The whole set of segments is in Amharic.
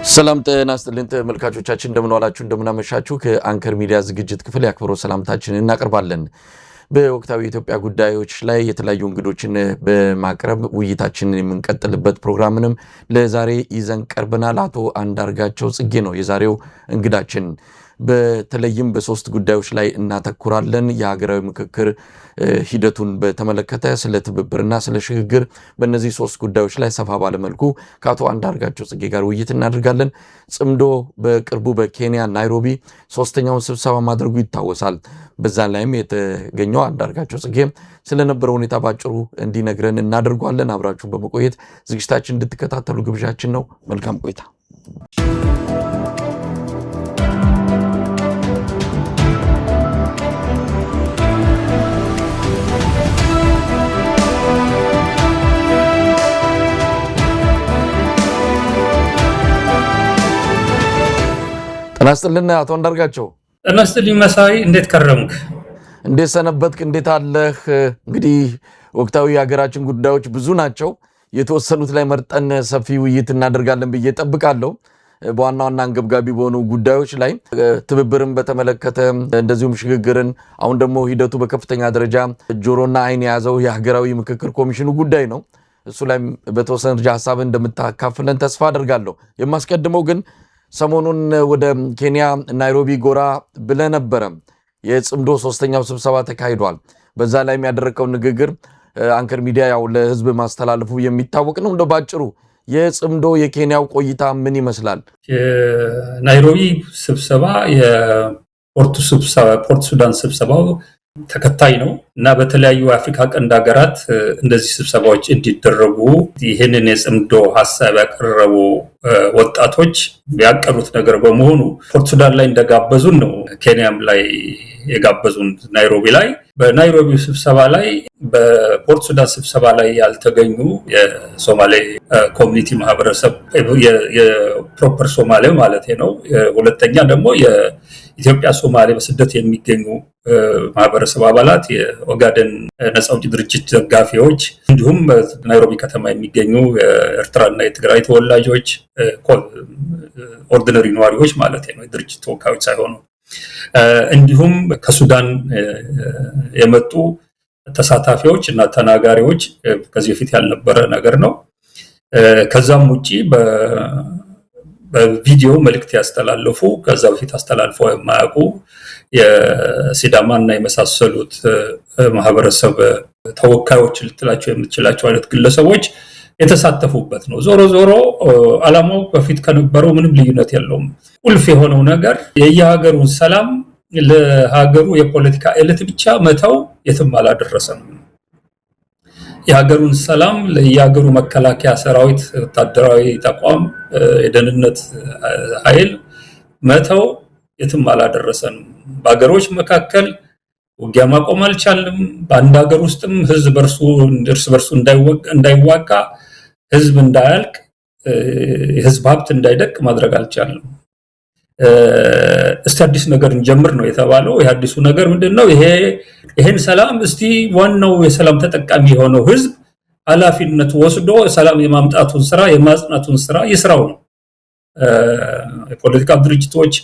ሰላም ጤና ይስጥልን ተመልካቾቻችን እንደምን ዋላችሁ እንደምን አመሻችሁ ከአንከር ሚዲያ ዝግጅት ክፍል ያክብሮ ሰላምታችንን እናቀርባለን። በወቅታዊ የኢትዮጵያ ጉዳዮች ላይ የተለያዩ እንግዶችን በማቅረብ ውይይታችንን የምንቀጥልበት ፕሮግራምንም ለዛሬ ይዘን ቀርበናል። አቶ አንዳርጋቸው ጽጌ ነው የዛሬው እንግዳችን። በተለይም በሶስት ጉዳዮች ላይ እናተኩራለን። የሀገራዊ ምክክር ሂደቱን በተመለከተ ስለ ትብብርና ስለ ሽግግር በእነዚህ ሶስት ጉዳዮች ላይ ሰፋ ባለ መልኩ ከአቶ አንዳርጋቸው ጽጌ ጋር ውይይት እናደርጋለን። ጽምዶ በቅርቡ በኬንያ ናይሮቢ ሶስተኛውን ስብሰባ ማድረጉ ይታወሳል። በዛ ላይም የተገኘው አንዳርጋቸው ጽጌ ስለነበረው ሁኔታ ባጭሩ እንዲነግረን እናደርጓለን። አብራችሁን በመቆየት ዝግጅታችን እንድትከታተሉ ግብዣችን ነው። መልካም ቆይታ። ጤና ይስጥልን አቶ አንዳርጋቸው። ጤና ይስጥልኝ መሳይ፣ እንዴት ከረምክ? እንዴት ሰነበትክ? እንዴት አለህ? እንግዲህ ወቅታዊ የሀገራችን ጉዳዮች ብዙ ናቸው። የተወሰኑት ላይ መርጠን ሰፊ ውይይት እናደርጋለን ብዬ ጠብቃለሁ። በዋና ዋና አንገብጋቢ በሆኑ ጉዳዮች ላይ ትብብርን በተመለከተ እንደዚሁም ሽግግርን፣ አሁን ደግሞ ሂደቱ በከፍተኛ ደረጃ ጆሮና አይን የያዘው የሀገራዊ ምክክር ኮሚሽኑ ጉዳይ ነው። እሱ ላይ በተወሰነ ደረጃ ሀሳብ እንደምታካፍለን ተስፋ አደርጋለሁ። የማስቀድመው ግን ሰሞኑን ወደ ኬንያ ናይሮቢ ጎራ ብለ ነበረ። የጽምዶ ሶስተኛው ስብሰባ ተካሂዷል። በዛ ላይ የሚያደረገው ንግግር አንከር ሚዲያ ያው ለህዝብ ማስተላለፉ የሚታወቅ ነው። እንደ ባጭሩ የጽምዶ የኬንያው ቆይታ ምን ይመስላል? የናይሮቢ ስብሰባ የፖርት ሱዳን ስብሰባው ተከታይ ነው እና በተለያዩ የአፍሪካ ቀንድ ሀገራት እንደዚህ ስብሰባዎች እንዲደረጉ ይህንን የጽምዶ ሀሳብ ያቀረቡ ወጣቶች ያቀሩት ነገር በመሆኑ ፖርት ሱዳን ላይ እንደጋበዙን ነው ኬንያም ላይ የጋበዙን ናይሮቢ ላይ። በናይሮቢ ስብሰባ ላይ በፖርት ሱዳን ስብሰባ ላይ ያልተገኙ የሶማሌ ኮሚኒቲ ማህበረሰብ የፕሮፐር ሶማሌ ማለት ነው። ሁለተኛ ደግሞ የኢትዮጵያ ሶማሌ በስደት የሚገኙ ማህበረሰብ አባላት፣ የኦጋዴን ነፃ አውጪ ድርጅት ደጋፊዎች፣ እንዲሁም በናይሮቢ ከተማ የሚገኙ የኤርትራና የትግራይ ተወላጆች ኦርዲነሪ ነዋሪዎች ማለት ነው፣ የድርጅት ተወካዮች ሳይሆኑ፣ እንዲሁም ከሱዳን የመጡ ተሳታፊዎች እና ተናጋሪዎች ከዚህ በፊት ያልነበረ ነገር ነው። ከዛም ውጪ በቪዲዮ መልእክት ያስተላለፉ ከዛ በፊት አስተላልፈው የማያውቁ የሲዳማና የመሳሰሉት ማህበረሰብ ተወካዮች ልትላቸው የምትችላቸው አይነት ግለሰቦች የተሳተፉበት ነው። ዞሮ ዞሮ ዓላማው በፊት ከነበረው ምንም ልዩነት የለውም። ቁልፍ የሆነው ነገር የየሀገሩን ሰላም ለሀገሩ የፖለቲካ ኤሊት ብቻ መተው የትም አላደረሰም። የሀገሩን ሰላም ለየሀገሩ መከላከያ ሰራዊት፣ ወታደራዊ ተቋም፣ የደህንነት ኃይል መተው የትም አላደረሰንም። በሀገሮች መካከል ውጊያ ማቆም አልቻልንም። በአንድ ሀገር ውስጥም ህዝብ እርስ በርሱ እንዳይዋጋ፣ ህዝብ እንዳያልቅ፣ የህዝብ ሀብት እንዳይደቅ ማድረግ አልቻልንም። እስቲ አዲስ ነገር እንጀምር ነው የተባለው። የአዲሱ ነገር ምንድነው? ይሄን ሰላም እስቲ ዋናው የሰላም ተጠቃሚ የሆነው ህዝብ ኃላፊነት ወስዶ ሰላም የማምጣቱን ስራ የማጽናቱን ስራ ይስራው ነው። የፖለቲካ ድርጅቶች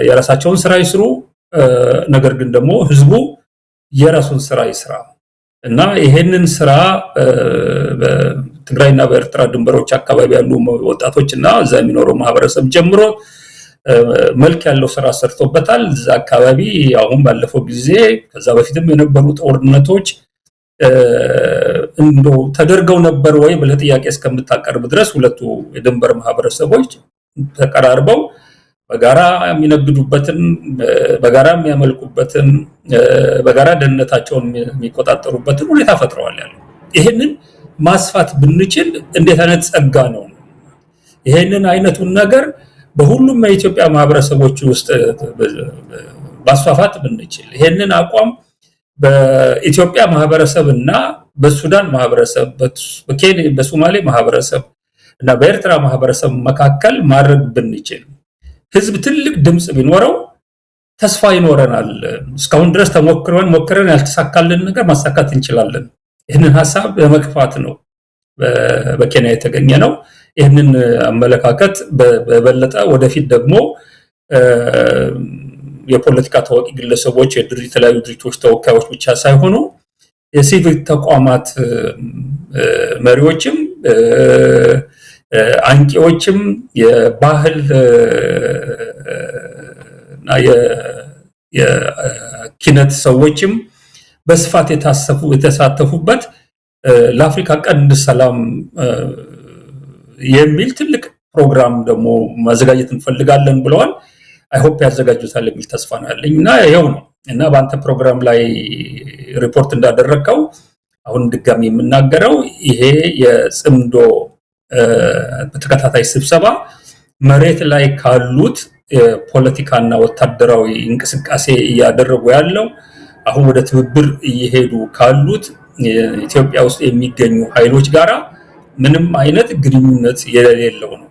የራሳቸውን ስራ ይስሩ፣ ነገር ግን ደግሞ ህዝቡ የራሱን ስራ ይስራ እና ይሄንን ስራ በትግራይና በኤርትራ ድንበሮች አካባቢ ያሉ ወጣቶች እና እዛ የሚኖረው ማህበረሰብ ጀምሮ መልክ ያለው ስራ ሰርቶበታል። እዛ አካባቢ አሁን ባለፈው ጊዜ ከዛ በፊትም የነበሩ ጦርነቶች እንደው ተደርገው ነበር ወይ ብለህ ጥያቄ እስከምታቀርብ ድረስ ሁለቱ የድንበር ማህበረሰቦች ተቀራርበው በጋራ የሚነግዱበትን፣ በጋራ የሚያመልኩበትን፣ በጋራ ደህንነታቸውን የሚቆጣጠሩበትን ሁኔታ ፈጥረዋል ያለው። ይሄንን ማስፋት ብንችል እንዴት አይነት ጸጋ ነው! ይሄንን አይነቱን ነገር በሁሉም የኢትዮጵያ ማህበረሰቦች ውስጥ ማስፋፋት ብንችል፣ ይሄንን አቋም በኢትዮጵያ ማህበረሰብ እና በሱዳን ማህበረሰብ፣ በሶማሌ ማህበረሰብ እና በኤርትራ ማህበረሰብ መካከል ማድረግ ብንችል፣ ህዝብ ትልቅ ድምጽ ቢኖረው ተስፋ ይኖረናል። እስካሁን ድረስ ሞክረን ያልተሳካልን ነገር ማሳካት እንችላለን። ይህንን ሐሳብ ለመግፋት ነው በኬንያ የተገኘ ነው። ይህንን አመለካከት በበለጠ ወደፊት ደግሞ የፖለቲካ ታዋቂ ግለሰቦች የተለያዩ ድርጅቶች ተወካዮች ብቻ ሳይሆኑ የሲቪክ ተቋማት መሪዎችም አንቂዎችም የባህል እና የኪነት ሰዎችም በስፋት የተሳተፉበት ለአፍሪካ ቀንድ ሰላም የሚል ትልቅ ፕሮግራም ደግሞ ማዘጋጀት እንፈልጋለን ብለዋል። አይ ሆፕ ያዘጋጁታል የሚል ተስፋ ነው ያለኝ እና ይሄው ነው እና በአንተ ፕሮግራም ላይ ሪፖርት እንዳደረከው አሁን ድጋሚ የምናገረው ይሄ የጽምዶ በተከታታይ ስብሰባ መሬት ላይ ካሉት የፖለቲካና ወታደራዊ እንቅስቃሴ እያደረጉ ያለው አሁን ወደ ትብብር እየሄዱ ካሉት ኢትዮጵያ ውስጥ የሚገኙ ኃይሎች ጋራ ምንም አይነት ግንኙነት የሌለው ነው።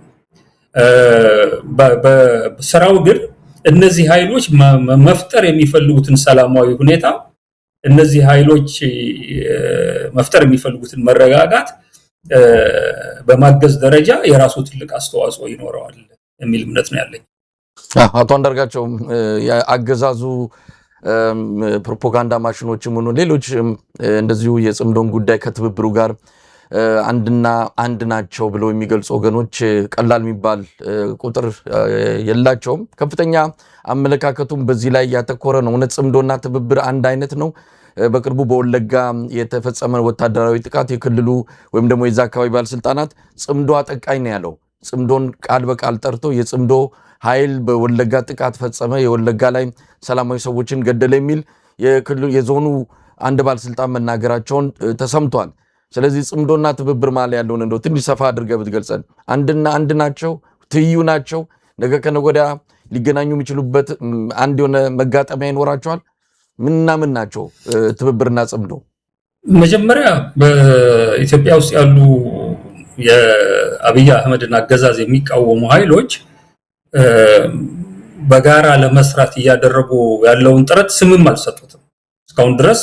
በስራው ግን እነዚህ ኃይሎች መፍጠር የሚፈልጉትን ሰላማዊ ሁኔታ እነዚህ ኃይሎች መፍጠር የሚፈልጉትን መረጋጋት በማገዝ ደረጃ የራሱ ትልቅ አስተዋጽኦ ይኖረዋል የሚል እምነት ነው ያለኝ። አቶ አንዳርጋቸው የአገዛዙ ፕሮፓጋንዳ ማሽኖችም ሆኑ ሌሎች እንደዚሁ የጽምዶን ጉዳይ ከትብብሩ ጋር አንድ ናቸው ብለው የሚገልጹ ወገኖች ቀላል የሚባል ቁጥር የላቸውም። ከፍተኛ አመለካከቱም በዚህ ላይ ያተኮረ ነው። እውነት ጽምዶና ትብብር አንድ አይነት ነው? በቅርቡ በወለጋ የተፈጸመ ወታደራዊ ጥቃት የክልሉ ወይም ደግሞ የዛ አካባቢ ባለስልጣናት ጽምዶ አጠቃኝ ነው ያለው። ጽምዶን ቃል በቃል ጠርቶ የጽምዶ ኃይል በወለጋ ጥቃት ፈጸመ፣ የወለጋ ላይ ሰላማዊ ሰዎችን ገደለ የሚል የዞኑ አንድ ባለስልጣን መናገራቸውን ተሰምቷል። ስለዚህ ጽምዶና ትብብር ማለት ያለውን እንደው ትንሽ ሰፋ አድርገህ ብትገልጸን። አንድ ናቸው? ትይዩ ናቸው? ነገ ከነገ ወዲያ ሊገናኙ የሚችሉበት አንድ የሆነ መጋጠሚያ ይኖራቸዋል? ምንና ምን ናቸው ትብብርና ጽምዶ? መጀመሪያ በኢትዮጵያ ውስጥ ያሉ የአብይ አህመድን አገዛዝ የሚቃወሙ ኃይሎች በጋራ ለመስራት እያደረጉ ያለውን ጥረት ስምም አልሰጡትም። እስካሁን ድረስ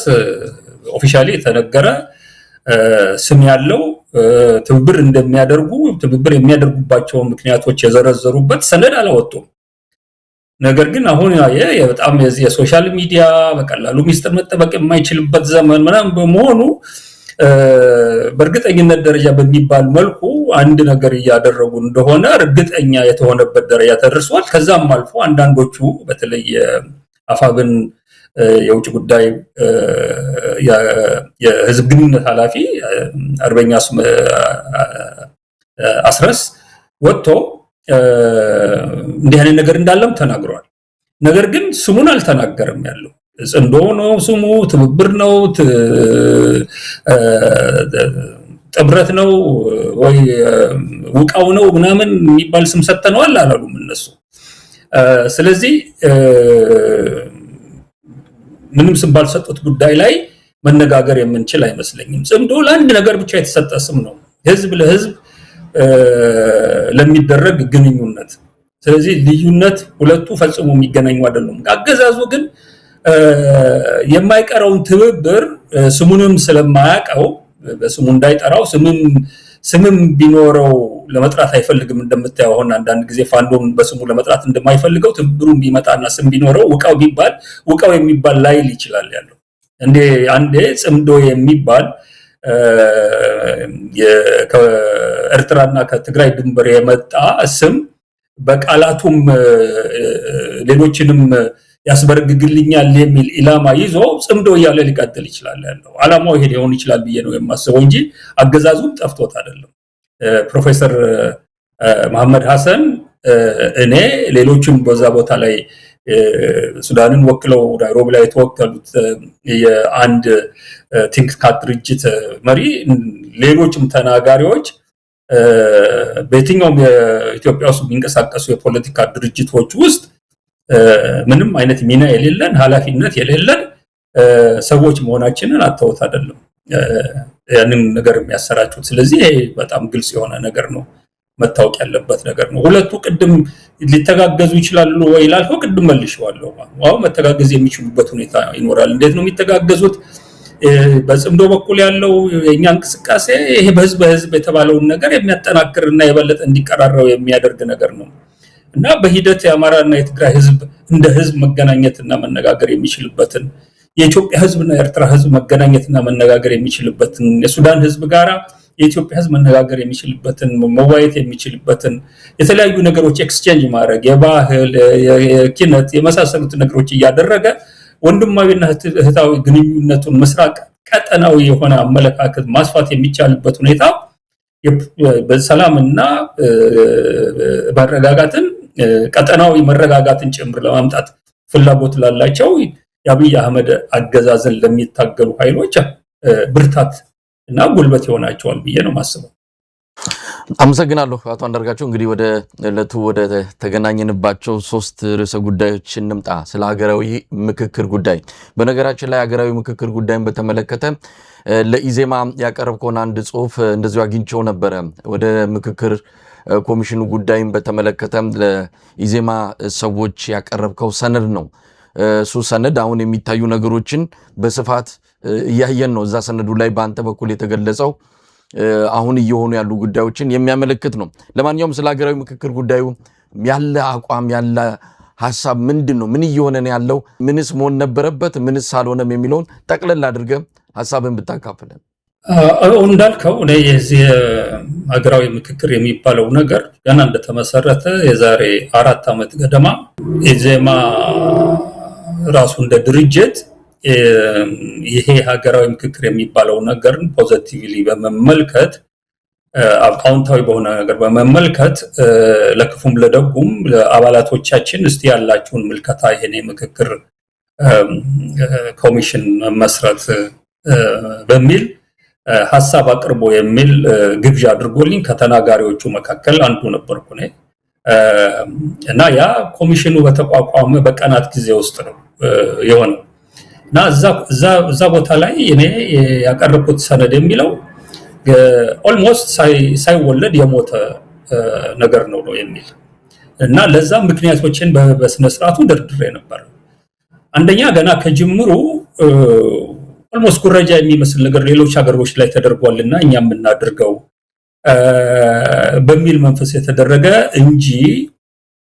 ኦፊሻሊ የተነገረ ስም ያለው ትብብር እንደሚያደርጉ ትብብር የሚያደርጉባቸውን ምክንያቶች የዘረዘሩበት ሰነድ አላወጡም። ነገር ግን አሁን በጣም የሶሻል ሚዲያ በቀላሉ ሚስጥር መጠበቅ የማይችልበት ዘመን ምናምን በመሆኑ በእርግጠኝነት ደረጃ በሚባል መልኩ አንድ ነገር እያደረጉ እንደሆነ እርግጠኛ የተሆነበት ደረጃ ተደርሷል። ከዛም አልፎ አንዳንዶቹ በተለይ አፋብን የውጭ ጉዳይ የህዝብ ግንኙነት ኃላፊ አርበኛ አስረስ ወጥቶ እንዲህ አይነት ነገር እንዳለም ተናግሯል። ነገር ግን ስሙን አልተናገረም። ያለው ጽምዶ ነው ስሙ፣ ትብብር ነው፣ ጥብረት ነው ወይ ውቃው ነው ምናምን የሚባል ስም ሰጥተነዋል አላሉም እነሱ። ስለዚህ ምንም ስም ባልሰጡት ጉዳይ ላይ መነጋገር የምንችል አይመስለኝም። ጽምዶ ለአንድ ነገር ብቻ የተሰጠ ስም ነው፣ ህዝብ ለህዝብ ለሚደረግ ግንኙነት። ስለዚህ ልዩነት ሁለቱ ፈጽሞ የሚገናኙ አይደሉም። አገዛዙ ግን የማይቀረውን ትብብር ስሙንም ስለማያውቀው በስሙ እንዳይጠራው ስምም ቢኖረው ለመጥራት አይፈልግም። እንደምታየው አሁን አንዳንድ ጊዜ ፋንዶም በስሙ ለመጥራት እንደማይፈልገው ትብብሩን ቢመጣና ስም ቢኖረው ውቃው ቢባል ውቃው የሚባል ላይል ይችላል ያለው። አንዴ ጽምዶ የሚባል ከኤርትራና ከትግራይ ድንበር የመጣ ስም በቃላቱም ሌሎችንም ያስበረግግልኛል የሚል ኢላማ ይዞ ጽምዶ እያለ ሊቀጥል ይችላል ያለው። ዓላማው ይሄ ሊሆን ይችላል ብዬ ነው የማስበው እንጂ አገዛዙም ጠፍቶት አይደለም። ፕሮፌሰር መሐመድ ሐሰን እኔ ሌሎችም በዛ ቦታ ላይ ሱዳንን ወክለው ናይሮቢ ላይ የተወከሉት የአንድ ቲንክ ታንክ ድርጅት መሪ ሌሎችም ተናጋሪዎች በየትኛውም የኢትዮጵያ ውስጥ የሚንቀሳቀሱ የፖለቲካ ድርጅቶች ውስጥ ምንም አይነት ሚና የሌለን ኃላፊነት የሌለን ሰዎች መሆናችንን አተውት አይደለም ያንን ነገር የሚያሰራጩት። ስለዚህ ይሄ በጣም ግልጽ የሆነ ነገር ነው፣ መታወቅ ያለበት ነገር ነው። ሁለቱ ቅድም ሊተጋገዙ ይችላሉ ወይ ላልከው ቅድም መልሼዋለሁ። አዎ መተጋገዝ የሚችሉበት ሁኔታ ይኖራል። እንዴት ነው የሚተጋገዙት? በጽምዶ በኩል ያለው የኛ እንቅስቃሴ ይሄ በህዝብ የተባለውን ነገር የሚያጠናክርና የበለጠ እንዲቀራረው የሚያደርግ ነገር ነው እና በሂደት የአማራና የትግራይ ህዝብ እንደ ህዝብ መገናኘትና መነጋገር የሚችልበትን የኢትዮጵያ ህዝብና የኤርትራ ህዝብ መገናኘትና መነጋገር የሚችልበትን የሱዳን ህዝብ ጋራ የኢትዮጵያ ህዝብ መነጋገር የሚችልበትን መዋየት የሚችልበትን የተለያዩ ነገሮች ኤክስቼንጅ ማድረግ የባህል የኪነት የመሳሰሉት ነገሮች እያደረገ ወንድማዊና እህታዊ ግንኙነቱን መስራቅ ቀጠናዊ የሆነ አመለካከት ማስፋት የሚቻልበት ሁኔታ በሰላምና መረጋጋትን ቀጠናዊ መረጋጋትን ጭምር ለማምጣት ፍላጎት ላላቸው የአብይ አህመድ አገዛዝን ለሚታገሉ ኃይሎች ብርታት እና ጉልበት ይሆናቸዋል ብዬ ነው ማስበው። አመሰግናለሁ አቶ አንዳርጋቸው። እንግዲህ ወደ ዕለቱ ወደ ተገናኘንባቸው 3 ርዕሰ ጉዳዮች እንምጣ። ስለ ሀገራዊ ምክክር ጉዳይ በነገራችን ላይ ሀገራዊ ምክክር ጉዳይን በተመለከተ ለኢዜማ ያቀረብከውን አንድ ጽሁፍ እንደዚሁ አግኝቼው ነበረ። ወደ ምክክር ኮሚሽኑ ጉዳይን በተመለከተ ለኢዜማ ሰዎች ያቀረብከው ሰነድ ነው። እሱ ሰነድ አሁን የሚታዩ ነገሮችን በስፋት እያየን ነው። እዛ ሰነዱ ላይ በአንተ በኩል የተገለጸው አሁን እየሆኑ ያሉ ጉዳዮችን የሚያመለክት ነው። ለማንኛውም ስለ ሀገራዊ ምክክር ጉዳዩ ያለ አቋም ያለ ሐሳብ ምንድን ነው? ምን እየሆነ ነው ያለው? ምንስ መሆን ነበረበት? ምንስ አልሆነም? የሚለውን ጠቅለል አድርገህ ሐሳብን ብታካፍለን። እንዳልከው እኔ የዚህ ሀገራዊ ምክክር የሚባለው ነገር ገና እንደተመሰረተ የዛሬ 4 ዓመት ገደማ ኢዜማ ራሱ እንደ ድርጅት ይሄ ሀገራዊ ምክክር የሚባለው ነገርን ፖዚቲቭሊ በመመልከት አውንታዊ በሆነ ነገር በመመልከት ለክፉም ለደጉም ለአባላቶቻችን እስቲ ያላችሁን ምልከታ ይሄን ምክክር ኮሚሽን መስረት በሚል ሐሳብ አቅርቦ የሚል ግብዣ አድርጎልኝ ከተናጋሪዎቹ መካከል አንዱ ነበርኩ እኔ እና ያ ኮሚሽኑ በተቋቋመ በቀናት ጊዜ ውስጥ ነው የሆነው እና እዛ ቦታ ላይ እኔ ያቀረብኩት ሰነድ የሚለው ኦልሞስት ሳይወለድ የሞተ ነገር ነው የሚል እና ለዛ ምክንያቶችን በስነ ስርዓቱ ደርድሬ ነበር። አንደኛ ገና ከጅምሩ ኦልሞስት ኩረጃ የሚመስል ነገር ሌሎች ሀገሮች ላይ ተደርጓልና እኛም እናድርገው በሚል መንፈስ የተደረገ እንጂ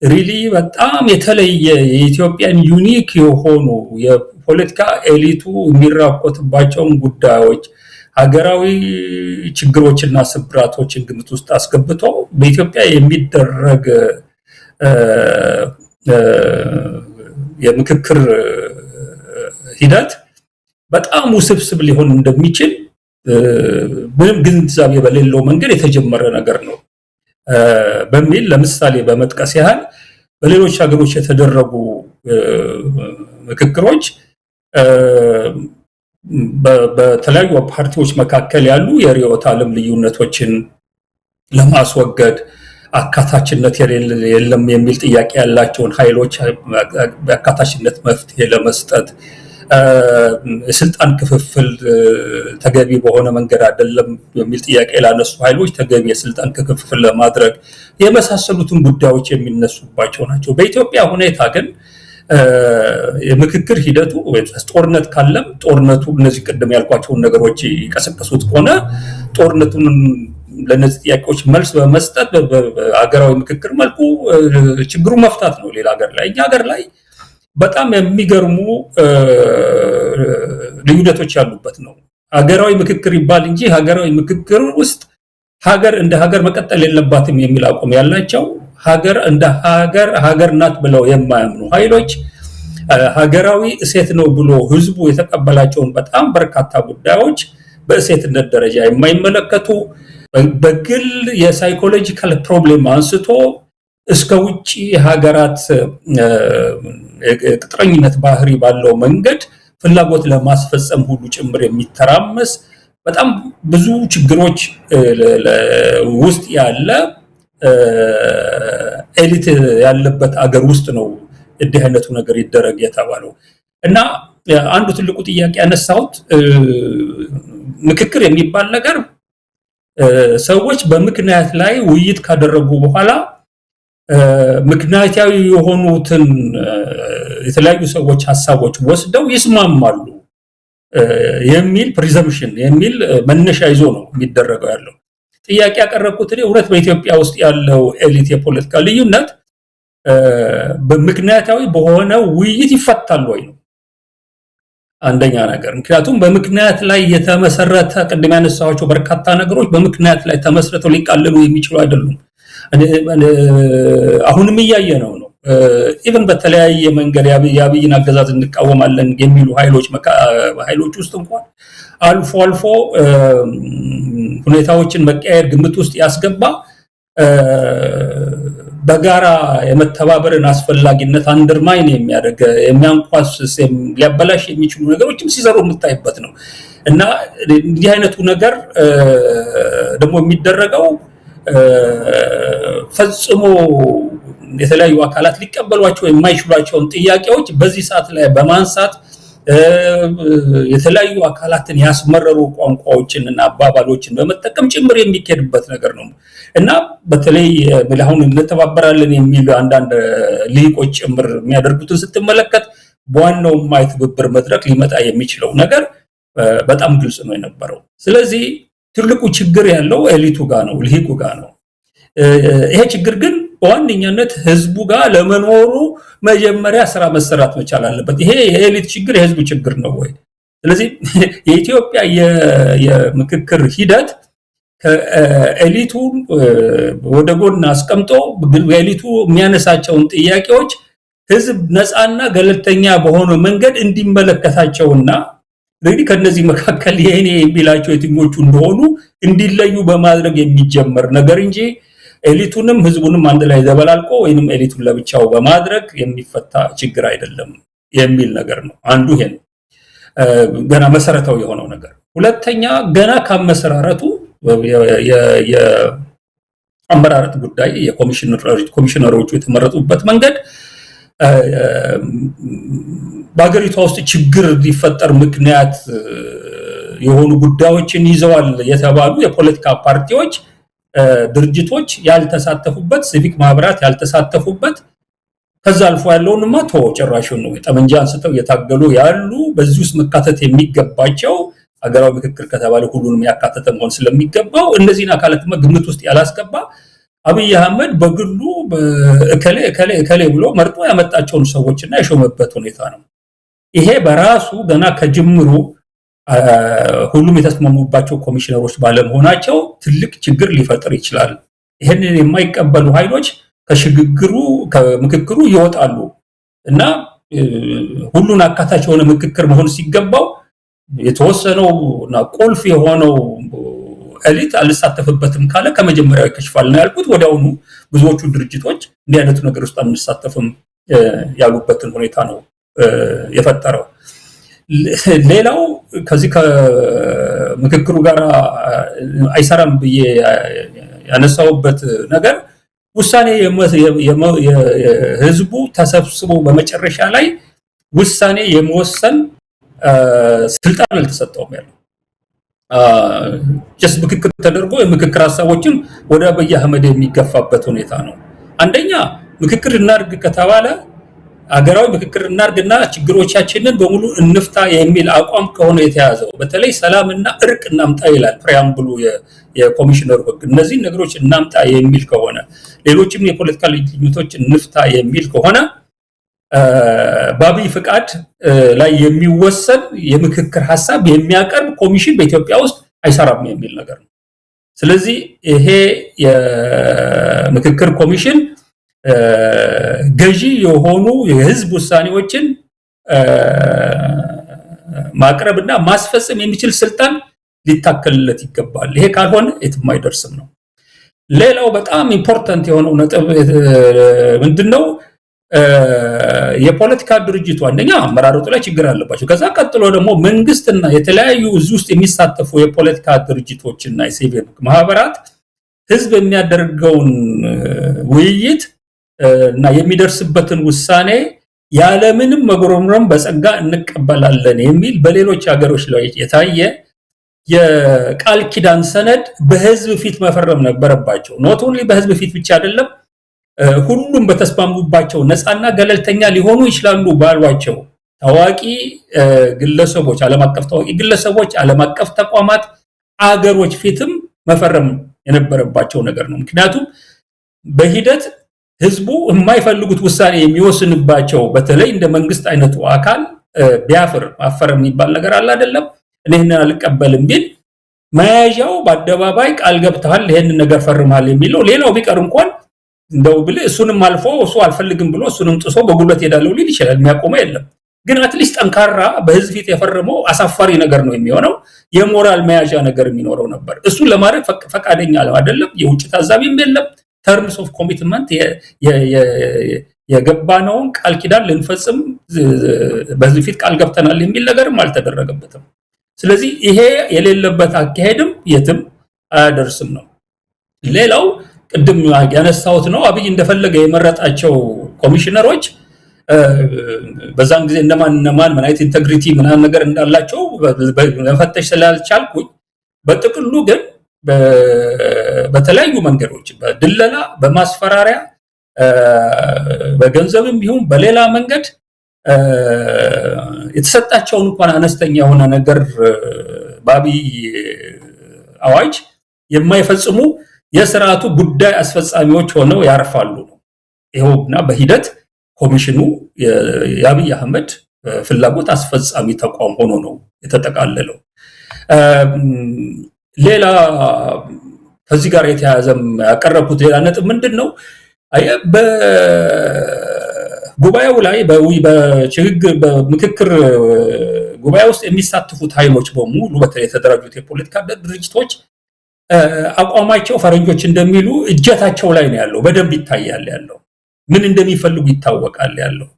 ሪሊ በጣም የተለየ የኢትዮጵያን ዩኒክ የሆኑ የፖለቲካ ኤሊቱ የሚራቆትባቸውን ጉዳዮች ሀገራዊ ችግሮችና ስብራቶችን ግምት ውስጥ አስገብቶ በኢትዮጵያ የሚደረግ የምክክር ሂደት በጣም ውስብስብ ሊሆን እንደሚችል ምንም ግንዛቤ በሌለው መንገድ የተጀመረ ነገር ነው በሚል ለምሳሌ በመጥቀስ ያህል በሌሎች ሀገሮች የተደረጉ ምክክሮች በተለያዩ ፓርቲዎች መካከል ያሉ የርዕዮተ ዓለም ልዩነቶችን ለማስወገድ አካታችነት የለም የሚል ጥያቄ ያላቸውን ኃይሎች በአካታችነት መፍትሄ ለመስጠት የስልጣን ክፍፍል ተገቢ በሆነ መንገድ አይደለም የሚል ጥያቄ ላነሱ ኃይሎች ተገቢ የስልጣን ክፍፍል ለማድረግ የመሳሰሉትን ጉዳዮች የሚነሱባቸው ናቸው። በኢትዮጵያ ሁኔታ ግን የምክክር ሂደቱ ወይም ጦርነት ካለም ጦርነቱ እነዚህ ቅድም ያልኳቸውን ነገሮች ይቀሰቀሱት ከሆነ ጦርነቱን ለነዚህ ጥያቄዎች መልስ በመስጠት በሀገራዊ ምክክር መልኩ ችግሩ መፍታት ነው። ሌላ ሀገር ላይ እኛ ሀገር ላይ በጣም የሚገርሙ ልዩነቶች ያሉበት ነው። ሀገራዊ ምክክር ይባል እንጂ ሀገራዊ ምክክር ውስጥ ሀገር እንደ ሀገር መቀጠል የለባትም የሚል አቋም ያላቸው ሀገር እንደ ሀገር ናት ብለው የማያምኑ ኃይሎች ሀገራዊ እሴት ነው ብሎ ህዝቡ የተቀበላቸውን በጣም በርካታ ጉዳዮች በእሴትነት ደረጃ የማይመለከቱ በግል የሳይኮሎጂካል ፕሮብሌም አንስቶ እስከ ውጪ ሀገራት ቅጥረኝነት ባህሪ ባለው መንገድ ፍላጎት ለማስፈጸም ሁሉ ጭምር የሚተራመስ በጣም ብዙ ችግሮች ውስጥ ያለ ኤሊት ያለበት አገር ውስጥ ነው እንዲህ አይነቱ ነገር ይደረግ የተባለው እና አንዱ ትልቁ ጥያቄ ያነሳሁት ምክክር የሚባል ነገር ሰዎች በምክንያት ላይ ውይይት ካደረጉ በኋላ ምክንያታዊ የሆኑትን የተለያዩ ሰዎች ሐሳቦች ወስደው ይስማማሉ። የሚል ፕሪዘምፕሽን የሚል መነሻ ይዞ ነው የሚደረገው ያለው። ጥያቄ ያቀረብኩት እኔ እውነት በኢትዮጵያ ውስጥ ያለው ኤሊት የፖለቲካ ልዩነት በምክንያታዊ በሆነ ውይይት ይፈታል ወይ ነው አንደኛ ነገር። ምክንያቱም በምክንያት ላይ የተመሰረተ ቅድም ያነሳኋቸው በርካታ ነገሮች በምክንያት ላይ ተመስርተው ሊቃለሉ የሚችሉ አይደሉም። አሁንም እያየ ነው። ኢቭን በተለያየ መንገድ የአብይን አገዛዝ እንቃወማለን የሚሉ ኃይሎች ውስጥ እንኳን አልፎ አልፎ ሁኔታዎችን መቀየር ግምት ውስጥ ያስገባ በጋራ የመተባበርን አስፈላጊነት አንደርማይን የሚያደርግ የሚያንኳስስ ሊያበላሽ የሚችሉ ነገሮችም ሲሰሩ የምታይበት ነው እና እንዲህ አይነቱ ነገር ደግሞ የሚደረገው ፈጽሞ የተለያዩ አካላት ሊቀበሏቸው የማይችሏቸውን ጥያቄዎች በዚህ ሰዓት ላይ በማንሳት የተለያዩ አካላትን ያስመረሩ ቋንቋዎችንና አባባሎችን በመጠቀም ጭምር የሚካሄድበት ነገር ነው እና በተለይ አሁን እንተባበራለን የሚሉ አንዳንድ ልሂቆች ጭምር የሚያደርጉትን ስትመለከት በዋናው የትብብር መድረክ ሊመጣ የሚችለው ነገር በጣም ግልጽ ነው የነበረው። ስለዚህ ትልቁ ችግር ያለው ኤሊቱ ጋር ነው፣ ልሂቁ ጋር ነው። ይሄ ችግር ግን በዋነኛነት ህዝቡ ጋር ለመኖሩ መጀመሪያ ስራ መሰራት መቻል አለበት። ይሄ የኤሊት ችግር የህዝቡ ችግር ነው ወይ? ስለዚህ የኢትዮጵያ የምክክር ሂደት ከኤሊቱ ወደ ጎን አስቀምጦ ኤሊቱ የሚያነሳቸውን ጥያቄዎች ህዝብ ነፃና ገለልተኛ በሆነ መንገድ እንዲመለከታቸውና እንግዲህ ከነዚህ መካከል የኔ የሚላቸው የትኞቹ እንደሆኑ እንዲለዩ በማድረግ የሚጀመር ነገር እንጂ ኤሊቱንም ህዝቡንም አንድ ላይ ዘበላልቆ ወይንም ኤሊቱን ለብቻው በማድረግ የሚፈታ ችግር አይደለም የሚል ነገር ነው። አንዱ ይሄ ነው ገና መሰረታዊ የሆነው ነገር። ሁለተኛ ገና ከመሰራረቱ የአመራረት ጉዳይ የኮሚሽነሮቹ የተመረጡበት መንገድ በአገሪቷ ውስጥ ችግር ሊፈጠር ምክንያት የሆኑ ጉዳዮችን ይዘዋል የተባሉ የፖለቲካ ፓርቲዎች ድርጅቶች ያልተሳተፉበት፣ ሲቪክ ማህበራት ያልተሳተፉበት ከዛ አልፎ ያለውንማ ጭራሹን ነው ጠመንጃ አንስተው እየታገሉ ያሉ በዚህ ውስጥ መካተት የሚገባቸው ሀገራዊ ምክክር ከተባለ ሁሉንም ያካተተ መሆን ስለሚገባው እነዚህን አካላትማ ግምት ውስጥ ያላስገባ አብይ አህመድ በግሉ እከሌ ብሎ መርጦ ያመጣቸውን ሰዎችና የሾመበት ሁኔታ ነው። ይሄ በራሱ ገና ከጅምሩ ሁሉም የተስማሙባቸው ኮሚሽነሮች ባለመሆናቸው ትልቅ ችግር ሊፈጥር ይችላል። ይሄንን የማይቀበሉ ኃይሎች ከምክክሩ ይወጣሉ እና ሁሉን አካታች የሆነ ምክክር መሆን ሲገባው የተወሰነውና ቁልፍ የሆነው ኤሊት አልሳተፍበትም ካለ ከመጀመሪያው ይከሽፋል ነው ያልኩት። ወዲያውኑ ብዙዎቹ ድርጅቶች እንዲህ አይነቱ ነገር ውስጥ አንሳተፍም ያሉበትን ሁኔታ ነው የፈጠረው። ሌላው ከዚህ ከምክክሩ ጋር አይሰራም ብዬ ያነሳውበት ነገር ውሳኔ ህዝቡ ተሰብስቦ በመጨረሻ ላይ ውሳኔ የመወሰን ስልጣን አልተሰጠውም ያለው ጀስት ምክክር ተደርጎ የምክክር ሐሳቦችን ወደ አብይ አህመድ የሚገፋበት ሁኔታ ነው። አንደኛ ምክክር እናርግ ከተባለ አገራዊ ምክክር እናርግና ችግሮቻችንን በሙሉ እንፍታ የሚል አቋም ከሆነ የተያዘው በተለይ ሰላምና እርቅ እናምጣ ይላል ፕሪያምብሉ የኮሚሽነሩ ህግ። እነዚህ ነገሮች እናምጣ የሚል ከሆነ ሌሎችም የፖለቲካ ልዩነቶች እንፍታ የሚል ከሆነ በአብይ ፍቃድ ላይ የሚወሰን የምክክር ሐሳብ የሚያቀርብ ኮሚሽን በኢትዮጵያ ውስጥ አይሰራም የሚል ነገር ነው። ስለዚህ ይሄ የምክክር ኮሚሽን ገዢ የሆኑ የህዝብ ውሳኔዎችን ማቅረብና ማስፈጸም የሚችል ስልጣን ሊታከልለት ይገባል። ይሄ ካልሆነ የትም አይደርስም ነው። ሌላው በጣም ኢምፖርታንት የሆነው ነጥብ ምንድነው? የፖለቲካ ድርጅቱ አንደኛ አመራረጡ ላይ ችግር አለባቸው። ከዛ ቀጥሎ ደግሞ መንግስትና የተለያዩ እዚህ ውስጥ የሚሳተፉ የፖለቲካ ድርጅቶችና የሲቪክ ማህበራት ህዝብ የሚያደርገውን ውይይት እና የሚደርስበትን ውሳኔ ያለምንም መጉረምረም በጸጋ እንቀበላለን የሚል በሌሎች ሀገሮች ላይ የታየ የቃል ኪዳን ሰነድ በህዝብ ፊት መፈረም ነበረባቸው። ኖት ኦንሊ በህዝብ ፊት ብቻ አይደለም፣ ሁሉም በተስማሙባቸው ነፃና ገለልተኛ ሊሆኑ ይችላሉ ባሏቸው ታዋቂ ግለሰቦች፣ ዓለም አቀፍ ታዋቂ ግለሰቦች፣ ዓለም አቀፍ ተቋማት፣ አገሮች ፊትም መፈረም የነበረባቸው ነገር ነው። ምክንያቱም በሂደት ህዝቡ የማይፈልጉት ውሳኔ የሚወስንባቸው በተለይ እንደ መንግስት አይነቱ አካል ቢያፍር ማፈረም የሚባል ነገር አለ አይደለም። እኔ ይሄንን አልቀበልም ቢል መያዣው በአደባባይ ቃል ገብተሃል ይሄንን ነገር ፈርማል የሚለው ሌላው ቢቀር እንኳን እንደው ብለ እሱንም አልፎ እሱ አልፈልግም ብሎ እሱንም ጥሶ በጉልበት ሄዳለው ሊል ይችላል። የሚያቆመው የለም። ግን አትሊስት ጠንካራ በህዝብ ፊት የፈረመው አሳፋሪ ነገር ነው የሚሆነው። የሞራል መያዣ ነገር የሚኖረው ነበር። እሱን ለማድረግ ፈቃደኛ አይደለም። የውጭ ታዛቢም የለም። ተርምስ ኦፍ ኮሚትመንት የገባነውን ቃል ኪዳን ልንፈጽም በህዝብ ፊት ቃል ገብተናል የሚል ነገርም አልተደረገበትም። ስለዚህ ይሄ የሌለበት አካሄድም የትም አያደርስም ነው። ሌላው ቅድም ያነሳሁት ነው። አብይ እንደፈለገ የመረጣቸው ኮሚሽነሮች በዛን ጊዜ እነማን ምን አይነት ኢንተግሪቲ ምናምን ነገር እንዳላቸው መፈተሽ ስላልቻልኩኝ በጥቅሉ ግን በተለያዩ መንገዶች በድለላ፣ በማስፈራሪያ፣ በገንዘብም ይሁን በሌላ መንገድ የተሰጣቸውን እንኳን አነስተኛ የሆነ ነገር በአብይ አዋጅ የማይፈጽሙ የስርዓቱ ጉዳይ አስፈጻሚዎች ሆነው ያርፋሉ ነው። ይኸውና በሂደት ኮሚሽኑ የአብይ አህመድ ፍላጎት አስፈጻሚ ተቋም ሆኖ ነው የተጠቃለለው። ሌላ ከዚህ ጋር የተያያዘም ያቀረብኩት ሌላ ነጥብ ምንድን ነው? በጉባኤው ላይ በምክክር ጉባኤ ውስጥ የሚሳተፉት ኃይሎች በሙሉ በተለይ የተደራጁት የፖለቲካ ድርጅቶች አቋማቸው ፈረንጆች እንደሚሉ እጀታቸው ላይ ነው ያለው። በደንብ ይታያል ያለው ምን እንደሚፈልጉ ይታወቃል ያለው።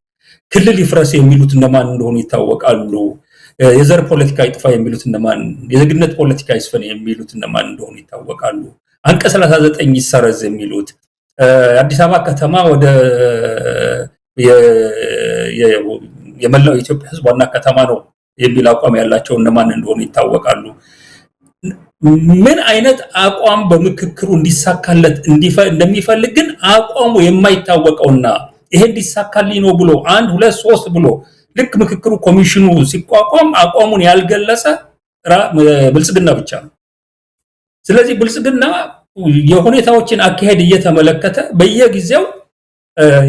ክልል ይፍረስ የሚሉት እነማን እንደሆኑ ይታወቃሉ። የዘር ፖለቲካ ይጥፋ የሚሉት እነማን፣ የዜግነት ፖለቲካ ይስፈን የሚሉት እነማን እንደሆኑ ይታወቃሉ። አንቀጽ 39 ይሰረዝ የሚሉት አዲስ አበባ ከተማ ወደ የመላው የኢትዮጵያ ሕዝብ ዋና ከተማ ነው የሚል አቋም ያላቸው እነማን እንደሆኑ ይታወቃሉ። ምን አይነት አቋም በምክክሩ እንዲሳካለት እንደሚፈልግ ግን አቋሙ የማይታወቀውና ይሄ እንዲሳካልኝ ነው ብሎ 1 2 3 ብሎ ልክ ምክክሩ ኮሚሽኑ ሲቋቋም አቋሙን ያልገለጸ ብልጽግና ብቻ ነው። ስለዚህ ብልጽግና የሁኔታዎችን አካሄድ እየተመለከተ በየጊዜው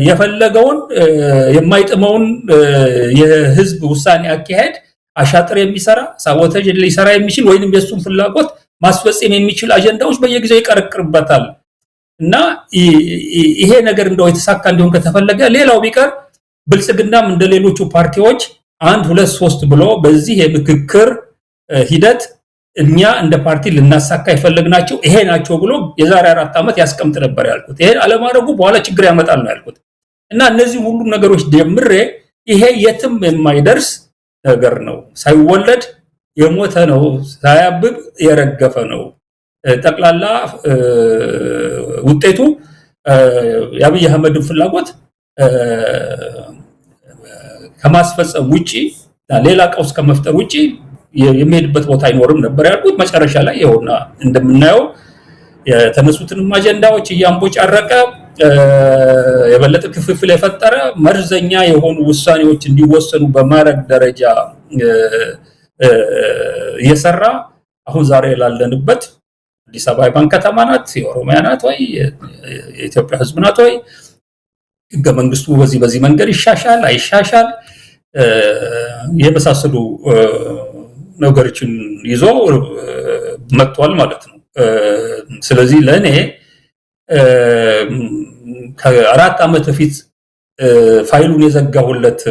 የፈለገውን የማይጥመውን የህዝብ ውሳኔ አካሄድ አሻጥር የሚሰራ ሳቦታጅ ሊሰራ የሚችል ወይንም የሱን ፍላጎት ማስፈጸም የሚችል አጀንዳዎች በየጊዜው ይቀርቅርበታል እና ይሄ ነገር እንደው የተሳካ እንዲሆን ከተፈለገ ሌላው ቢቀር ብልጽግናም እንደሌሎቹ ፓርቲዎች 1 2 3 ብሎ በዚህ የምክክር ሂደት እኛ እንደ ፓርቲ ልናሳካ ይፈልግናቸው ይሄ ናቸው ብሎ የዛሬ 4 ዓመት ያስቀምጥ ነበር ያልኩት። ይሄ አለማድረጉ በኋላ ችግር ያመጣል ነው ያልኩት እና እነዚህ ሁሉ ነገሮች ደምሬ ይሄ የትም የማይደርስ ነገር ነው። ሳይወለድ የሞተ ነው፣ ሳያብብ የረገፈ ነው። ጠቅላላ ውጤቱ የአብይ አህመድን ፍላጎት ከማስፈጸም ውጪ ሌላ ቀውስ ከመፍጠር ውጪ የሚሄድበት ቦታ አይኖርም ነበር ያልኩት። መጨረሻ ላይ ይኸውና እንደምናየው የተነሱትንም አጀንዳዎች እያንቦጫረቀ የበለጠ ክፍፍል የፈጠረ መርዘኛ የሆኑ ውሳኔዎች እንዲወሰኑ በማድረግ ደረጃ እየሰራ አሁን ዛሬ ላለንበት አዲስ አበባ የባንክ ከተማ ናት፣ የኦሮሚያ ናት ወይ የኢትዮጵያ ሕዝብ ናት ወይ፣ ህገ መንግስቱ በዚህ መንገድ ይሻሻል አይሻሻል የመሳሰሉ ነገሮችን ይዞ መጥቷል ማለት ነው። ስለዚህ ለእኔ ከ4 ዓመት በፊት ፋይሉን የዘጋሁለት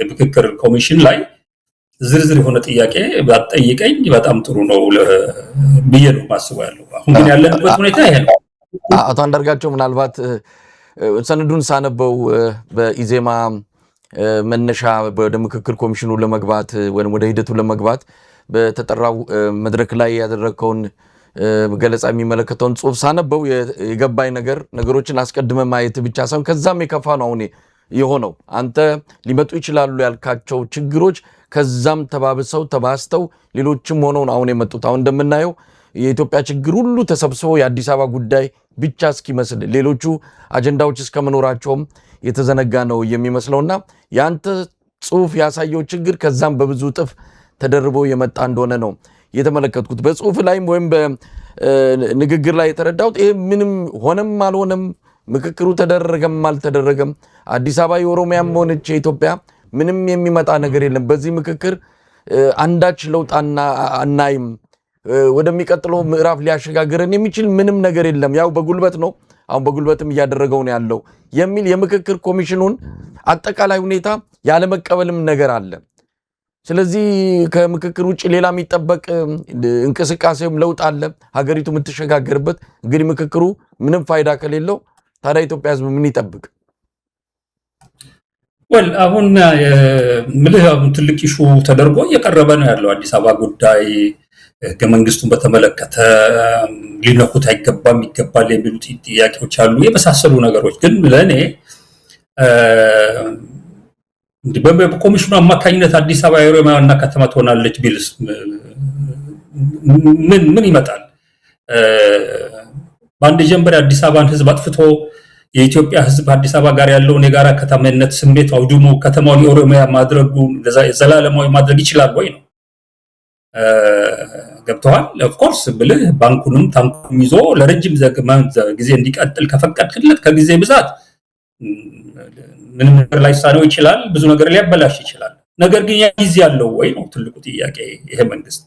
የምክክር ኮሚሽን ላይ ዝርዝር የሆነ ጥያቄ ባትጠይቀኝ በጣም ጥሩ ነው ብዬ ነው ማስበው ያለው። አሁን ግን ያለንበት ሁኔታ ይሄ ነው። አቶ አንዳርጋቸው ምናልባት ሰነዱን ሳነበው በኢዜማ መነሻ ወደ ምክክር ኮሚሽኑ ለመግባት ወይም ወደ ሂደቱ ለመግባት በተጠራው መድረክ ላይ ያደረከውን ገለጻ የሚመለከተውን ጽሁፍ ሳነበው የገባኝ ነገሮችን አስቀድመ ማየት ብቻ ሳይሆን ከዛም የከፋ ነው አሁን የሆነው። አንተ ሊመጡ ይችላሉ ያልካቸው ችግሮች ከዛም ተባስተው ሌሎችም ሆነው አሁን የመጡት። አሁን እንደምናየው የኢትዮጵያ ችግር ሁሉ ተሰብስቦ የአዲስ አበባ ጉዳይ ብቻ እስኪመስል ሌሎቹ አጀንዳዎች እስከመኖራቸውም የተዘነጋ ነው የሚመስለውና ያንተ ጽሁፍ ያሳየው ችግር ከዛም በብዙ እጥፍ ተደርቦ የመጣ እንደሆነ ነው የተመለከትኩት። በጽሁፍ ላይም ወይም በንግግር ላይ የተረዳሁት ይሄ ምንም ሆነም አልሆነም፣ ምክክሩ ተደረገም አልተደረገም፣ አዲስ አበባ የኦሮሚያም ሆነች የኢትዮጵያ ምንም የሚመጣ ነገር የለም፣ በዚህ ምክክር አንዳች ለውጥ አናይም፣ ወደሚቀጥለው ምዕራፍ ሊያሸጋግረን የሚችል ምንም ነገር የለም፣ ያው በጉልበት ነው፣ አሁን በጉልበትም እያደረገው ነው ያለው የሚል የምክክር ኮሚሽኑን አጠቃላይ ሁኔታ ያለመቀበልም ነገር አለ። ስለዚህ ከምክክር ውጭ ሌላ የሚጠበቅ እንቅስቃሴም ለውጥ አለ ሀገሪቱ የምትሸጋገርበት። እንግዲህ ምክክሩ ምንም ፋይዳ ከሌለው ታዲያ ኢትዮጵያ ሕዝብ ምን ይጠብቅ? አሁን ምልህ ትልቅ ኢሹ ተደርጎ እየቀረበ ነው ያለው አዲስ አበባ ጉዳይ። ህገ መንግስቱን በተመለከተ ሊነኩት አይገባም ይገባል የሚሉ ጥያቄዎች አሉ፣ የመሳሰሉ ነገሮች። ግን ለእኔ በኮሚሽኑ አማካኝነት አዲስ አበባ የኦሮሚያ ዋና ከተማ ትሆናለች ቢልስ ምን ይመጣል? በአንድ ጀንበር አዲስ አበባን ህዝብ አጥፍቶ የኢትዮጵያ ህዝብ አዲስ አበባ ጋር ያለውን የጋራ ከተማነት ስሜት አውድሞ ከተማውን የኦሮሚያ ማድረጉ ዘላለማዊ ማድረግ ይችላል ወይ ነው? ገብተዋል። ኦፍኮርስ ብልህ ባንኩንም ታንኩም ይዞ ለረጅም ጊዜ እንዲቀጥል ከፈቀድክለት ከጊዜ ብዛት ምንም ነገር ላይሳነው ይችላል፣ ብዙ ነገር ሊያበላሽ ይችላል። ነገር ግን ያ ጊዜ ያለው ወይ ነው ትልቁ ጥያቄ። ይሄ መንግስት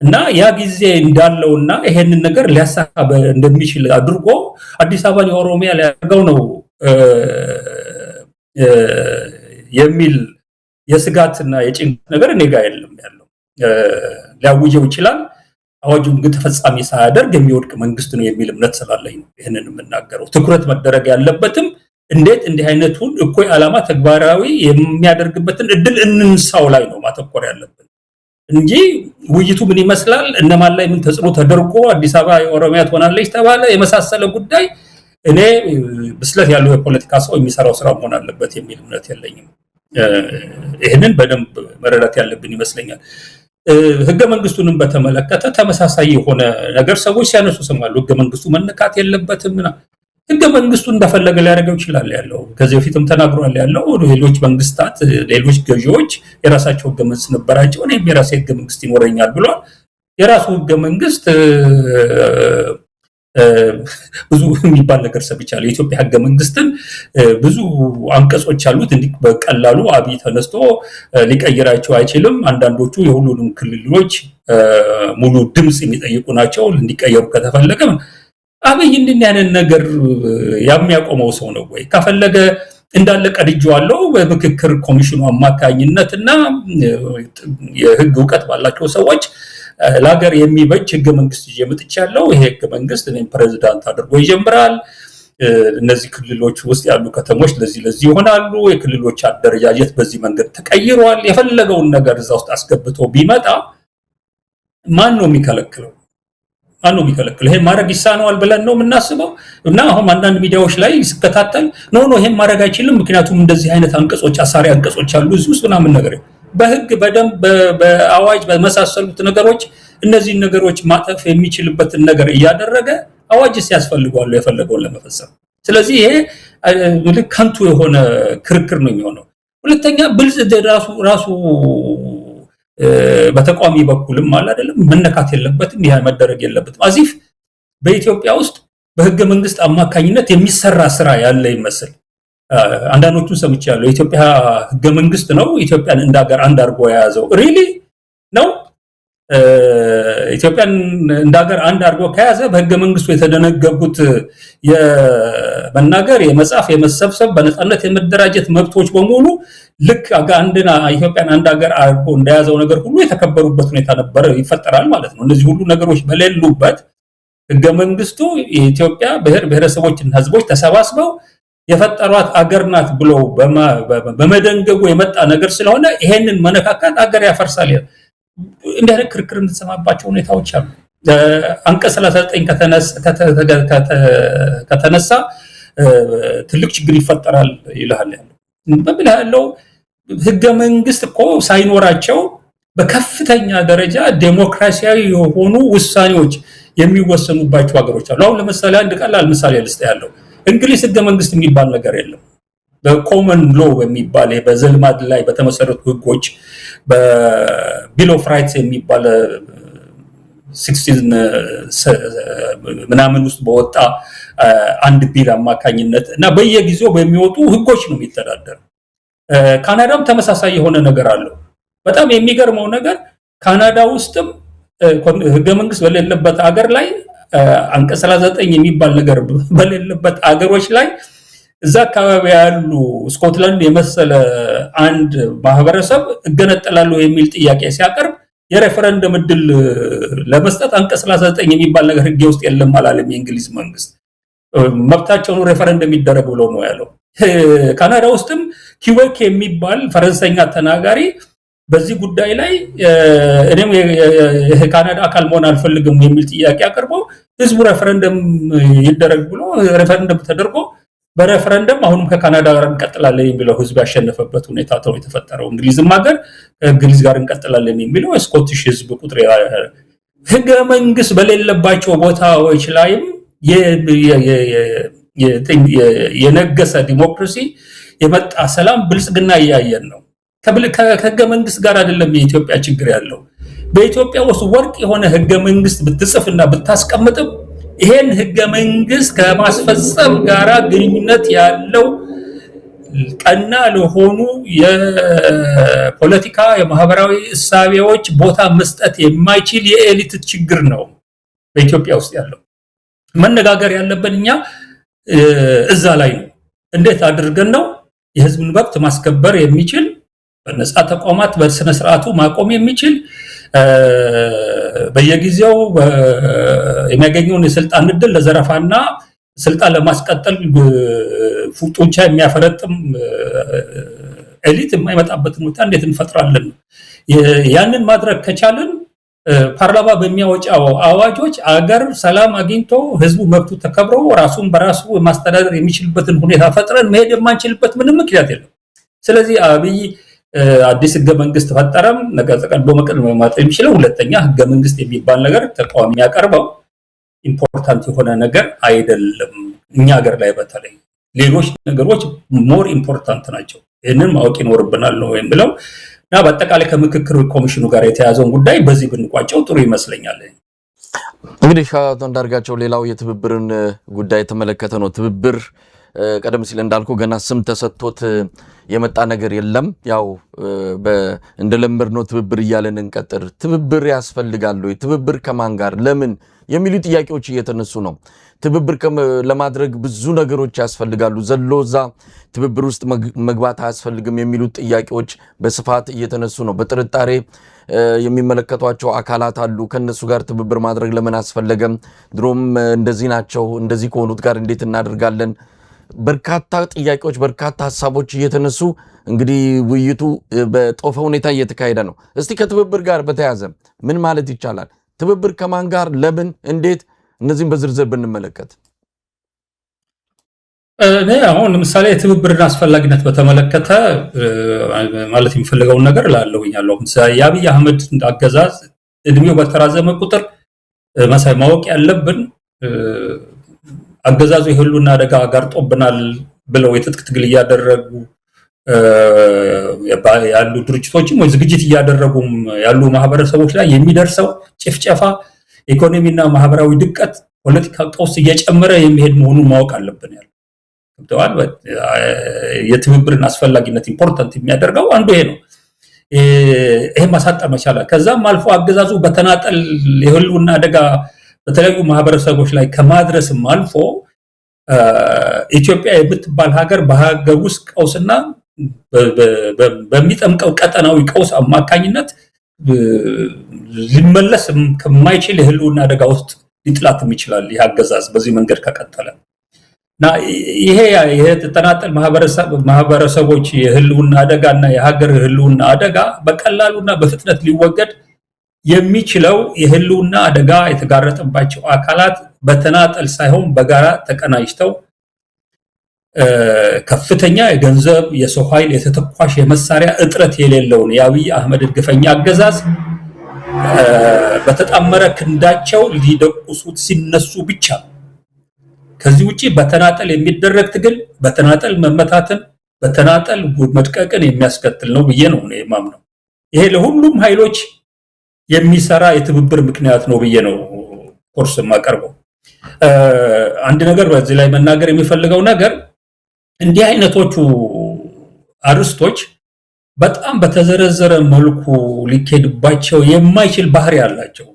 እና ያ ጊዜ እንዳለውና ይሄንን ነገር ሊያሳካ እንደሚችል አድርጎ አዲስ አበባን የኦሮሚያ ሊያደርገው ነው የሚል የስጋትና የጭንቀት ነገር እኔ ጋር የለም ያለው። ሊያውጀው ይችላል፣ አዋጁን ግን ተፈጻሚ ሳያደርግ የሚወድቅ መንግስት ነው የሚል እምነት ስላለኝ ነው ይህንን የምናገረው። ትኩረት መደረግ ያለበትም እንዴት እንዲህ አይነቱን እኩይ ዓላማ ተግባራዊ የሚያደርግበትን እድል እንንሳው ላይ ነው ማተኮር ያለብን እንጂ ውይይቱ ምን ይመስላል፣ እነማን ላይ ምን ተጽዕኖ ተደርጎ አዲስ አበባ የኦሮሚያ ትሆናለች ተባለ የመሳሰለ ጉዳይ እኔ ብስለት ያለው የፖለቲካ ሰው የሚሰራው ስራ መሆን አለበት የሚል እምነት የለኝም። ይህንን በደንብ መረዳት ያለብን ይመስለኛል። ህገ መንግስቱንም በተመለከተ ተመሳሳይ የሆነ ነገር ሰዎች ሲያነሱ ሰማሉ። ህገ መንግስቱ መነካት የለበትም እና ህገ መንግስቱ እንደፈለገ ሊያደርገው ይችላል ያለው ከዚህ በፊትም ተናግሯል ያለው ሌሎች መንግስታት ሌሎች ገዢዎች የራሳቸው ህገ መንግስት ነበራቸው፣ እኔም የራሴ ህገ መንግስት ይኖረኛል ብሏል። የራሱ ህገ መንግስት ብዙ የሚባል ነገር ሰብቻለሁ። የኢትዮጵያ ህገ መንግስትን ብዙ አንቀጾች አሉት። እንዲህ በቀላሉ አብይ ተነስቶ ሊቀይራቸው አይችልም። አንዳንዶቹ የሁሉንም ክልሎች ሙሉ ድምጽ የሚጠይቁ ናቸው። እንዲቀየሩ ከተፈለገ አብይ እንደዚህ ነገር የሚያቆመው ሰው ነው ወይ? ከፈለገ እንዳለ ቀድጄዋለሁ በምክክር ኮሚሽኑ አማካኝነትና የህግ ዕውቀት ባላቸው ሰዎች ለሀገር የሚበጅ ህገ መንግስት ይመጥቻለሁ። ይሄ ህገ መንግስት እኔም ፕሬዝዳንት አድርጎ ይጀምራል። እነዚህ ክልሎች ውስጥ ያሉ ከተሞች ለዚህ ይሆናሉ። የክልሎች አደረጃጀት በዚህ መንገድ ተቀይሯል። የፈለገውን ነገር እዛ ውስጥ አስገብቶ ቢመጣ ማን ነው የሚከለክለው? ይሄን ማድረግ ይሳነዋል ብለን ነው የምናስበው? እና አሁን አንዳንድ ሚዲያዎች ላይ ሲከታተል ይሄን ማድረግ አይችልም ምክንያቱም እንደዚህ አይነት አንቀጾች አሳሪ አንቀጾች አሉ እዚህ ውስጥ ምናምን ነገር በህግ በደንብ በአዋጅ በመሳሰሉት ነገሮች እነዚህ ነገሮች ማጠፍ የሚችልበትን ነገር እያደረገ አዋጅ ሲያስፈልጋሉ የፈለገውን ለመፈጸም። ስለዚህ ይሄ ምልክ ከንቱ የሆነ ክርክር ነው የሚሆነው። ሁለተኛ ብልጽ ራሱ በተቋሚ በኩልም ማለት አይደለም መነካት የለበትም፣ ይሄ መደረግ የለበትም። አዚፍ በኢትዮጵያ ውስጥ በህገ መንግስት አማካኝነት የሚሰራ ስራ ያለ ይመስል አንዳንዶቹን ሰምቻለሁ። የኢትዮጵያ ህገ መንግስት ነው ኢትዮጵያን እንደ ሀገር አንድ አድርጎ የያዘው ሪሊ ነው። ኢትዮጵያን እንደ ሀገር አንድ አድርጎ ከያዘ በህገ መንግስቱ የተደነገጉት የመናገር፣ የመጻፍ፣ የመሰብሰብ፣ በነፃነት የመደራጀት መብቶች በሙሉ ልክ ኢትዮጵያን አንድ ሀገር አድርጎ እንደያዘው ነገር ሁሉ የተከበሩበት ሁኔታ ነበር ይፈጠራል ማለት ነው። እነዚህ ሁሉ ነገሮች በሌሉበት ህገ መንግስቱ የኢትዮጵያ ብሔር ብሔረሰቦችና ህዝቦች ተሰባስበው የፈጠሯት አገር ናት ብሎ በመደንገጉ የመጣ ነገር ስለሆነ ይሄንን መነካካት አገር ያፈርሳል። እንዲህ አይነት ክርክር የምትሰማባቸው ሁኔታዎች አሉ። አንቀጽ 39 ከተነሳ ትልቅ ችግር ይፈጠራል ይልሃል ያለው ህገ መንግስት እኮ ሳይኖራቸው በከፍተኛ ደረጃ ዴሞክራሲያዊ የሆኑ ውሳኔዎች የሚወሰኑባቸው ሀገሮች አሉ። አሁን ለምሳሌ አንድ ቀላል ምሳሌ ልስጥ ያለው እንግሊዝ ህገ መንግስት የሚባል ነገር የለም። በኮመን ሎ የሚባል በዘልማድ ላይ በተመሰረቱ ህጎች በቢል ኦፍ ራይትስ የሚባል 16 ምናምን ውስጥ በወጣ አንድ ቢል አማካኝነት እና በየጊዜው በሚወጡ ህጎች ነው የሚተዳደር። ካናዳም ተመሳሳይ የሆነ ነገር አለው። በጣም የሚገርመው ነገር ካናዳ ውስጥም ህገ መንግስት በሌለበት ሀገር ላይ አንቀጽ 39 የሚባል ነገር በሌለበት ሀገሮች ላይ እዛ አካባቢ ያሉ ስኮትላንድ የመሰለ አንድ ማህበረሰብ እገነጠላለሁ የሚል ጥያቄ ሲያቀርብ የሬፈረንደም እድል ለመስጠት አንቀጽ 39 የሚባል ነገር ህግ ውስጥ የለም አላለም የእንግሊዝ መንግስት። መብታቸውን ሬፈረንደም ይደረግ ብሎ ነው ያለው። ካናዳ ውስጥም ኪዌክ የሚባል ፈረንሳይኛ ተናጋሪ በዚህ ጉዳይ ላይ እኔም የካናዳ አካል መሆን አልፈልግም የሚል ጥያቄ አቅርቦ ህዝቡ ሬፈረንደም ይደረግ ብሎ ሬፈረንደም ተደርጎ በሬፈረንደም አሁንም ከካናዳ ጋር እንቀጥላለን የሚለው ህዝብ ያሸነፈበት ሁኔታ ነው የተፈጠረው። እንግሊዝም ሀገር ከእንግሊዝ ጋር እንቀጥላለን የሚለው ስኮቲሽ ህዝብ ቁጥር ህገ መንግስት በሌለባቸው ቦታዎች ላይም የነገሰ ዲሞክራሲ የመጣ ሰላም ብልጽግና እያየን ነው። ከህገ መንግስት ጋር አይደለም የኢትዮጵያ ችግር ያለው። በኢትዮጵያ ውስጥ ወርቅ የሆነ ህገ መንግስት ብትጽፍና ብታስቀምጥም ይሄን ህገ መንግስት ከማስፈጸም ጋራ ግንኙነት ያለው ቀና ለሆኑ የፖለቲካ የማህበራዊ እሳቤዎች ቦታ መስጠት የማይችል የኤሊት ችግር ነው በኢትዮጵያ ውስጥ ያለው። መነጋገር ያለብን እኛ እዛ ላይ ነው። እንዴት አድርገን ነው የህዝብን መብት ማስከበር የሚችል በነፃ ተቋማት በስነ ስርዓቱ ማቆም የሚችል በየጊዜው የሚያገኘውን የስልጣን እድል ለዘረፋና ስልጣን ለማስቀጠል ጡንቻ የሚያፈረጥም ኤሊት የማይመጣበትን ሁኔታ እንዴት እንፈጥራለን? ያንን ማድረግ ከቻልን ፓርላማ በሚያወጣው አዋጆች አገር ሰላም አግኝቶ ህዝቡ መብቱ ተከብሮ ራሱን በራሱ ማስተዳደር የሚችልበትን ሁኔታ ፈጥረን መሄድ የማንችልበት ምንም ምክንያት የለም። ስለዚህ አብይ አዲስ ህገ መንግስት ፈጠረም ነገር ተቀዶ መቀመጥ የሚችለው ሁለተኛ ህገ መንግስት የሚባል ነገር ተቃዋሚ ያቀርበው ኢምፖርታንት የሆነ ነገር አይደለም። እኛ ሀገር ላይ በተለይ ሌሎች ነገሮች ሞር ኢምፖርታንት ናቸው። ይህንን ማወቅ ይኖርብናል ነው የሚለው እና በአጠቃላይ ከምክክር ኮሚሽኑ ጋር የተያዘውን ጉዳይ በዚህ ብንቋጨው ጥሩ ይመስለኛል። እንግዲህ አቶ አንዳርጋቸው ሌላው የትብብርን ጉዳይ የተመለከተ ነው። ትብብር ቀደም ሲል እንዳልኩ ገና ስም ተሰጥቶት የመጣ ነገር የለም። ያው እንደለመድነው ትብብር እያለን እንቀጥር። ትብብር ያስፈልጋል ወይ? ትብብር ከማን ጋር ለምን የሚሉ ጥያቄዎች እየተነሱ ነው። ትብብር ለማድረግ ብዙ ነገሮች ያስፈልጋሉ። ዘሎዛ ትብብር ውስጥ መግባት አያስፈልግም የሚሉ ጥያቄዎች በስፋት እየተነሱ ነው። በጥርጣሬ የሚመለከቷቸው አካላት አሉ። ከነሱ ጋር ትብብር ማድረግ ለምን አስፈለገም? ድሮም እንደዚህ ናቸው። እንደዚህ ከሆኑት ጋር እንዴት እናደርጋለን? በርካታ ጥያቄዎች፣ በርካታ ሀሳቦች እየተነሱ እንግዲህ ውይይቱ በጦፈ ሁኔታ እየተካሄደ ነው። እስቲ ከትብብር ጋር በተያያዘ ምን ማለት ይቻላል? ትብብር ከማን ጋር፣ ለምን፣ እንዴት? እነዚህም በዝርዝር ብንመለከት። እኔ አሁን ለምሳሌ የትብብርን አስፈላጊነት በተመለከተ ማለት የሚፈልገውን ነገር ላለሁኛለሁ። የአብይ አህመድ አገዛዝ እድሜው በተራዘመ ቁጥር መሳይ ማወቅ ያለብን አገዛዙ የህልውና አደጋ ጋርጦብናል ብለው የትጥቅ ትግል እያደረጉ ያሉ ድርጅቶችም ወይ ዝግጅት እያደረጉም ያሉ ማህበረሰቦች ላይ የሚደርሰው ጭፍጨፋ፣ ኢኮኖሚና ማህበራዊ ድቀት፣ ፖለቲካ ቀውስ እየጨመረ የሚሄድ መሆኑን ማወቅ አለብን። ያለው የትብብርን አስፈላጊነት ኢምፖርታንት የሚያደርገው አንዱ ይሄ ነው። ይሄ ማሳጠር መቻላል። ከዛም አልፎ አገዛዙ በተናጠል የህልውና አደጋ በተለያዩ ማህበረሰቦች ላይ ከማድረስም አልፎ ኢትዮጵያ የምትባል ሀገር በሀገር ውስጥ ቀውስና በሚጠምቀው ቀጠናዊ ቀውስ አማካኝነት ሊመለስ ከማይችል የህልውና አደጋ ውስጥ ሊጥላትም ይችላል። ይህ አገዛዝ በዚህ መንገድ ከቀጠለ እና ይሄ የተናጠል ማህበረሰቦች የህልውና አደጋና የሀገር ህልውና አደጋ በቀላሉና በፍጥነት ሊወገድ የሚችለው የህልውና አደጋ የተጋረጠባቸው አካላት በተናጠል ሳይሆን በጋራ ተቀናጅተው ከፍተኛ የገንዘብ፣ የሰው ኃይል፣ የተተኳሽ የመሳሪያ እጥረት የሌለውን የአብይ አህመድ ግፈኛ አገዛዝ በተጣመረ ክንዳቸው ሊደቁሱት ሲነሱ ብቻ ከዚህ ውጪ በተናጠል የሚደረግ ትግል በተናጠል መመታትን በተናጠል መድቀቅን የሚያስከትል ነው ብዬ ነው የማምነው። ይሄ ለሁሉም ኃይሎች የሚሰራ የትብብር ምክንያት ነው ብዬ ነው ኮርስ ማቀርበው። አንድ ነገር በዚህ ላይ መናገር የሚፈልገው ነገር እንዲህ አይነቶቹ አርስቶች በጣም በተዘረዘረ መልኩ ሊኬድባቸው የማይችል ባህሪ ያላቸው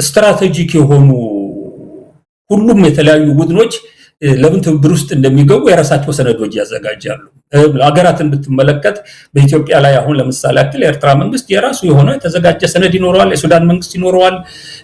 ስትራቴጂክ የሆኑ ሁሉም የተለያዩ ቡድኖች ለምን ትብብር ውስጥ እንደሚገቡ የራሳቸው ሰነዶች ያዘጋጃሉ። ሀገራትን ብትመለከት በኢትዮጵያ ላይ አሁን ለምሳሌ ያክል የኤርትራ መንግስት የራሱ የሆነ የተዘጋጀ ሰነድ ይኖረዋል፣ የሱዳን መንግስት ይኖረዋል።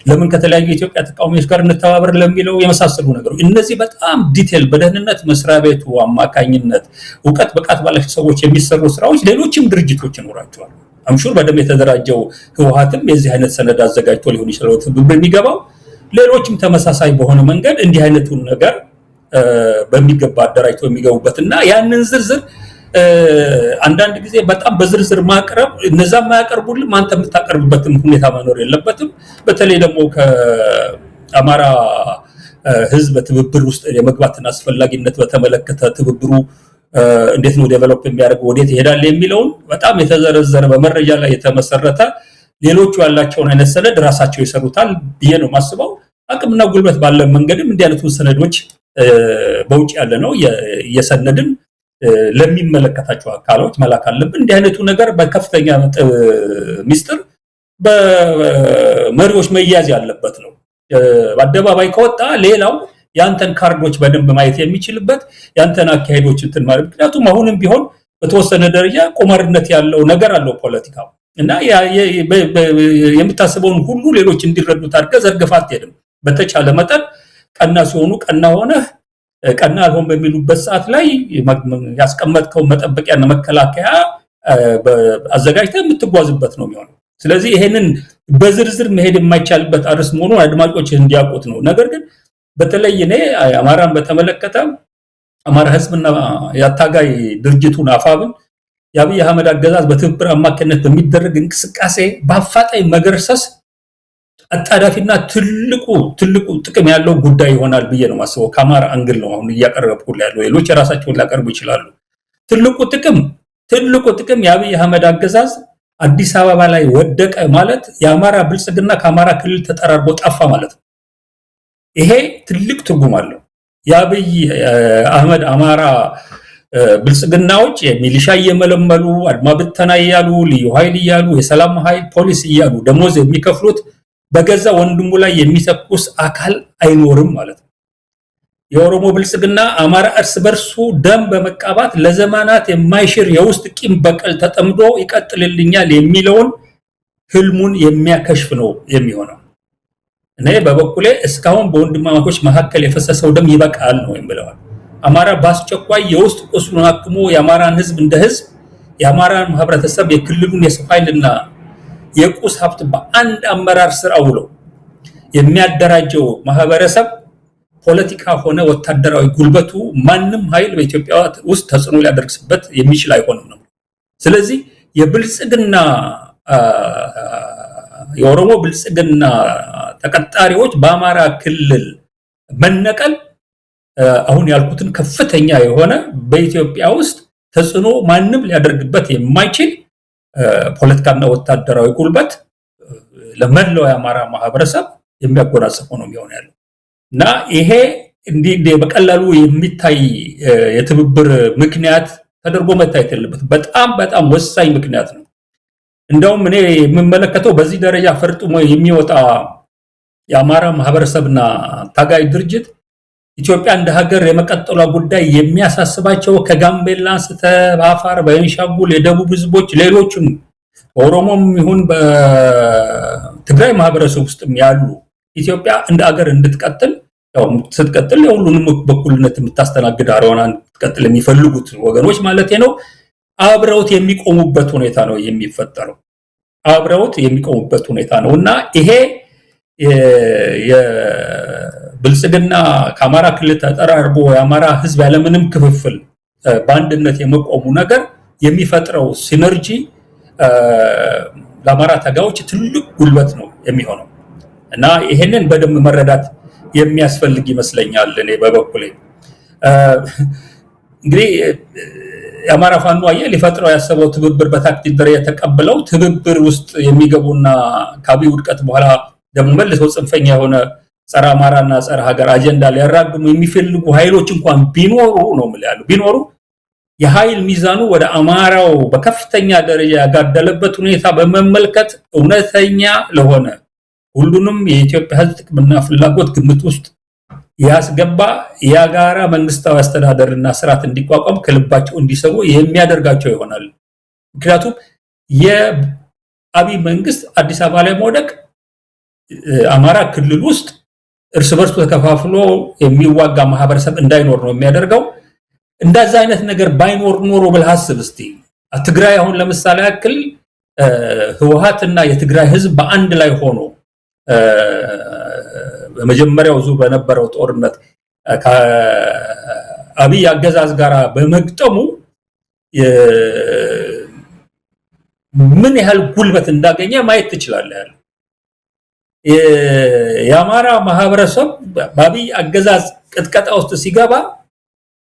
ለምን ከተለያዩ የኢትዮጵያ ተቃዋሚዎች ጋር እንተባበር ለሚለው የመሳሰሉ ነገሮች እነዚህ በጣም ዲቴል በደህንነት መስሪያ ቤቱ አማካኝነት እውቀት ብቃት ባላቸው ሰዎች የሚሰሩ ስራዎች ሌሎችም ድርጅቶች ይኖራቸዋል። አምሹር በደም የተደራጀው ህወሓትም የዚህ አይነት ሰነድ አዘጋጅቶ ሊሆን ይችላል ትብብር የሚገባው። ሌሎችም ተመሳሳይ በሆነ መንገድ እንዲህ አይነቱን ነገር በሚገባ አደራጅተው የሚገቡበትና ያንን ዝርዝር አንዳንድ ጊዜ በጣም በዝርዝር ማቅረብ እነዛ ማያቀርቡልም አንተ የምታቀርብበትም ሁኔታ መኖር የለበትም። በተለይ ደግሞ ከአማራ ህዝብ ትብብር ውስጥ የመግባትን አስፈላጊነት በተመለከተ ትብብሩ እንዴት ነው ዴቨሎፕ የሚያደርገው ወዴት ይሄዳል የሚለውን በጣም የተዘረዘረ በመረጃ ላይ የተመሰረተ ሌሎቹ ያላቸውን አይነት ሰነድ ራሳቸው ይሰሩታል ብዬ ነው ማስበው። አቅምና ጉልበት ባለ መንገድም እንዲህ አይነቱ ሰነዶች በውጭ ያለ ነው የሰነድን ለሚመለከታቸው አካሎች መላክ አለብን። እንዲህ አይነቱ ነገር በከፍተኛ ሚስጥር በመሪዎች መያዝ ያለበት ነው። በአደባባይ ከወጣ ሌላው ያንተን ካርዶች በደንብ ማየት የሚችልበት ያንተን አካሄዶች እንትን ማለት ምክንያቱም አሁንም ቢሆን በተወሰነ ደረጃ ቁማርነት ያለው ነገር አለው ፖለቲካው እና የምታስበውን ሁሉ ሌሎች እንዲረዱት አድርገህ ዘርግፈህ አትሄድም። በተቻለ መጠን ቀና ሲሆኑ ቀና ሆነህ ቀና አልሆን በሚሉበት ሰዓት ላይ ያስቀመጥከው መጠበቂያና መከላከያ አዘጋጅተህ የምትጓዝበት ነው የሚሆነው። ስለዚህ ይሄንን በዝርዝር መሄድ የማይቻልበት አርዕስት መሆኑን አድማጮች እንዲያውቁት ነው። ነገር ግን በተለይ እኔ አማራን በተመለከተ አማራ ህዝብና ያታጋይ ድርጅቱን አፋብን የአብይ አህመድ አገዛዝ በትብብር አማካኝነት በሚደረግ እንቅስቃሴ በአፋጣኝ መገርሰስ አጣዳፊና ትልቁ ጥቅም ያለው ጉዳይ ይሆናል ብዬ ነው ማስበው። ከአማራ አንግል ነው አሁን እያቀረብኩ ያለው። ሌሎች የራሳቸውን ሊያቀርቡ ይችላሉ። ትልቁ ጥቅም የአብይ አህመድ አገዛዝ አዲስ አበባ ላይ ወደቀ ማለት የአማራ ብልጽግና ከአማራ ክልል ተጠራርጎ ጠፋ ማለት ነው። ይሄ ትልቅ ትርጉም አለው። የአብይ አህመድ አማራ ብልጽግናዎች የሚሊሻ እየመለመሉ አድማ ብተና እያሉ ልዩ ኃይል እያሉ የሰላም ኃይል ፖሊስ እያሉ ደሞዝ የሚከፍሉት በገዛ ወንድሙ ላይ የሚተኩስ አካል አይኖርም ማለት ነው። የኦሮሞ ብልጽግና አማራ እርስ በርሱ ደም በመቃባት ለዘመናት የማይሽር የውስጥ ቂም በቀል ተጠምዶ ይቀጥልልኛል የሚለውን ህልሙን የሚያከሽፍ ነው የሚሆነው። እኔ በበኩሌ እስካሁን በወንድማማቾች መካከል የፈሰሰው ደም ይበቃል ነው የምለው። አማራ በአስቸኳይ የውስጥ ቁስሉን አክሞ የአማራን ህዝብ እንደ ህዝብ የአማራን ማህበረተሰብ የክልሉን የሰው ኃይልና የቁስ ሀብት በአንድ አመራር ስር አውሎ የሚያደራጀው ማህበረሰብ ፖለቲካ ሆነ ወታደራዊ ጉልበቱ ማንም ኃይል በኢትዮጵያ ውስጥ ተጽዕኖ ሊያደርግበት የሚችል አይሆንም ነው። ስለዚህ የብልጽግና የኦሮሞ ብልጽግና ተቀጣሪዎች በአማራ ክልል መነቀል አሁን ያልኩትን ከፍተኛ የሆነ በኢትዮጵያ ውስጥ ተጽዕኖ ማንም ሊያደርግበት የማይችል ፖለቲካና ወታደራዊ ጉልበት ለመላው የአማራ ማህበረሰብ የሚያጎናጽፈው ነው የሚሆነው ያለው እና ይሄ እንዲህ በቀላሉ የሚታይ የትብብር ምክንያት ተደርጎ መታየት የለበትም። በጣም ወሳኝ ምክንያት ነው። እንደውም እኔ የምመለከተው በዚህ ደረጃ ፈርጥሞ የሚወጣ የአማራ ማህበረሰብና ታጋይ ድርጅት ኢትዮጵያ እንደ ሀገር የመቀጠሏ ጉዳይ የሚያሳስባቸው ከጋምቤላ እስከ አፋር፣ በቤኒሻንጉል የደቡብ ህዝቦች ሌሎችም በኦሮሞም ይሁን በትግራይ ማህበረሰብ ውስጥም ያሉ ኢትዮጵያ እንደ ሀገር እንድትቀጥል ያው ስትቀጥል የሁሉንም በኩልነት የምታስተናግድ አሮና እንድትቀጥል የሚፈልጉት ወገኖች ማለት ነው አብረውት የሚቆሙበት ሁኔታ ነው የሚፈጠረው። አብረውት የሚቆሙበት ሁኔታ ነውና ይሄ የብልጽግና ከአማራ ክልል ተጠራርቦ የአማራ ህዝብ ያለምንም ክፍፍል በአንድነት የመቆሙ ነገር የሚፈጥረው ሲነርጂ ለአማራ ታጋዮች ትልቅ ጉልበት ነው የሚሆነው እና ይሄንን በደንብ መረዳት የሚያስፈልግ ይመስለኛል። እኔ በበኩሌ እንግዲህ የአማራ ፋኖ ሊፈጥረው ያሰበው ትብብር በታክቲክ ደረጃ የተቀበለው ትብብር ውስጥ የሚገቡና ከአብይ ውድቀት በኋላ ደግሞ መልሰው ጽንፈኛ የሆነ ጸረ አማራና ጸረ ሀገር አጀንዳ ሊያራግሙ የሚፈልጉ ኃይሎች እንኳን ቢኖሩ ነው ማለት ቢኖሩ የኃይል ሚዛኑ ወደ አማራው በከፍተኛ ደረጃ ያጋደለበት ሁኔታ በመመልከት እውነተኛ ለሆነ ሁሉንም የኢትዮጵያ ሕዝብ ጥቅምና ፍላጎት ግምት ውስጥ ያስገባ የጋራ መንግስታዊ አስተዳደርና ስርዓት እንዲቋቋም ከልባቸው እንዲሰሩ የሚያደርጋቸው ይሆናል። ምክንያቱም የአብይ መንግስት አዲስ አበባ ላይ መውደቅ አማራ ክልል ውስጥ እርስ በርሱ ተከፋፍሎ የሚዋጋ ማህበረሰብ እንዳይኖር ነው የሚያደርገው። እንደዛ አይነት ነገር ባይኖር ኖሮ ብለህ አስብ እስቲ። ትግራይ አሁን ለምሳሌ ያክል ህወሓትና የትግራይ ህዝብ በአንድ ላይ ሆኖ በመጀመሪያው ዙር በነበረው ጦርነት ከአብይ አገዛዝ ጋር በመግጠሙ ምን ያህል ጉልበት እንዳገኘ ማየት ትችላለህ። የአማራ ማህበረሰብ በአብይ አገዛዝ ቅጥቀጣ ውስጥ ሲገባ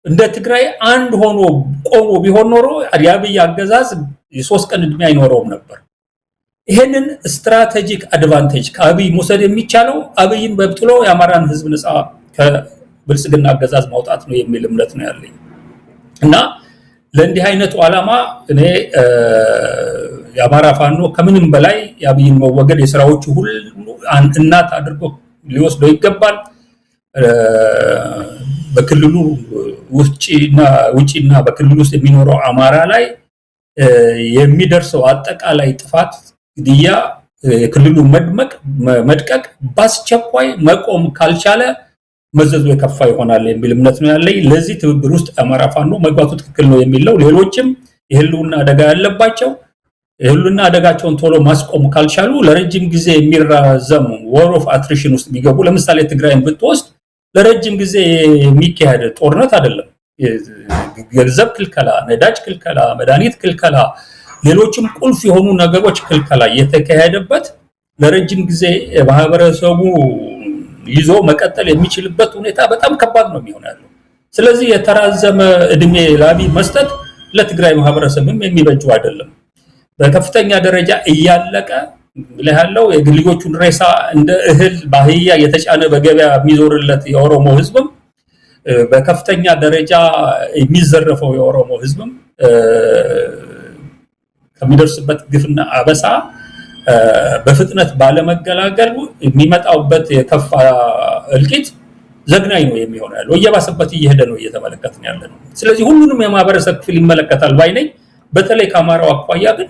እንደ ትግራይ አንድ ሆኖ ቆሞ ቢሆን ኖሮ የአብይ አገዛዝ የ3 ቀን እድሜ አይኖረውም ነበር። ይሄንን ስትራቴጂክ አድቫንቴጅ ከአብይ መውሰድ የሚቻለው አብይን በብጥሎ የአማራን ህዝብ ነፃ ከብልጽግና አገዛዝ ማውጣት ነው የሚል እምነት ነው ያለኝ እና ለእንዲህ አይነቱ ዓላማ እኔ የአማራ ፋኖ ከምንም በላይ የአብይን መወገድ የሥራዎቹ ሁሉ እናት አድርጎ ሊወስደው ይገባል። በክልሉ ውጪና በክልሉ ውስጥ የሚኖረው አማራ ላይ የሚደርሰው አጠቃላይ ጥፋት፣ ግድያ፣ የክልሉ መድቀቅ በአስቸኳይ መቆም ካልቻለ መዘዙ የከፋ ይሆናል የሚል እምነት ነው ያለኝ። ለዚህ ትብብር ውስጥ አማራ ፋኖ መግባቱ ትክክል ነው የሚለው ሌሎችም የህልውና አደጋ ያለባቸው የህልውና አደጋቸውን ቶሎ ማስቆም ካልቻሉ ለረጅም ጊዜ የሚራዘም ዎር ኦፍ አትሪሽን ውስጥ ቢገቡ፣ ለምሳሌ ትግራይን ብትወስድ ለረጅም ጊዜ የሚካሄድ ጦርነት አይደለም። ገንዘብ ክልከላ፣ ነዳጅ ክልከላ፣ መድኃኒት ክልከላ፣ ሌሎችም ቁልፍ የሆኑ ነገሮች ክልከላ የተካሄደበት ለረጅም ጊዜ ማህበረሰቡ ይዞ መቀጠል የሚችልበት ሁኔታ በጣም ከባድ ነው የሚሆነው። ስለዚህ የተራዘመ እድሜ ለአብይ መስጠት ለትግራይ ማህበረሰብም የሚበጁ አይደለም። በከፍተኛ ደረጃ እያለቀ ያለው የግልዮቹን ሬሳ እንደ እህል ባህያ የተጫነ በገበያ የሚዞርለት የኦሮሞ ህዝብም በከፍተኛ ደረጃ የሚዘረፈው የኦሮሞ ህዝብም ከሚደርስበት ግፍና አበሳ በፍጥነት ባለመገላገሉ የሚመጣውበት የከፋ እልቂት ዘግናኝ ነው የሚሆነው ያለው። እየባሰበት እየሄደ ነው እየተመለከትን ያለ ነው። ስለዚህ ሁሉንም የማህበረሰብ ክፍል ይመለከታል ባይነኝ። በተለይ ከአማራው አኳያ ግን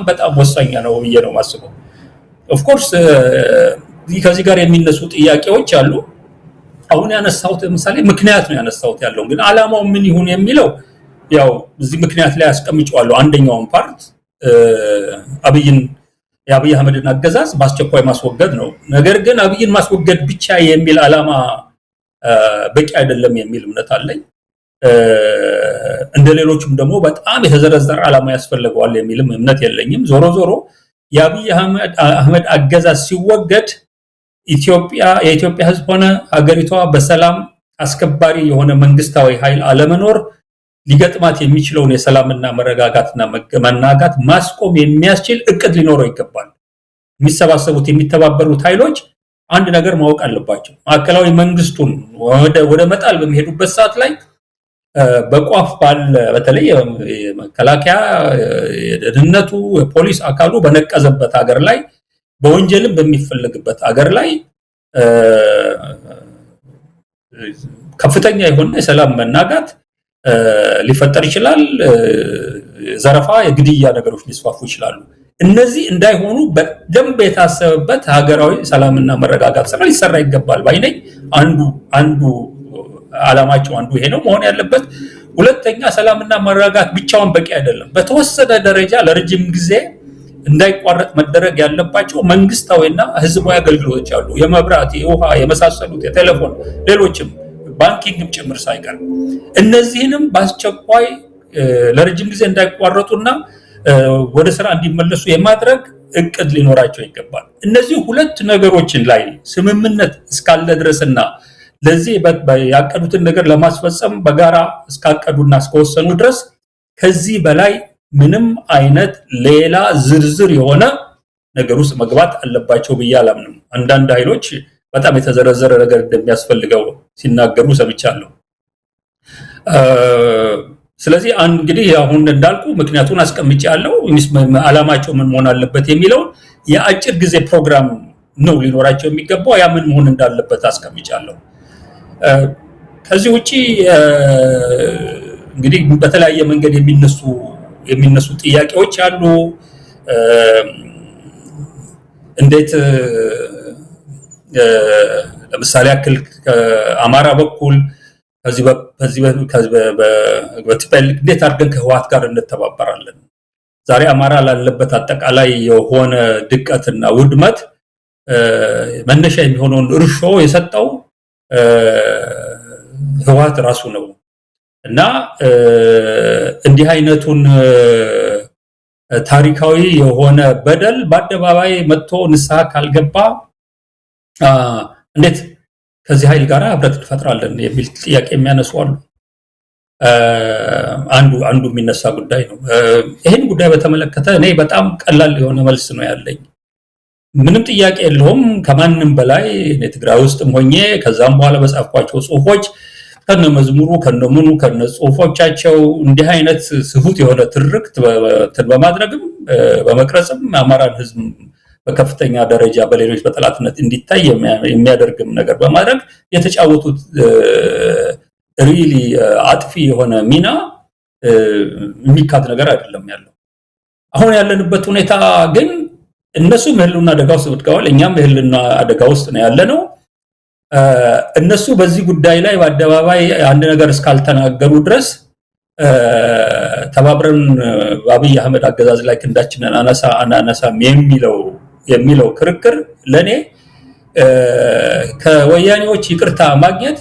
በጣም ወሳኝ ነው ብዬ ነው የማስበው። ኦፍ ኮርስ ከዚህ ጋር የሚነሱ ጥያቄዎች አሉ። አሁን ያነሳሁት ለምሳሌ ምክንያት ነው ያነሳሁት ያለው፣ ግን ዓላማው ምን ይሁን የሚለው ያው እዚህ ምክንያት ላይ አስቀምጬዋለሁ። አንደኛውን ፓርት የአብይ አህመድን አገዛዝ በአስቸኳይ ማስወገድ ነው። ነገር ግን አብይን ማስወገድ ብቻ የሚል ዓላማ በቂ አይደለም የሚል እምነት አለኝ። እንደሌሎችም ደግሞ በጣም የተዘረዘረ ዓላማ ያስፈልገዋል የሚልም እምነት የለኝም። ዞሮ የአብይ አህመድ አገዛዝ ሲወገድ የኢትዮጵያ ህዝብ ሆነ ሀገሪቷ በሰላም አስከባሪ የሆነ መንግስታዊ ኃይል አለመኖር ሊገጥማት የሚችለውን የሰላምና መረጋጋትና መናጋት ማስቆም የሚያስችል እቅድ ሊኖረው ይገባል። የሚሰባሰቡት የሚተባበሩት ኃይሎች አንድ ነገር ማወቅ አለባቸው። ማዕከላዊ መንግስቱን ወደ መጣል በሚሄዱበት ሰዓት ላይ በቋፍ ባለ በተለይ መከላከያ፣ የደህንነቱ፣ የፖሊስ አካሉ በነቀዘበት ሀገር ላይ በወንጀልም በሚፈልግበት ሀገር ላይ ከፍተኛ የሆነ የሰላም መናጋት ሊፈጠር ይችላል። ዘረፋ፣ የግድያ ነገሮች ሊስፋፉ ይችላሉ። እነዚህ እንዳይሆኑ በደንብ የታሰበበት ሀገራዊ ሰላምና መረጋጋት ስራ ሊሰራ ይገባል ባይነኝ። አንዱ ዓላማቸው አንዱ ይሄ ነው መሆን ያለበት። ሁለተኛ ሰላምና መረጋጋት ብቻውን በቂ አይደለም። በተወሰነ ደረጃ ለረጅም ጊዜ እንዳይቋረጥ መደረግ ያለባቸው መንግስታዊና ህዝባዊ አገልግሎቶች አሉ። የመብራት፣ የውሃ የመሳሰሉት፣ የቴሌፎን፣ ሌሎችም ባንኪንግም ጭምር ሳይቀር እነዚህንም በአስቸኳይ ለረጅም ጊዜ እንዳይቋረጡና ወደ ስራ እንዲመለሱ የማድረግ እቅድ ሊኖራቸው ይገባል። እነዚህ ሁለት ነገሮችን ላይ ስምምነት እስካለ ድረስና ለዚህ ያቀዱትን ነገር ለማስፈጸም በጋራ እስካቀዱና እስከወሰኑ ድረስ ከዚህ በላይ ምንም አይነት ሌላ ዝርዝር የሆነ ነገር ውስጥ መግባት አለባቸው ብዬ አላምንም። አንዳንድ ኃይሎች በጣም የተዘረዘረ ነገር እንደሚያስፈልገው ሲናገሩ ሰምቻለሁ። ስለዚህ እንግዲህ አሁን እንዳልኩ ምክንያቱን አስቀምጫለሁ። ዓላማቸው ምን መሆን አለበት የሚለው የአጭር ጊዜ ፕሮግራም ነው ሊኖራቸው የሚገባው። ያ ምን መሆን እንዳለበት አስቀምጫለሁ። ከዚህ ውጪ እንግዲህ በተለያየ መንገድ የሚነሱ ጥያቄዎች አሉ። እንዴት ለምሳሌ ያክል ከአማራ በኩል ከዚህ እንዴት አድርገን ከህወሓት ጋር እንተባበራለን? ዛሬ አማራ ላለበት አጠቃላይ የሆነ ድቀትና ውድመት መነሻ የሚሆነውን እርሾ የሰጠው ህወሓት ራሱ ነው እና እንዲህ አይነቱን ታሪካዊ የሆነ በደል በአደባባይ መጥቶ ንስሐ ካልገባ እንዴት ከዚህ ኃይል ጋር ህብረት እንፈጥራለን የሚል ጥያቄ የሚያነሱ አሉ። አንዱ የሚነሳ ጉዳይ ነው። ይህን ጉዳይ በተመለከተ እኔ በጣም ቀላል የሆነ መልስ ነው ያለኝ። ምንም ጥያቄ የለውም። ከማንም በላይ እኔ ትግራይ ውስጥም ሆኜ ከዛም በኋላ በጻፍኳቸው ጽሁፎች ከነመዝሙሩ ከነምኑ ከነጽሁፎቻቸው እንዲህ አይነት ስሁት የሆነ ትርክት በማድረግም በመቅረጽም አማራን ህዝብ በከፍተኛ ደረጃ በሌሎች በጠላትነት እንዲታይ የሚያደርግም ነገር በማድረግ የተጫወቱት ሪሊ አጥፊ የሆነ ሚና የሚካድ ነገር አይደለም ያለው። አሁን ያለንበት ሁኔታ ግን እነሱ ምህልና አደጋ ውስጥ ወድቀዋል፣ እኛም ምህልና አደጋ ውስጥ ነው ያለነው። እነሱ በዚህ ጉዳይ ላይ በአደባባይ አንድ ነገር እስካልተናገሩ ድረስ ተባብረን በአብይ አህመድ አገዛዝ ላይ ክንዳችንን አናነሳም የሚለው ክርክር ለኔ ከወያኔዎች ይቅርታ ማግኘት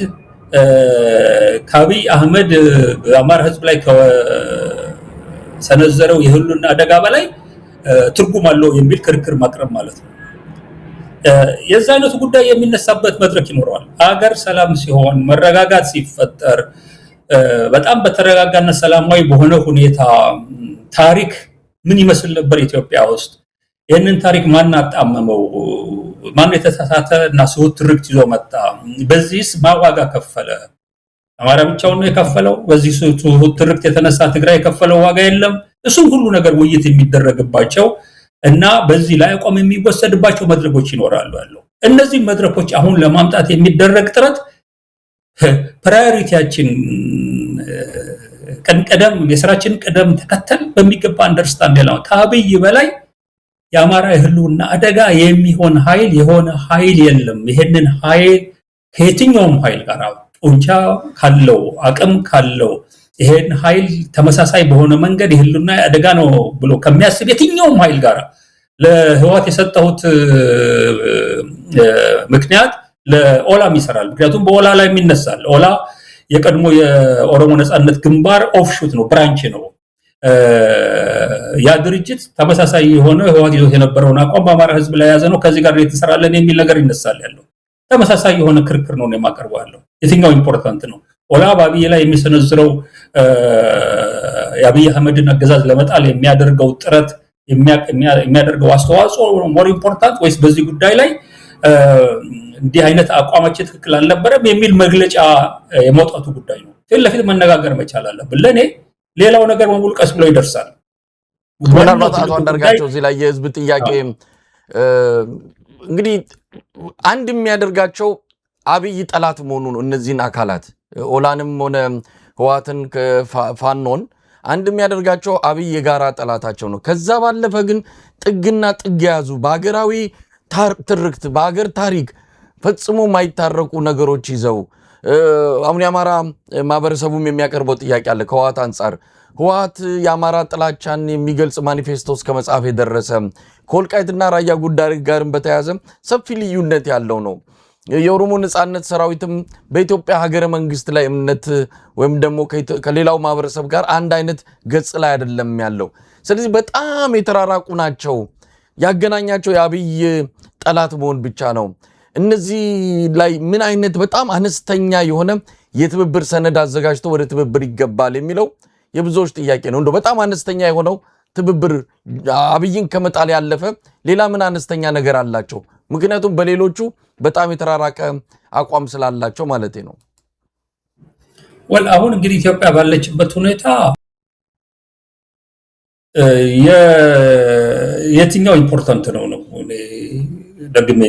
ከአብይ አህመድ በአማራ ህዝብ ላይ ከሰነዘረው የህልውና አደጋ በላይ ትርጉም አለው የሚል ክርክር ማቅረብ ማለት ነው። የዛ አይነቱ ጉዳይ የሚነሳበት መድረክ ይኖረዋል። ሀገር ሰላም ሲሆን መረጋጋት ሲፈጠር በጣም በተረጋጋና ሰላማዊ በሆነ ሁኔታ ታሪክ ምን ይመስል ነበር ኢትዮጵያ ውስጥ? ይህንን ታሪክ ማን አጣመመው? ማን የተሳሳተ እና ስሁት ትርክት ይዞ መጣ? በዚህስ ማዋጋ ከፈለ? አማራ ብቻውን ነው የከፈለው? በዚህ ስሁት ትርክት የተነሳ ትግራይ የከፈለው ዋጋ የለም? እሱም ሁሉ ነገር ውይይት የሚደረግባቸው እና በዚህ ላይ አቋም የሚወሰድባቸው መድረኮች ይኖራሉ ያለው። እነዚህ መድረኮች አሁን ለማምጣት የሚደረግ ጥረት ፕራዮሪቲያችን ቀደም የስራችን ቀደም ተከተል በሚገባ አንደርስታንድ ያለው ከአብይ በላይ የአማራ የህልውና አደጋ የሚሆን የሆነ ኃይል የለም። ይሄንን ኃይል ከየትኛውም ኃይል ጋር ጡንቻ ካለው አቅም ካለው ይሄን ኃይል ተመሳሳይ በሆነ መንገድ የህልውና አደጋ ነው ብሎ ከሚያስብ የትኛውም ኃይል ጋር ለህወሓት የሰጠሁት ምክንያት ለኦላም ይሰራል። ምክንያቱም በኦላ ላይ የሚነሳል። ኦላ የቀድሞ የኦሮሞ ነጻነት ግንባር ኦፍሹት ነው፣ ብራንች ነው። ያ ድርጅት ተመሳሳይ የሆነ ህወሓት ይዞት የነበረውን አቋም በአማራ ህዝብ ላይ ያዘ ነው። ከዚህ ጋር የተሰራለን የሚል ነገር ይነሳል ያለው። ተመሳሳይ የሆነ ክርክር ነው የማቀርበው ያለው። የትኛው ኢምፖርታንት ነው? ኦላ በአብይ ላይ የሚሰነዝረው የአብይ አህመድን አገዛዝ ለመጣል የሚያደርገው ጥረት የሚያደርገው አስተዋጽኦ ሞር ኢምፖርታንት ወይስ በዚህ ጉዳይ ላይ እንዲህ አይነት አቋማችን ትክክል አልነበረም የሚል መግለጫ የመውጣቱ ጉዳይ ነው። ፊት ለፊት መነጋገር መቻል አለብን። ለኔ ሌላው ነገር በሙሉ ቀስ ብሎ ይደርሳል። ምናልባት አቶ አንዳርጋቸው እዚህ ላይ የህዝብ ጥያቄ እንግዲህ አንድ የሚያደርጋቸው አብይ ጠላት መሆኑ ነው። እነዚህን አካላት ኦላንም ሆነ ህወሓትን ከፋኖን አንድ የሚያደርጋቸው አብይ የጋራ ጠላታቸው ነው። ከዛ ባለፈ ግን ጥግና ጥግ የያዙ በሀገራዊ ትርክት በሀገር ታሪክ ፈጽሞ ማይታረቁ ነገሮች ይዘው አሁን የአማራ ማህበረሰቡም የሚያቀርበው ጥያቄ አለ። ከህወሓት አንጻር ህወሓት የአማራ ጥላቻን የሚገልጽ ማኒፌስቶ እስከ መጽሐፍ የደረሰ ከወልቃይትና ራያ ጉዳይ ጋርም በተያያዘ ሰፊ ልዩነት ያለው ነው። የኦሮሞ ነጻነት ሰራዊትም በኢትዮጵያ ሀገረ መንግስት ላይ እምነት ወይም ደግሞ ከሌላው ማህበረሰብ ጋር አንድ አይነት ገጽ ላይ አይደለም ያለው። ስለዚህ በጣም የተራራቁ ናቸው። ያገናኛቸው የአብይ ጠላት መሆን ብቻ ነው። እነዚህ ላይ ምን አይነት በጣም አነስተኛ የሆነ የትብብር ሰነድ አዘጋጅቶ ወደ ትብብር ይገባል የሚለው የብዙዎች ጥያቄ ነው። እንደው በጣም አነስተኛ የሆነው ትብብር አብይን ከመጣል ያለፈ ሌላ ምን አነስተኛ ነገር አላቸው? ምክንያቱም በሌሎቹ በጣም የተራራቀ አቋም ስላላቸው ማለት ነው። አሁን እንግዲህ ኢትዮጵያ ባለችበት ሁኔታ የትኛው ኢምፖርታንት ነው ደግሜ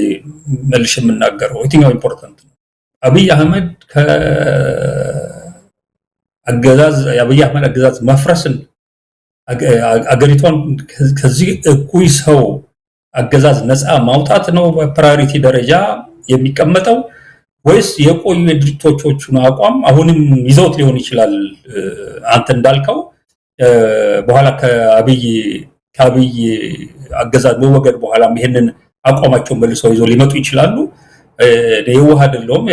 መልሽ የምናገረው የትኛው ኢምፖርታንት ነው? አብይ አህመድ የአብይ አህመድ አገዛዝ መፍረስን አገሪቷን ከዚህ እኩይ ሰው አገዛዝ ነፃ ማውጣት ነው በፕራዮሪቲ ደረጃ የሚቀመጠው ወይስ የቆዩ የድርጅቶቹን አቋም አሁንም ይዘውት ሊሆን ይችላል? አንተ እንዳልከው በኋላ ከአብይ አገዛዝ መወገድ በኋላ ይሄንን አቋማቸውን መልሰው ይዘው ሊመጡ ይችላሉ። የዋህ አይደለሁም፣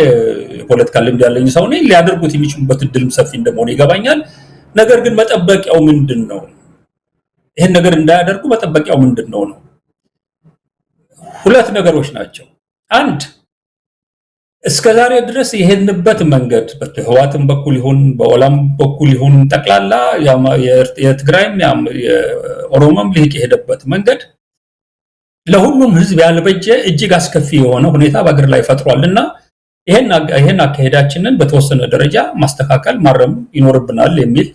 የፖለቲካ ልምድ ያለኝ ሰው ነኝ። ሊያደርጉት የሚችሉበት እድልም ሰፊ እንደሆነ ይገባኛል። ነገር ግን መጠበቂያው ምንድን ነው? ይሄን ነገር እንዳያደርጉ መጠበቂያው ምንድን ነው? ሁለት ነገሮች ናቸው። አንድ እስከዛሬ ድረስ ይሄንበት መንገድ በህዋትም በኩል ይሁን በኦላም በኩል ይሁን ጠቅላላ የትግራይም የኦሮሞም ልሂቅ የሄደበት መንገድ ለሁሉም ህዝብ ያልበጀ እጅግ አስከፊ የሆነ ሁኔታ በአገር ላይ ፈጥሯልና ይሄን አካሄዳችንን በተወሰነ ደረጃ ማስተካከል ማረም ይኖርብናል የሚል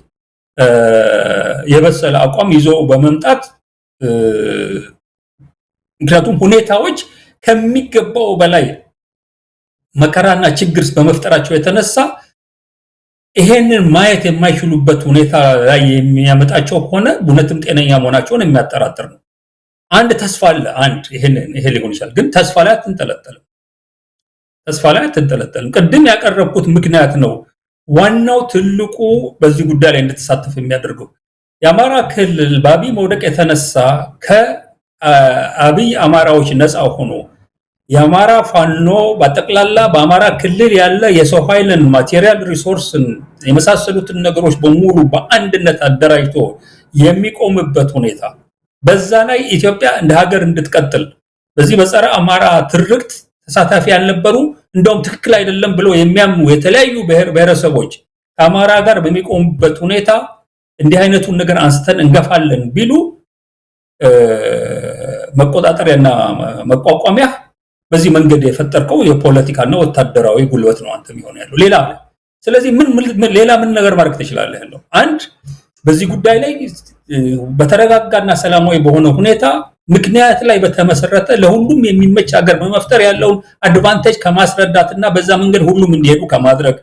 የበሰለ አቋም ይዞ በመምጣት ምክንያቱም ሁኔታዎች ከሚገባው በላይ መከራና ችግር በመፍጠራቸው የተነሳ ይሄንን ማየት የማይችሉበት ሁኔታ ላይ የሚያመጣቸው ከሆነ እውነትም ጤነኛ መሆናቸውን የሚያጠራጥር ነው። አንድ ተስፋ አለ። ይሄ ሊሆን ይችላል፣ ግን ተስፋ ላይ አትንጠለጠልም። ቅድም ያቀረብኩት ምክንያት ነው ዋናው ትልቁ በዚህ ጉዳይ ላይ እንድትሳተፍ የሚያደርገው። የአማራ ክልል በአብይ መውደቅ የተነሳ ከአብይ አማራዎች ነፃ ሆኖ የአማራ ፋኖ በጠቅላላ በአማራ ክልል ያለ የሰው ኃይልን ማቴሪያል ሪሶርስን የመሳሰሉትን ነገሮች በሙሉ በአንድነት አደራጅቶ የሚቆምበት ሁኔታ በዛ ላይ ኢትዮጵያ እንደ ሀገር እንድትቀጥል በዚህ በጸረ አማራ ትርክት ተሳታፊ ያልነበሩ እንደውም ትክክል አይደለም ብለው የሚያምኑ የተለያዩ ብሔረሰቦች ከአማራ ጋር በሚቆሙበት ሁኔታ እንዲህ አይነቱን ነገር አንስተን እንገፋለን ቢሉ መቆጣጠሪያና መቋቋሚያ በዚህ መንገድ የፈጠርከው የፖለቲካና ወታደራዊ ጉልበት ነው አንተ የሚሆን ያለው ሌላ። ስለዚህ ሌላ ምን ነገር ማድረግ ትችላለህ ያለው? አንድ በዚህ ጉዳይ ላይ በተረጋጋና ሰላማዊ በሆነ ሁኔታ ምክንያት ላይ በተመሰረተ ለሁሉም የሚመች ሀገር በመፍጠር ያለውን አድቫንቴጅ ከማስረዳትና በዛ መንገድ ሁሉም እንዲሄዱ ከማድረግ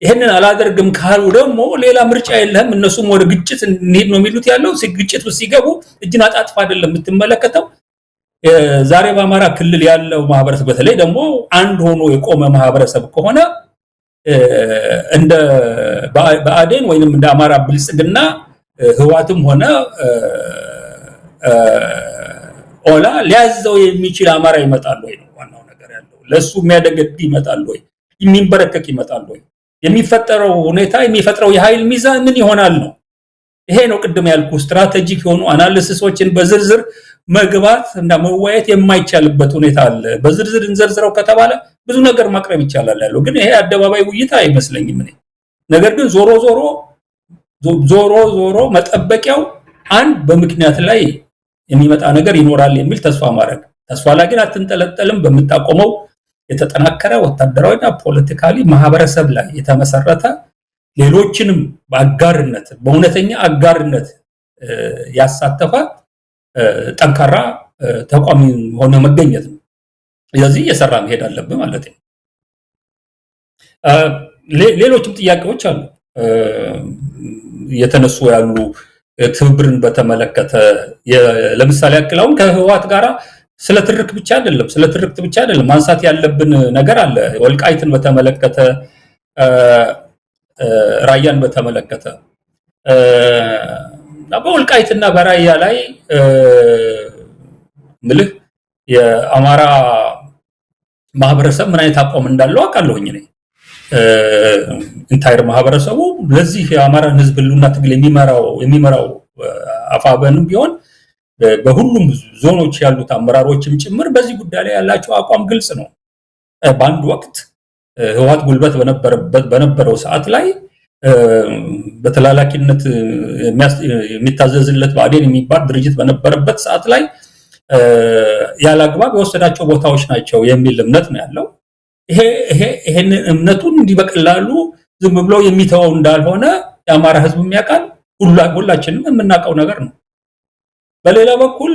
ይሄንን አላደርግም ካሉ ደግሞ ሌላ ምርጫ የለህም። እነሱም ወደ ግጭት እንሄድ ነው የሚሉት ያለው። ግጭት ውስጥ ሲገቡ እጅን አጣጥፋ አይደለም የምትመለከተው። ዛሬ በአማራ ክልል ያለው ማህበረሰብ በተለይ ደግሞ አንድ ሆኖ የቆመ ማህበረሰብ ከሆነ እንደ በአዴን ወይንም እንደ አማራ ብልጽግና ህዋትም ሆነ ኦላ ሊያዘው የሚችል አማራ ይመጣል ወይ ነው ዋናው ነገር ያለው። ለሱ የሚያደገድ ይመጣል ወይ? የሚንበረከክ ይመጣል ወይ? የሚፈጠረው ሁኔታ የሚፈጥረው የኃይል ሚዛን ምን ይሆናል ነው። ይሄ ነው ቅድም ያልኩ ስትራቴጂክ የሆኑ አናሊሲሶችን በዝርዝር መግባት እና መወያየት የማይቻልበት ሁኔታ አለ። በዝርዝር እንዘርዝረው ከተባለ ብዙ ነገር ማቅረብ ይቻላል ያለው፣ ግን ይሄ አደባባይ ውይይት አይመስለኝም እኔ። ነገር ግን ዞሮ ዞሮ መጠበቂያው አንድ በምክንያት ላይ የሚመጣ ነገር ይኖራል የሚል ተስፋ ማድረግ። ተስፋ ላይ ግን አትንጠለጠልም። በምታቆመው የተጠናከረ ወታደራዊና ፖለቲካሊ ማህበረሰብ ላይ የተመሰረተ ሌሎችንም በአጋርነት በእውነተኛ አጋርነት ያሳተፈ ጠንካራ ተቋም ሆነ መገኘት ነው። ስለዚህ እየሰራ መሄድ አለብን ማለት ነው። ሌሎችም ጥያቄዎች አሉ እየተነሱ ያሉ ትብብርን በተመለከተ። ለምሳሌ አክላውን ከህወሓት ጋራ ስለ ትርክት ብቻ አይደለም ማንሳት ያለብን ነገር አለ። ወልቃይትን በተመለከተ፣ ራያን በተመለከተ በወልቃይትና በራያ ላይ ምልህ የአማራ ማህበረሰብ ምን አይነት አቋም እንዳለው አውቃለሁኝ እኔ። ኢንታይር ማህበረሰቡ ለዚህ የአማራን ህዝብ ህልውና ትግል የሚመራው አፋበንም ቢሆን በሁሉም ዞኖች ያሉት አመራሮችም ጭምር በዚህ ጉዳይ ላይ ያላቸው አቋም ግልጽ ነው። በአንድ ወቅት ህወሓት ጉልበት በነበረው ሰዓት ላይ በተላላኪነት የሚታዘዝለት ብአዴን የሚባል ድርጅት በነበረበት ሰዓት ላይ ያለ አግባብ የወሰዳቸው ቦታዎች ናቸው የሚል እምነት ነው ያለው። ይሄን እምነቱን እንዲህ በቀላሉ ዝም ብሎ የሚተወው እንዳልሆነ የአማራ ህዝብ የሚያውቃል፣ ሁላችንም የምናውቀው ነገር ነው። በሌላ በኩል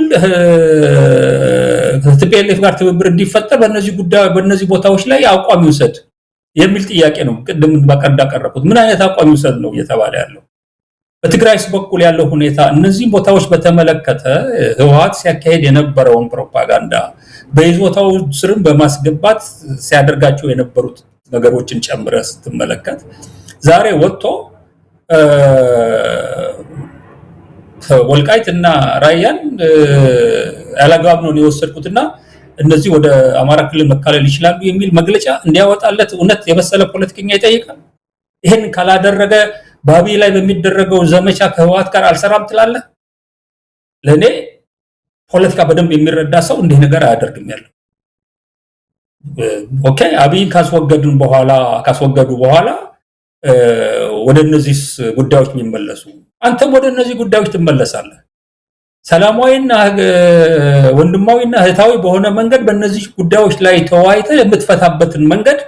ከቲፒኤልኤፍ ጋር ትብብር እንዲፈጠር በእነዚህ ቦታዎች ላይ አቋም ይውሰድ የሚል ጥያቄ ነው። ቅድም እንዳቀረብኩት ምን አይነት አቋም ይውሰድ ነው እየተባለ ያለው። በትግራይስ በኩል ያለው ሁኔታ እነዚህ ቦታዎች በተመለከተ ህወሓት ሲያካሄድ የነበረውን ፕሮፓጋንዳ በይዞታው ስርም በማስገባት ሲያደርጋቸው የነበሩት ነገሮችን ጨምረህ ስትመለከት ዛሬ ወጥቶ ወልቃይትና ራያን ያላግባብ ነው የወሰድኩትና እነዚህ ወደ አማራ ክልል መካለል ይችላሉ የሚል መግለጫ እንዲያወጣለት እውነት የበሰለ ፖለቲከኛ ይጠይቃል። ይሄን ካላደረገ በአብይ ላይ በሚደረገው ዘመቻ ከህወሓት ጋር አልሰራም ትላለህ? ለኔ ፖለቲካ በደንብ የሚረዳ ሰው እንዲህ ነገር አያደርግም ያለው። ኦኬ አብይን ካስወገዱ በኋላ ወደ እነዚህ ጉዳዮች የሚመለሱ አንተም ወደ እነዚህ ጉዳዮች ትመለሳለህ። ሰላማዊና ወንድማዊና እህታዊ በሆነ መንገድ በእነዚህ ጉዳዮች ላይ ተወያይተህ የምትፈታበትን መንገድ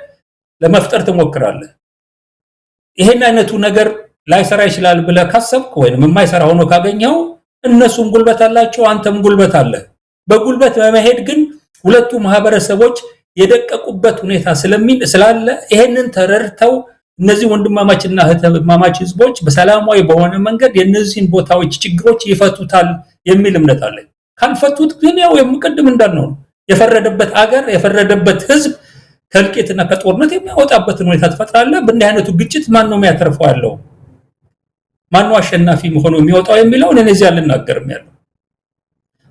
ለመፍጠር ትሞክራለህ። ይሄን አይነቱ ነገር ላይሰራ ይችላል ብለህ ካሰብክ ወይንም የማይሰራ ሆኖ ካገኘው እነሱም ጉልበት አላቸው፣ አንተም ጉልበት አለ። በጉልበት በመሄድ ግን ሁለቱ ማህበረሰቦች የደቀቁበት ሁኔታ ስላለ ይሄንን ተረድተው እነዚህ ወንድማማችና እህትማማች ህዝቦች በሰላማዊ በሆነ መንገድ የነዚህን ቦታዎች ችግሮች ይፈቱታል የሚል እምነት አለኝ። ካልፈቱት ግን ያው የምቀድም እንዳልነው የፈረደበት አገር የፈረደበት ህዝብ ከልቄትና ከጦርነት የሚያወጣበትን ሁኔታ ትፈጥራለህ። በእንዲህ አይነቱ ግጭት ማን ነው የሚያተርፈው ያለው? ማን ነው አሸናፊ ሆኖ የሚወጣው የሚለው እኔ እዚህ አልናገርም ያለው።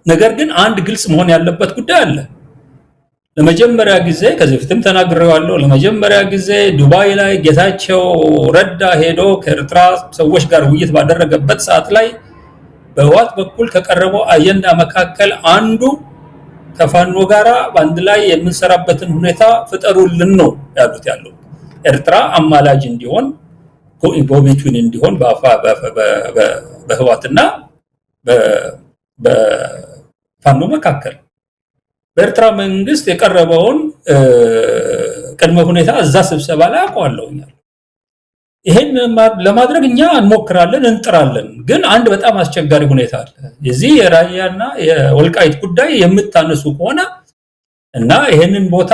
ነገር ግን አንድ ግልጽ መሆን ያለበት ጉዳይ አለ። ለመጀመሪያ ጊዜ ከዚህ በፊትም ተናግሬዋለሁ። ለመጀመሪያ ጊዜ ዱባይ ላይ ጌታቸው ረዳ ሄዶ ከኤርትራ ሰዎች ጋር ውይይት ባደረገበት ሰዓት ላይ በህወሓት በኩል ከቀረበው አጀንዳ መካከል አንዱ ከፋኖ ጋራ በአንድ ላይ የምንሰራበትን ሁኔታ ፍጠሩልን ነው ያሉት። ያለው ኤርትራ አማላጅ እንዲሆን ጎቢቱን እንዲሆን በህወሓትና በፋኖ መካከል በኤርትራ መንግስት የቀረበውን ቅድመ ሁኔታ እዛ ስብሰባ ላይ አውቀዋለሁኛል። ይሄን ለማድረግ እኛ እንሞክራለን፣ እንጥራለን። ግን አንድ በጣም አስቸጋሪ ሁኔታ አለ። የዚህ የራያና የወልቃይት ጉዳይ የምታነሱ ከሆነ እና ይሄንን ቦታ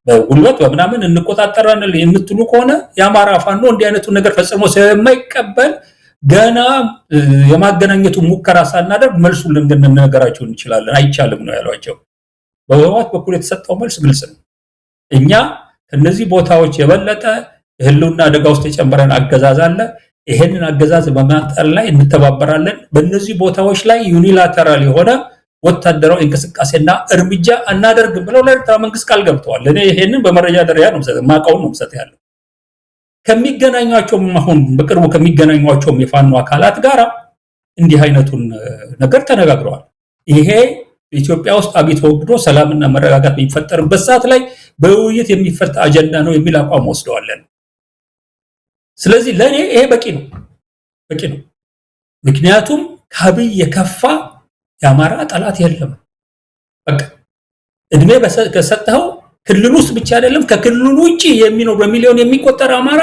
በጉልበት በምናምን እንቆጣጠራለን የምትሉ ከሆነ የአማራ ፋኖ እንዲህ አይነቱ ነገር ፈጽሞ ስለማይቀበል ገና የማገናኘቱ ሙከራ ሳናደርግ መልሱን ልንነግራቸው እንችላለን፣ አይቻልም ነው ያሏቸው። በህወሓት በኩል የተሰጠው መልስ ግልጽ ነው። እኛ ከነዚህ ቦታዎች የበለጠ ህልውና አደጋ ውስጥ የጨመረን አገዛዝ አለ። ይሄንን አገዛዝ በማጠር ላይ እንተባበራለን። በእነዚህ ቦታዎች ላይ ዩኒላተራል የሆነ ወታደራዊ እንቅስቃሴና እርምጃ አናደርግም ብለው ለኤርትራ መንግስት ቃል ገብተዋል። እኔ ይሄንን በመረጃ ደረጃ ነው ማቀው ነው መስጠት ያለው። ከሚገናኟቸውም አሁን በቅርቡ ከሚገናኟቸውም የፋኖ አካላት ጋር እንዲህ አይነቱን ነገር ተነጋግረዋል። ይሄ ኢትዮጵያ ውስጥ አብይ ተወግዶ ሰላምና መረጋጋት በሚፈጠርበት ሰዓት ላይ በውይይት የሚፈታ አጀንዳ ነው የሚል አቋም ወስደዋለን። ስለዚህ ለኔ ይሄ በቂ ነው። ምክንያቱም ከአብይ የከፋ የአማራ ጠላት የለም። በቃ እድሜ ከሰጠኸው ክልል ውስጥ ብቻ አይደለም ከክልሉ ውጪ የሚኖር በሚሊዮን የሚቆጠር አማራ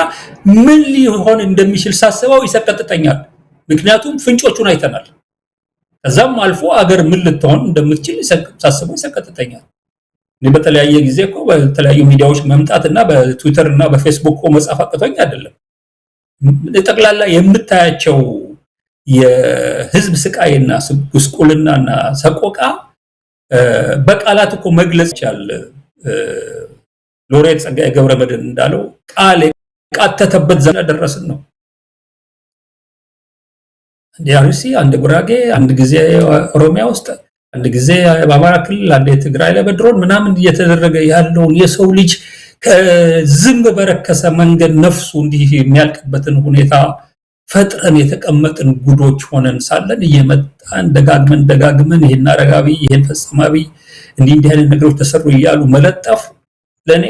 ምን ሊሆን እንደሚችል ሳስበው ይሰቀጥጠኛል። ምክንያቱም ፍንጮቹን አይተናል። ከዛም አልፎ አገር ምን ልትሆን እንደምትችል ሳስበው ይሰቀጥጠኛል። እኔ በተለያየ ጊዜ እኮ በተለያዩ ሚዲያዎች መምጣትና በትዊተር እና በፌስቡክ እኮ መጻፍ አቅቶኝ አይደለም። ጠቅላላ የምታያቸው የህዝብ ስቃይና ጉስቁልናና ሰቆቃ በቃላት እኮ መግለጽ ይቻላል። ሎሬት ጸጋዬ ገብረመድህን እንዳለው ቃል የቃተተበት ዘመን ደረስን ነው። አንድ አርሲ፣ አንድ ጉራጌ፣ አንድ ጊዜ ኦሮሚያ ውስጥ አንድ ጊዜ በአማራ ክልል አንድ ትግራይ ላይ በድሮን ምናምን እየተደረገ ያለውን የሰው ልጅ ከዝም በረከሰ መንገድ ነፍሱ እንዲህ የሚያልቅበትን ሁኔታ ፈጥረን የተቀመጥን ጉዶች ሆነን ሳለን እየመጣን ደጋግመን ይሄን አረጋቢ ይሄን ፈጸማቢ እንዲህ አይነት ነገሮች ተሰሩ እያሉ መለጠፍ ለኔ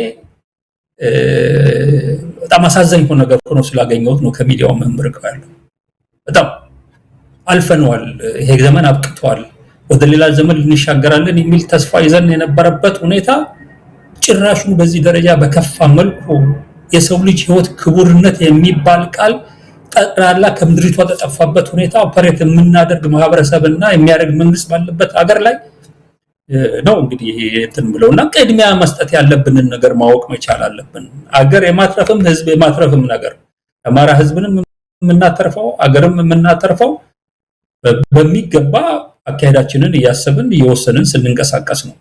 በጣም አሳዛኝ ሆነ ነገር ሆኖ ስላገኘሁት ነው ከሚዲያው መምርቀው ያለው። በጣም አልፈነዋል፣ ይሄ ዘመን አብቅቷል፣ ወደ ሌላ ዘመን እንሻገራለን የሚል ተስፋ ይዘን የነበረበት ሁኔታ ጭራሹን በዚህ ደረጃ በከፋ መልኩ የሰው ልጅ ህይወት ክቡርነት የሚባል ቃል ጠቅላላ ከምድሪቷ ተጠፋበት ሁኔታ ኦፐሬት የምናደርግ ማህበረሰብና የሚያደርግ መንግስት ባለበት ሀገር ላይ ነው እንግዲህ ይሄ እንትን ብለውና ቅድሚያ መስጠት ያለብንን ነገር ማወቅ መቻል አለብን። አገር የማትረፍም ህዝብ የማትረፍም ነገር አማራ ህዝብንም የምናተርፈው አገርም የምናተርፈው በሚገባ አካሄዳችንን እያሰብን እየወሰንን ስንንቀሳቀስ ነው።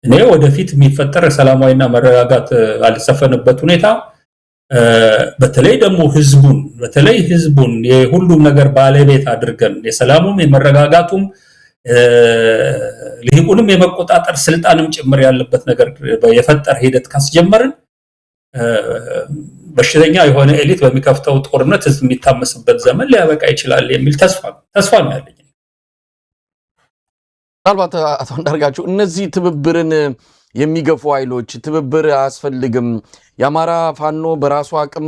እኔ ወደፊት የሚፈጠር ሰላማዊና መረጋጋት አልሰፈነበት ሁኔታ በተለይ ደግሞ ህዝቡን የሁሉም ነገር ባለቤት አድርገን የሰላሙም የመረጋጋቱም ለሁሉም የመቆጣጠር ስልጣንም ጭምር ያለበት ነገር የፈጠር ሂደት ካስጀመርን በሽተኛ የሆነ ኤሊት በሚከፍተው ጦርነት ህዝብ የሚታመስበት ዘመን ሊያበቃ ይችላል የሚል ተስፋ ነው ያለኝ። ምናልባት አቶ አንዳርጋቸው እነዚህ ትብብርን የሚገፉ ኃይሎች ትብብር አያስፈልግም፣ የአማራ ፋኖ በራሱ አቅም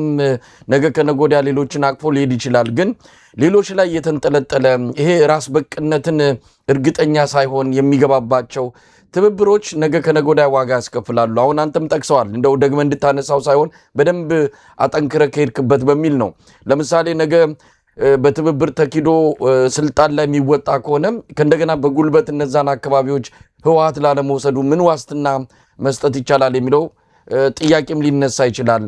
ነገ ከነገ ወዲያ ሌሎችን አቅፎ ሊሄድ ይችላል፣ ግን ሌሎች ላይ የተንጠለጠለ ይሄ ራስ በቅነትን እርግጠኛ ሳይሆን የሚገባባቸው ትብብሮች ነገ ከነገ ወዲያ ዋጋ ያስከፍላሉ። አሁን አንተም ጠቅሰዋል፣ እንደው ደግመ እንድታነሳው ሳይሆን በደንብ አጠንክረ ከሄድክበት በሚል ነው። ለምሳሌ ነገ በትብብር ተኪዶ ስልጣን ላይ የሚወጣ ከሆነ ከእንደገና በጉልበት እነዛን አካባቢዎች ህወሓት ላለመውሰዱ ምን ዋስትና መስጠት ይቻላል የሚለው ጥያቄም ሊነሳ ይችላል።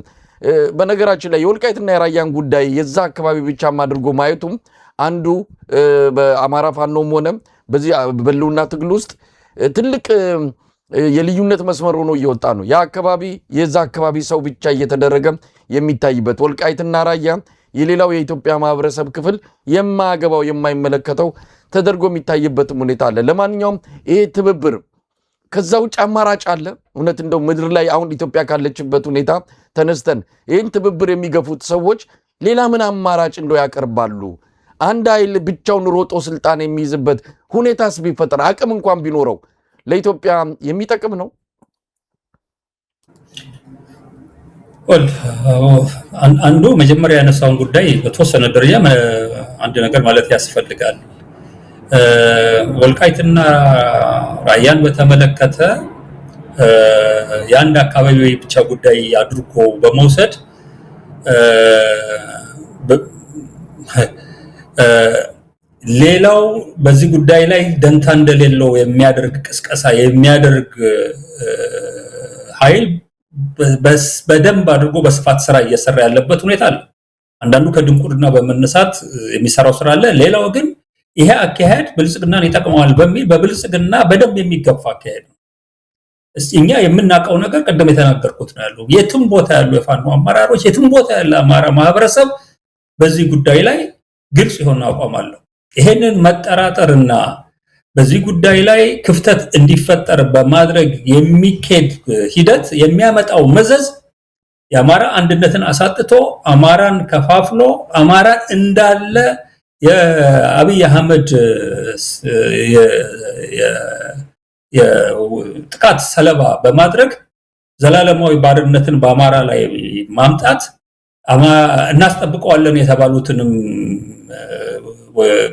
በነገራችን ላይ የወልቃይትና የራያን ጉዳይ የዛ አካባቢ ብቻም አድርጎ ማየቱም አንዱ በአማራ ፋኖም ሆነ በዚህ በህልውና ትግል ውስጥ ትልቅ የልዩነት መስመር ሆኖ እየወጣ ነው። ያ አካባቢ የዛ አካባቢ ሰው ብቻ እየተደረገ የሚታይበት ወልቃይትና ራያ የሌላው የኢትዮጵያ ማህበረሰብ ክፍል የማያገባው የማይመለከተው ተደርጎ የሚታይበትም ሁኔታ አለ። ለማንኛውም ይሄ ትብብር ከዛ ውጭ አማራጭ አለ? እውነት እንደው ምድር ላይ አሁን ኢትዮጵያ ካለችበት ሁኔታ ተነስተን ይህን ትብብር የሚገፉት ሰዎች ሌላ ምን አማራጭ እንደው ያቀርባሉ? አንድ ኃይል ብቻውን ሮጦ ስልጣን የሚይዝበት ሁኔታስ ቢፈጠር አቅም እንኳን ቢኖረው ለኢትዮጵያ የሚጠቅም ነው? አንዱ መጀመሪያ ያነሳውን ጉዳይ በተወሰነ ደረጃ አንድ ነገር ማለት ያስፈልጋል። ወልቃይትና ራያን በተመለከተ የአንድ አካባቢ ብቻ ጉዳይ አድርጎ በመውሰድ ሌላው በዚህ ጉዳይ ላይ ደንታ እንደሌለው የሚያደርግ ቅስቀሳ የሚያደርግ ኃይል በደንብ አድርጎ በስፋት ስራ እየሰራ ያለበት ሁኔታ አለ። አንዳንዱ ከድንቁርና በመነሳት የሚሰራው ስራ አለ። ሌላው ግን ይሄ አካሄድ ብልጽግናን ይጠቅመዋል በሚል በብልጽግና በደንብ የሚገፋ አካሄድ ነው። እኛ የምናውቀው ነገር ቀደም የተናገርኩት ነው ያለው። የትም ቦታ ያሉ የፋኖ አመራሮች፣ የትም ቦታ ያለ አማራ ማህበረሰብ በዚህ ጉዳይ ላይ ግልጽ የሆነ አቋም አለው። ይሄንን መጠራጠርና በዚህ ጉዳይ ላይ ክፍተት እንዲፈጠር በማድረግ የሚኬድ ሂደት የሚያመጣው መዘዝ የአማራ አንድነትን አሳጥቶ አማራን ከፋፍሎ አማራን እንዳለ የአብይ አህመድ የጥቃት ሰለባ በማድረግ ዘላለማዊ ባርነትን በአማራ ላይ ማምጣት እናስጠብቀዋለን የተባሉትንም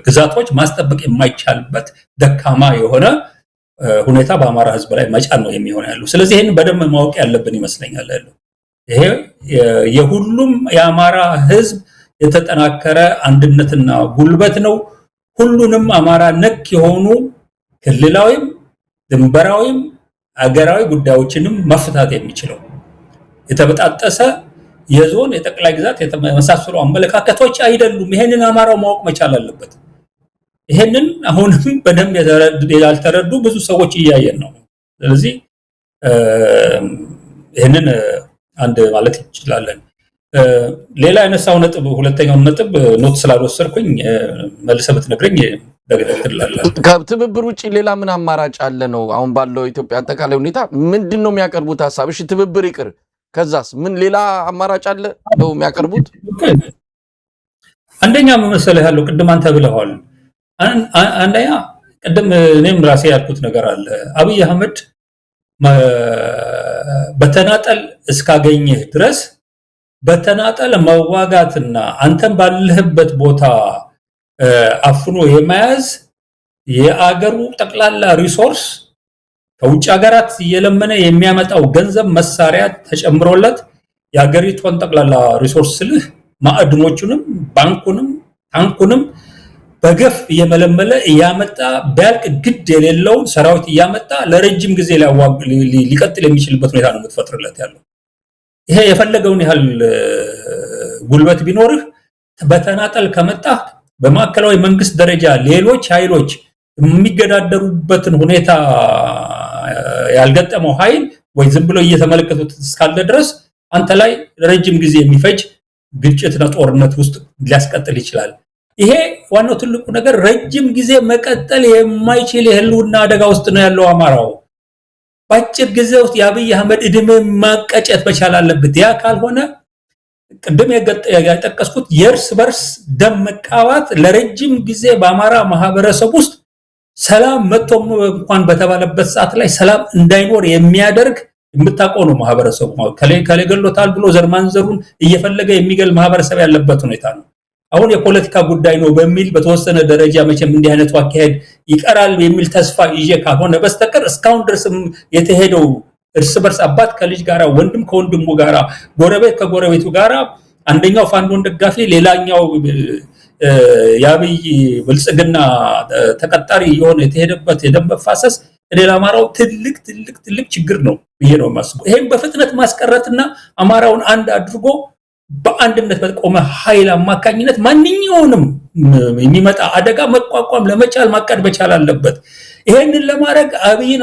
ግዛቶች ማስጠበቅ የማይቻልበት ደካማ የሆነ ሁኔታ በአማራ ህዝብ ላይ መጫን ነው የሚሆነው ያለው። ስለዚህ ይሄን በደንብ ማወቅ ያለብን ይመስለኛል ያለው። ይሄ የሁሉም የአማራ ህዝብ የተጠናከረ አንድነትና ጉልበት ነው። ሁሉንም አማራ ነክ የሆኑ ክልላዊም ድንበራዊም አገራዊ ጉዳዮችንም መፍታት የሚችለው የተበጣጠሰ የዞን የጠቅላይ ግዛት የተመሳሰሉ አመለካከቶች አይደሉም። ይሄንን አማራው ማወቅ መቻል አለበት። ይሄንን አሁንም በደንብ ያልተረዱ ብዙ ሰዎች እያየን ነው። ስለዚህ ይሄንን አንድ ማለት እንችላለን። ሌላ ያነሳው ነጥብ ሁለተኛው ነጥብ ኖት ስላልወሰድኩኝ መልሰህ ብትነግረኝ ከትብብር ውጪ ሌላ ምን አማራጭ አለ ነው? አሁን ባለው ኢትዮጵያ አጠቃላይ ሁኔታ ምንድነው የሚያቀርቡት ሐሳብ? እሺ ትብብር ይቅር፣ ከዛስ ምን ሌላ አማራጭ አለ ነው የሚያቀርቡት? አንደኛ መሰለህ ያለው ቅድም አንተ ብለዋል። አንደኛ ቅድም እኔም ራሴ ያልኩት ነገር አለ። አብይ አህመድ በተናጠል እስካገኘህ ድረስ በተናጠል መዋጋትና አንተም ባለህበት ቦታ አፍኖ የመያዝ የአገሩ ጠቅላላ ሪሶርስ ከውጭ ሀገራት እየለመነ የሚያመጣው ገንዘብ መሳሪያ ተጨምሮለት የአገሪቷን ጠቅላላ ሪሶርስ ስልህ ማዕድኖቹንም ባንኩንም ታንኩንም በገፍ እየመለመለ እያመጣ ቢያልቅ ግድ የሌለውን ሰራዊት እያመጣ ለረጅም ጊዜ ሊቀጥል የሚችልበት ሁኔታ ነው የምትፈጥርለት ያለው። ይሄ የፈለገውን ያህል ጉልበት ቢኖርህ በተናጠል ከመጣህ በማዕከላዊ መንግስት ደረጃ ሌሎች ኃይሎች የሚገዳደሩበትን ሁኔታ ያልገጠመው ኃይል ወይ ዝም ብሎ እየተመለከቱት እስካለ ድረስ አንተ ላይ ረጅም ጊዜ የሚፈጅ ግጭትና ጦርነት ውስጥ ሊያስቀጥል ይችላል። ይሄ ዋናው ትልቁ ነገር ረጅም ጊዜ መቀጠል የማይችል የህልውና አደጋ ውስጥ ነው ያለው አማራው። በአጭር ጊዜ ውስጥ የአብይ አህመድ እድሜ ማቀጨት መቻል አለበት። ያ ካልሆነ ቅድም የጠቀስኩት የእርስ በርስ ደም መቃባት ለረጅም ጊዜ በአማራ ማህበረሰብ ውስጥ ሰላም መጥቶም እንኳን በተባለበት ሰዓት ላይ ሰላም እንዳይኖር የሚያደርግ የምታውቀው ነው። ማህበረሰቡ ከሌ ገሎታል ብሎ ዘርማንዘሩን እየፈለገ የሚገል ማህበረሰብ ያለበት ሁኔታ ነው። አሁን የፖለቲካ ጉዳይ ነው በሚል በተወሰነ ደረጃ መቼም እንዲህ አይነቱ አካሄድ ይቀራል የሚል ተስፋ ይዤ ካልሆነ በስተቀር እስካሁን ድረስም የተሄደው እርስ በርስ አባት ከልጅ ጋራ፣ ወንድም ከወንድሙ ጋራ፣ ጎረቤት ከጎረቤቱ ጋራ አንደኛው ፋኖን ደጋፊ ሌላኛው የአብይ ብልጽግና ተቀጣሪ የሆነ የተሄደበት የደም መፋሰስ ሌላ አማራው ትልቅ ችግር ነው ብዬ ነው የማስበው። ይሄን በፍጥነት ማስቀረትና አማራውን አንድ አድርጎ በአንድነት በቆመ ኃይል አማካኝነት ማንኛውንም የሚመጣ አደጋ መቋቋም ለመቻል ማቀድ መቻል አለበት። ይሄንን ለማድረግ አብይን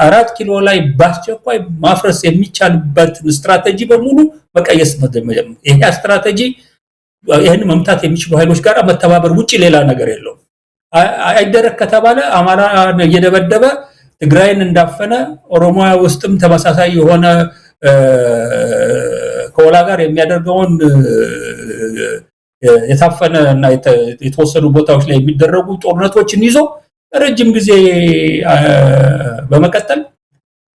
4 ኪሎ ላይ በአስቸኳይ ማፍረስ የሚቻልበት ስትራቴጂ በሙሉ መቀየስ መጀመር። ይሄ ስትራቴጂ ይሄን መምታት የሚችሉ ኃይሎች ጋር መተባበር ውጪ ሌላ ነገር የለውም። አይደረክ ከተባለ አማራ እየደበደበ ትግራይን እንዳፈነ ኦሮሚያ ውስጥም ተመሳሳይ የሆነ ከወላ ጋር የሚያደርገውን የታፈነ እና የተወሰኑ ቦታዎች ላይ የሚደረጉ ጦርነቶችን ይዞ ረጅም ጊዜ በመቀጠል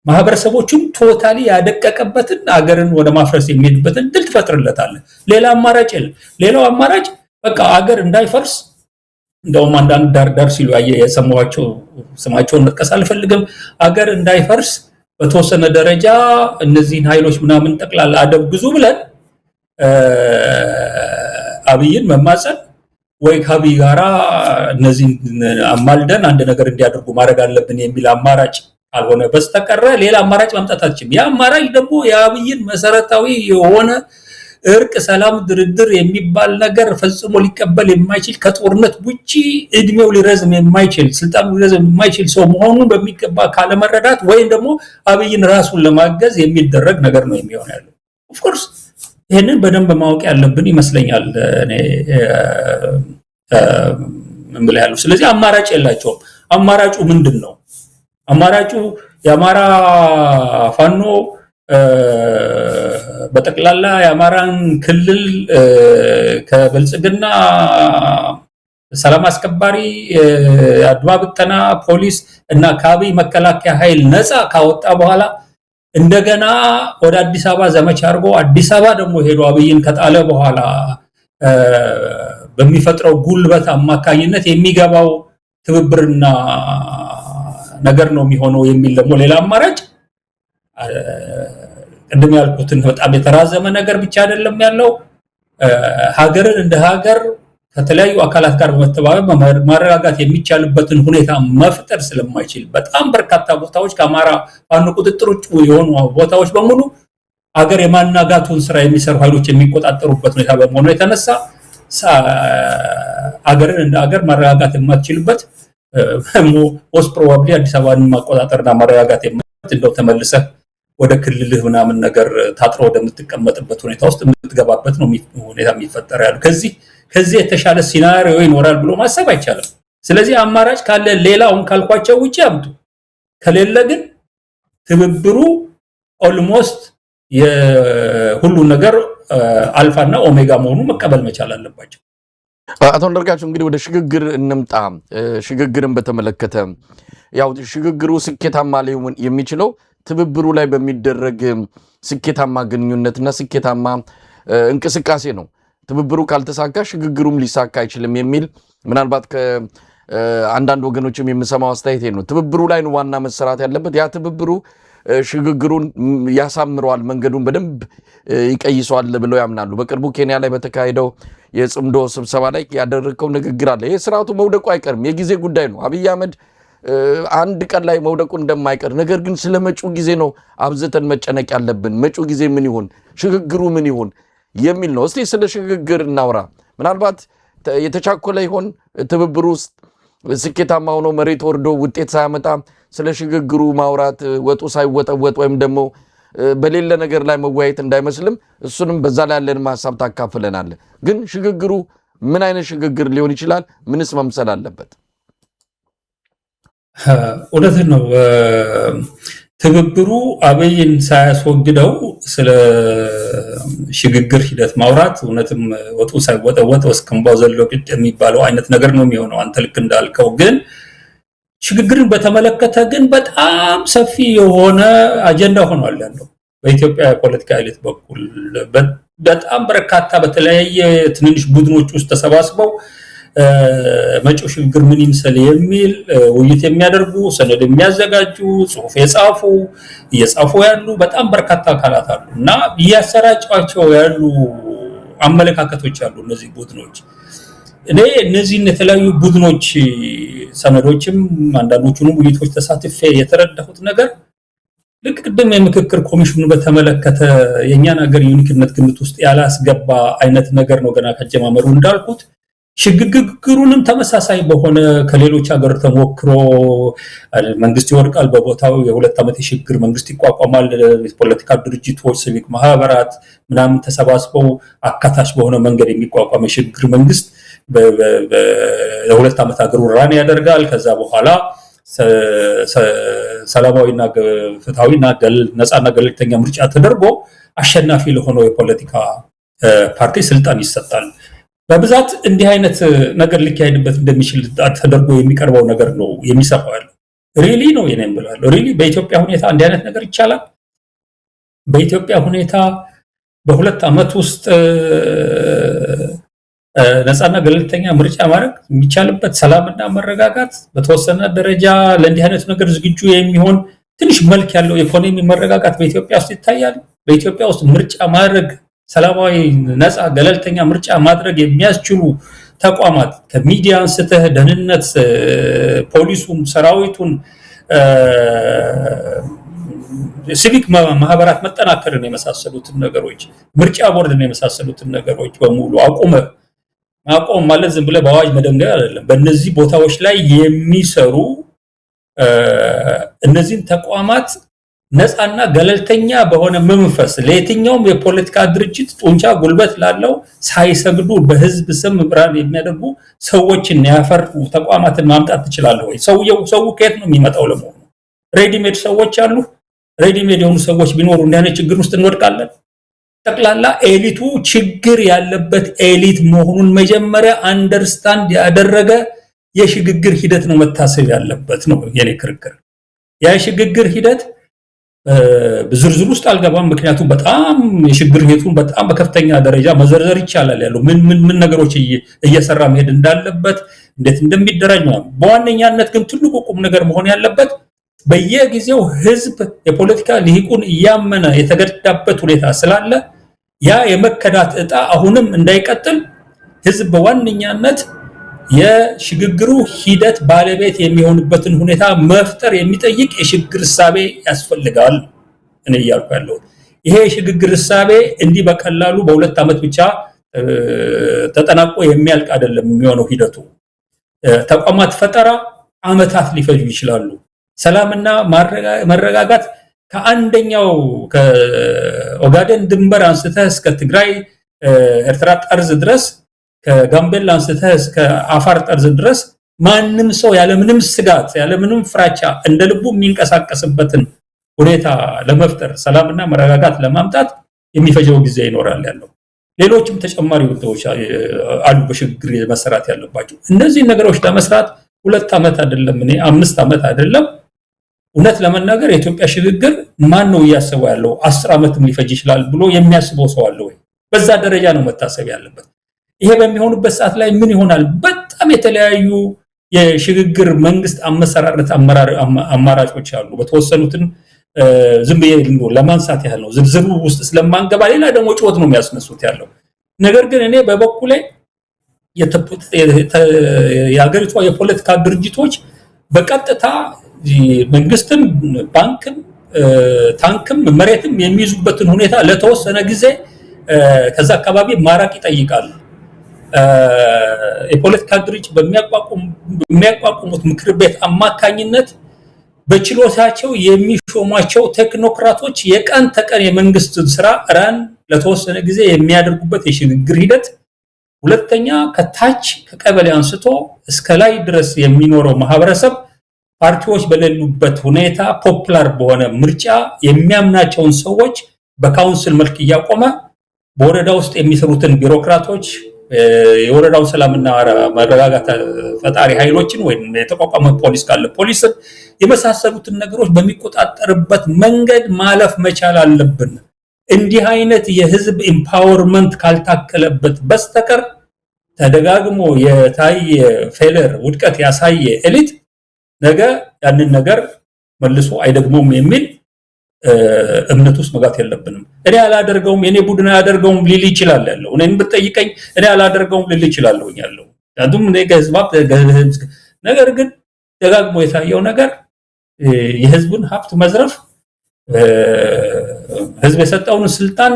ማህበረሰቦቹን ቶታሊ ያደቀቀበትን አገርን ወደ ማፍረስ የሚሄድበትን ድል ትፈጥርለታለህ። ሌላ አማራጭ የለም። ሌላው አማራጭ በቃ አገር እንዳይፈርስ እንደውም አንዳንድ ዳር ሲሉ የሰማኋቸው ስማቸውን መጥቀስ አልፈልግም። አገር እንዳይፈርስ በተወሰነ ደረጃ እነዚህን ኃይሎች ምናምን ጠቅላላ አደብ ግዙ ብለን አብይን መማጸን ወይ ከአብይ ጋራ እነዚህን አማልደን አንድ ነገር እንዲያደርጉ ማድረግ አለብን የሚል አማራጭ ካልሆነ በስተቀር ሌላ አማራጭ ማምጣት አትችልም። ያ አማራጭ ደግሞ የአብይን መሰረታዊ የሆነ እርቅ፣ ሰላም፣ ድርድር የሚባል ነገር ፈጽሞ ሊቀበል የማይችል ከጦርነት ውጪ እድሜው ሊረዝም የማይችል ስልጣኑ ሊረዝም የማይችል ሰው መሆኑን በሚገባ ካለመረዳት ወይም ደግሞ አብይን ራሱን ለማገዝ የሚደረግ ነገር ነው የሚሆነው ያለው። ኦፍ ኮርስ ይሄንን በደንብ ማወቅ ያለብን ይመስለኛል እኔ ምን ያለው። ስለዚህ አማራጭ የላቸውም። አማራጩ ምንድነው? አማራጩ የአማራ ፋኖ በጠቅላላ የአማራን ክልል ከብልጽግና ሰላም አስከባሪ አድማ ብተና ፖሊስ እና ከአብይ መከላከያ ኃይል ነፃ ካወጣ በኋላ እንደገና ወደ አዲስ አበባ ዘመቻ አድርጎ አዲስ አበባ ደግሞ ሄዶ አብይን ከጣለ በኋላ በሚፈጥረው ጉልበት አማካኝነት የሚገባው ትብብርና ነገር ነው የሚሆነው የሚል ደግሞ ሌላ አማራጭ ቅድም ያልኩትን በጣም የተራዘመ ነገር ብቻ አይደለም ያለው። ሀገርን እንደ ሀገር ከተለያዩ አካላት ጋር በመተባበር ማረጋጋት የሚቻልበትን ሁኔታ መፍጠር ስለማይችል በጣም በርካታ ቦታዎች ከአማራ ፋኖ ቁጥጥር ውጭ የሆኑ ቦታዎች በሙሉ ሀገር የማናጋቱን ስራ የሚሰሩ ኃይሎች የሚቆጣጠሩበት ሁኔታ በመሆኑ የተነሳ ሀገርን እንደ ሀገር ማረጋጋት የማትችልበት ሞስት ፕሮባብሊ አዲስ አበባን ማቆጣጠርና ማረጋጋት እንደው ተመልሰህ ወደ ክልልህ ምናምን ነገር ታጥሮ ወደምትቀመጥበት ሁኔታ ውስጥ የምትገባበት ነው ሁኔታ የሚፈጠር ያለው። ከዚህ የተሻለ ሲናሪዮ ይኖራል ብሎ ማሰብ አይቻልም። ስለዚህ አማራጭ ካለ ሌላውን ካልኳቸው ውጪ አምጡ፣ ከሌለ ግን ትብብሩ ኦልሞስት የሁሉ ነገር አልፋና ኦሜጋ መሆኑ መቀበል መቻል አለባቸው። አቶ አንዳርጋቸው እንግዲህ ወደ ሽግግር እንምጣ። ሽግግርን በተመለከተ ያው ሽግግሩ ስኬታማ ሊሆን የሚችለው ትብብሩ ላይ በሚደረግ ስኬታማ ግንኙነትና ስኬታማ እንቅስቃሴ ነው። ትብብሩ ካልተሳካ ሽግግሩም ሊሳካ አይችልም የሚል ምናልባት ከአንዳንድ ወገኖችም የምሰማው አስተያየት ነው። ትብብሩ ላይ ነው ዋና መሰራት ያለበት። ያ ትብብሩ ሽግግሩን ያሳምረዋል፣ መንገዱን በደንብ ይቀይሰዋል ብለው ያምናሉ። በቅርቡ ኬንያ ላይ በተካሄደው የጽምዶ ስብሰባ ላይ ያደረገው ንግግር አለ። ይህ ስርዓቱ መውደቁ አይቀርም፣ የጊዜ ጉዳይ ነው። አብይ አህመድ አንድ ቀን ላይ መውደቁ እንደማይቀር፣ ነገር ግን ስለ መጪው ጊዜ ነው አብዝተን መጨነቅ ያለብን። መጪው ጊዜ ምን ይሆን፣ ሽግግሩ ምን ይሆን የሚል ነው። እስቲ ስለ ሽግግር እናውራ። ምናልባት የተቻኮለ ይሆን ትብብሩ ውስጥ ስኬታማ ሆኖ መሬት ወርዶ ውጤት ሳያመጣ ስለ ሽግግሩ ማውራት ወጡ ሳይወጠወጥ ወይም ደግሞ በሌለ ነገር ላይ መወያየት እንዳይመስልም እሱንም በዛ ላይ ያለን ሐሳብ ታካፍለናል። ግን ሽግግሩ ምን አይነት ሽግግር ሊሆን ይችላል? ምንስ መምሰል አለበት? እውነት ነው። ትብብሩ አብይን ሳያስወግደው ስለ ሽግግር ሂደት ማውራት እውነትም ወጡ ሳይወጠወጥ እስከምባው ዘሎ ቅጥ የሚባለው አይነት ነገር ነው የሚሆነው። አንተ ልክ እንዳልከው ግን ሽግግርን በተመለከተ ግን በጣም ሰፊ የሆነ አጀንዳ ሆኗል ያለው በኢትዮጵያ ፖለቲካ ኤሊት በኩል። በጣም በርካታ በተለያየ ትንንሽ ቡድኖች ውስጥ ተሰባስበው መጪው ሽግግር ምን ይምሰል የሚል ውይይት የሚያደርጉ፣ ሰነድ የሚያዘጋጁ፣ ጽሁፍ እየጻፉ ያሉ በጣም በርካታ አካላት አሉ እና እያሰራጯቸው ያሉ አመለካከቶች አሉ እነዚህ ቡድኖች። እኔ እነዚህን የተለያዩ ቡድኖች ሰነዶችም አንዳንዶቹንም ውይይቶች ተሳትፌ የተረዳሁት ነገር ልክ ቅድም የምክክር ኮሚሽኑ በተመለከተ የእኛን ሀገር ዩኒክነት ግምት ውስጥ ያላስገባ አይነት ነገር ነው ገና ከጀማመሩ እንዳልኩት። ሽግግሩንም ተመሳሳይ በሆነ ከሌሎች ሀገር ተሞክሮ መንግስት ይወድቃል፣ በቦታው የ2 ዓመት የሽግግር መንግስት ይቋቋማል፣ የፖለቲካ ድርጅቶች፣ ሲቪክ ማህበራት ምናምን ተሰባስበው አካታች በሆነ መንገድ የሚቋቋም የሽግግር መንግስት ለ2 ዓመት ሀገሩ ራን ያደርጋል። ከዛ በኋላ ሰላማዊና ፍትሃዊና ነፃና ገለልተኛ ምርጫ ተደርጎ አሸናፊ ለሆነው የፖለቲካ ፓርቲ ስልጣን ይሰጣል። በብዛት እንዲህ አይነት ነገር ሊካሄድበት እንደሚችል ተደርጎ የሚቀርበው ነገር ነው የሚሰፋው ያለው። ሪሊ ነው የኔም ብላለሁ። ሪሊ በኢትዮጵያ ሁኔታ እንዲህ አይነት ነገር ይቻላል? በኢትዮጵያ ሁኔታ በ2 ዓመት ውስጥ ነፃና ገለልተኛ ምርጫ ማድረግ የሚቻልበት፣ ሰላምና መረጋጋት በተወሰነ ደረጃ ለእንዲህ አይነት ነገር ዝግጁ የሚሆን ትንሽ መልክ ያለው ኢኮኖሚ መረጋጋት በኢትዮጵያ ውስጥ ይታያል? በኢትዮጵያ ውስጥ ምርጫ ማድረግ፣ ሰላማዊ ነፃ ገለልተኛ ምርጫ ማድረግ የሚያስችሉ ተቋማት ከሚዲያ አንስተህ ደህንነት፣ ፖሊሱን፣ ሰራዊቱን፣ ሲቪክ ማህበራት መጠናከርን የመሳሰሉትን ነገሮች፣ ምርጫ ቦርድን የመሳሰሉትን ነገሮች በሙሉ ማቆም ማለት ዝም ብለህ በአዋጅ መደንገግ አይደለም። በእነዚህ ቦታዎች ላይ የሚሰሩ እነዚህን ተቋማት ነፃና ገለልተኛ በሆነ መንፈስ ለየትኛውም የፖለቲካ ድርጅት ጡንቻ ጉልበት ላለው ሳይሰግዱ በህዝብ ስም ብርሃን የሚያደርጉ ሰዎችን ያፈሩ ተቋማትን ማምጣት ትችላለህ ወይ? ሰው ከየት ነው የሚመጣው? ለመሆኑ ሬዲሜድ ሰዎች አሉ? ሬዲሜድ የሆኑ ሰዎች ቢኖሩ እንዲህ አይነት ችግር ውስጥ እንወድቃለን? ጠቅላላ ኤሊቱ ችግር ያለበት ኤሊት መሆኑን መጀመሪያ አንደርስታንድ ያደረገ የሽግግር ሂደት ነው መታሰብ ያለበት ነው የኔ ክርክር። ያ የሽግግር ሂደት በዝርዝር ውስጥ አልገባም፣ ምክንያቱም በጣም የሽግግር ሂደቱን በጣም በከፍተኛ ደረጃ መዘርዘር ይቻላል ያለው ምን ነገሮች እየሰራ መሄድ እንዳለበት፣ እንዴት እንደሚደራጅ ነው። በዋነኛነት ግን ትልቁ ቁም ነገር መሆን ያለበት በየጊዜው ህዝብ የፖለቲካ ልሂቁን እያመነ የተገዳበት ሁኔታ ስላለ ያ የመከዳት ዕጣ አሁንም እንዳይቀጥል ህዝብ በዋነኛነት የሽግግሩ ሂደት ባለቤት የሚሆንበትን ሁኔታ መፍጠር የሚጠይቅ የሽግግር እሳቤ ያስፈልጋል። እኔ እያልኩ ያለው ይሄ የሽግግር እሳቤ እንዲህ በቀላሉ በ2 ዓመት ብቻ ተጠናቆ የሚያልቅ አይደለም የሚሆነው ሂደቱ። ተቋማት ፈጠራ ዓመታት ሊፈጁ ይችላሉ። ሰላምና መረጋጋት ከአንደኛው ከኦጋዴን ድንበር አንስተህ እስከ ትግራይ ኤርትራ ጠርዝ ድረስ ከጋምቤላ አንስተህ እስከ አፋር ጠርዝ ድረስ ማንም ሰው ያለምንም ስጋት ያለምንም ፍራቻ እንደልቡ የሚንቀሳቀስበትን ሁኔታ ለመፍጠር ሰላምና መረጋጋት ለማምጣት የሚፈጀው ጊዜ ይኖራል ያለው። ሌሎችም ተጨማሪ ውጤቶች አሉ በሽግግር መሰራት ያለባቸው። እነዚህ ነገሮች ለመስራት 2 ዓመት አይደለም 5 ዓመት አይደለም። እውነት ለመናገር የኢትዮጵያ ሽግግር ማን ነው እያሰበው ያለው? 10 ዓመትም ሊፈጅ ይችላል ብሎ የሚያስበው ሰው አለ ወይ? በዛ ደረጃ ነው መታሰብ ያለበት። ይሄ በሚሆንበት ሰዓት ላይ ምን ይሆናል? በጣም የተለያዩ የሽግግር መንግስት አመሰራረት አማራጮች አሉ። በተወሰኑትን ዝም ብዬ ለማንሳት ያህል ነው። ዝርዝሩ ውስጥ ስለማንገባ ሌላ ደግሞ ጩኸት ነው የሚያስነሱት ያለው። ነገር ግን እኔ በበኩሌ የሀገሪቷ የፖለቲካ ድርጅቶች በቀጥታ መንግስትን፣ ባንክም፣ ታንክም፣ መሬትም የሚይዙበትን ሁኔታ ለተወሰነ ጊዜ ከዛ አካባቢ ማራቅ ይጠይቃል። የፖለቲካ ድርጅት በሚያቋቁሙት ምክር ቤት አማካኝነት በችሎታቸው የሚሾሟቸው ቴክኖክራቶች የቀን ተቀን የመንግስትን ስራ ራን ለተወሰነ ጊዜ የሚያደርጉበት የሽግግር ሂደት፣ ሁለተኛ ከታች ከቀበሌ አንስቶ እስከ ላይ ድረስ የሚኖረው ማህበረሰብ ፓርቲዎች በሌሉበት ሁኔታ ፖፑላር በሆነ ምርጫ የሚያምናቸውን ሰዎች በካውንስል መልክ እያቆመ በወረዳ ውስጥ የሚሰሩትን ቢሮክራቶች የወረዳው ሰላምና መረጋጋት ፈጣሪ ኃይሎችን ወይም የተቋቋመ ፖሊስ ካለ ፖሊስን የመሳሰሉትን ነገሮች በሚቆጣጠርበት መንገድ ማለፍ መቻል አለብን። እንዲህ አይነት የህዝብ ኢምፓወርመንት ካልታከለበት በስተቀር ተደጋግሞ የታየ ፌለር ውድቀት ያሳየ ኤሊት ነገ ያንን ነገር መልሶ አይደግሞም የሚል እምነት ውስጥ መግባት የለብንም። እኔ አላደርገውም የኔ ቡድን አያደርገውም ሊል ይችላል ያለው። እኔን ብትጠይቀኝ እኔ አላደርገውም ሊል ይችላል ያለው። አንዱም እኔ ከህዝብ ነገር ግን ደጋግሞ የታየው ነገር የህዝብን ሀብት መዝረፍ፣ ህዝብ የሰጠውን ስልጣን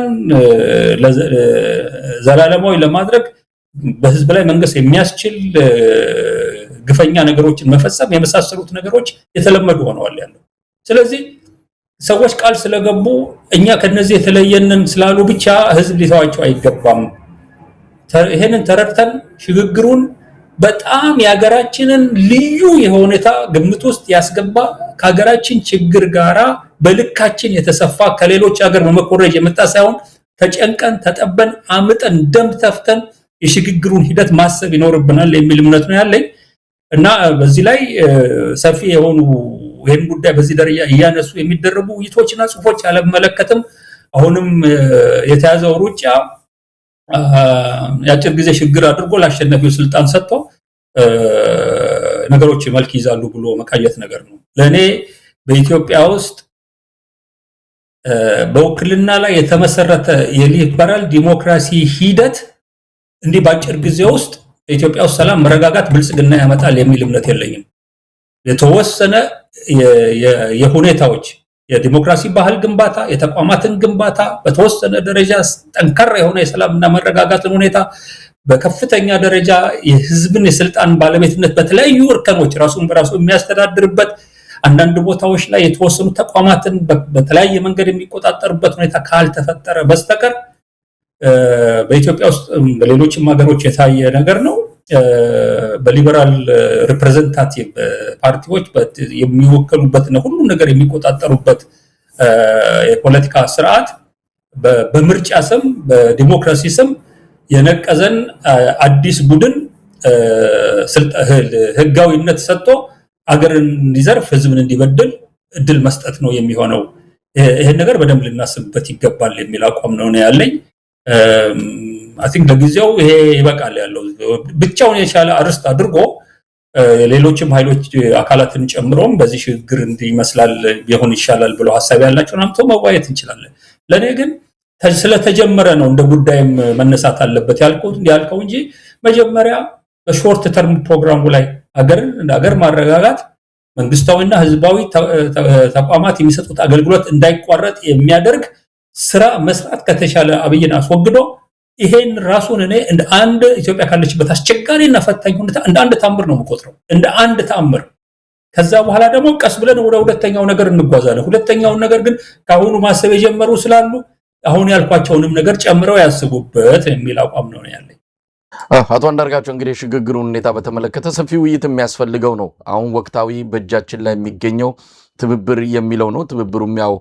ዘላለማዊ ለማድረግ በህዝብ ላይ መንግስት የሚያስችል ግፈኛ ነገሮችን መፈጸም የመሳሰሉት ነገሮች የተለመዱ ሆነዋል ያለው። ስለዚህ ሰዎች ቃል ስለገቡ እኛ ከነዚህ የተለየንን ስላሉ ብቻ ህዝብ ሊተዋቸው አይገባም። ይሄንን ተረድተን ሽግግሩን በጣም የሀገራችንን ልዩ የሁኔታ ግምት ውስጥ ያስገባ ከሀገራችን ችግር ጋራ በልካችን የተሰፋ ከሌሎች ሀገር በመኮረጅ የመጣ ሳይሆን ተጨንቀን ተጠበን አምጠን ደም ተፍተን የሽግግሩን ሂደት ማሰብ ይኖርብናል የሚል እምነት ነው ያለኝ እና በዚህ ላይ ሰፊ የሆኑ ይህን ጉዳይ በዚህ ደረጃ እያነሱ የሚደረጉ ውይይቶችና ጽሁፎች አለመለከትም። አሁንም የተያዘው ሩጫ የአጭር ጊዜ ሽግግር አድርጎ ለአሸናፊው ስልጣን ሰጥቶ ነገሮች መልክ ይዛሉ ብሎ መቃየት ነገር ነው። ለእኔ በኢትዮጵያ ውስጥ በውክልና ላይ የተመሰረተ የሊበራል ዲሞክራሲ ሂደት እንዲህ በአጭር ጊዜ ውስጥ በኢትዮጵያ ውስጥ ሰላም፣ መረጋጋት፣ ብልጽግና ያመጣል የሚል እምነት የለኝም። የተወሰነ የሁኔታዎች የዲሞክራሲ ባህል ግንባታ፣ የተቋማትን ግንባታ፣ በተወሰነ ደረጃ ጠንካራ የሆነ የሰላምና መረጋጋትን ሁኔታ፣ በከፍተኛ ደረጃ የህዝብን የስልጣን ባለቤትነት በተለያዩ እርከኖች ራሱን በራሱ የሚያስተዳድርበት፣ አንዳንድ ቦታዎች ላይ የተወሰኑ ተቋማትን በተለያየ መንገድ የሚቆጣጠርበት ሁኔታ ካልተፈጠረ በስተቀር በኢትዮጵያ ውስጥ በሌሎችም ሀገሮች የታየ ነገር ነው። በሊበራል ሪፕሬዘንታቲቭ ፓርቲዎች የሚወከሉበት ነው ሁሉ ነገር የሚቆጣጠሩበት የፖለቲካ ስርዓት በምርጫ ስም በዲሞክራሲ ስም የነቀዘን አዲስ ቡድን ህጋዊነት ሰጥቶ አገርን እንዲዘርፍ ህዝብን እንዲበድል እድል መስጠት ነው የሚሆነው። ይሄን ነገር በደንብ ልናስብበት ይገባል የሚል አቋም ነው ያለኝ። አይ ቲንክ ለጊዜው ይሄ ይበቃል ያለው ብቻውን የቻለ አርስት አድርጎ ሌሎችም ኃይሎች አካላትን ጨምሮም በዚህ ሽግግር እንዲመስላል ቢሆን ይሻላል ብሎ ሐሳብ ያላቸው ናምቶ መዋየት እንችላለን። ለኔ ግን ስለተጀመረ ነው እንደ ጉዳይም መነሳት አለበት ያልከው እንጂ መጀመሪያ በሾርት ተርም ፕሮግራሙ ላይ አገርን እንደ አገር ማረጋጋት፣ መንግስታዊና ህዝባዊ ተቋማት የሚሰጡት አገልግሎት እንዳይቋረጥ የሚያደርግ ስራ መስራት ከተቻለ አብይን አስወግዶ ይሄን ራሱን እኔ እንደ አንድ ኢትዮጵያ ካለችበት አስቸጋሪና ፈታኝ ሁኔታ እንደ አንድ ታምር ነው የምቆጥረው። እንደ አንድ ታምር ከዛ በኋላ ደግሞ ቀስ ብለን ወደ ሁለተኛው ነገር እንጓዛለን። ሁለተኛው ነገር ግን ካሁኑ ማሰብ የጀመሩ ስላሉ አሁን ያልኳቸውንም ነገር ጨምረው ያስቡበት የሚል አቋም ነው ያለኝ። አቶ አንዳርጋቸው እንግዲህ ሽግግሩን ሁኔታ በተመለከተ ሰፊ ውይይት የሚያስፈልገው ነው። አሁን ወቅታዊ በእጃችን ላይ የሚገኘው ትብብር የሚለው ነው። ትብብሩም ያው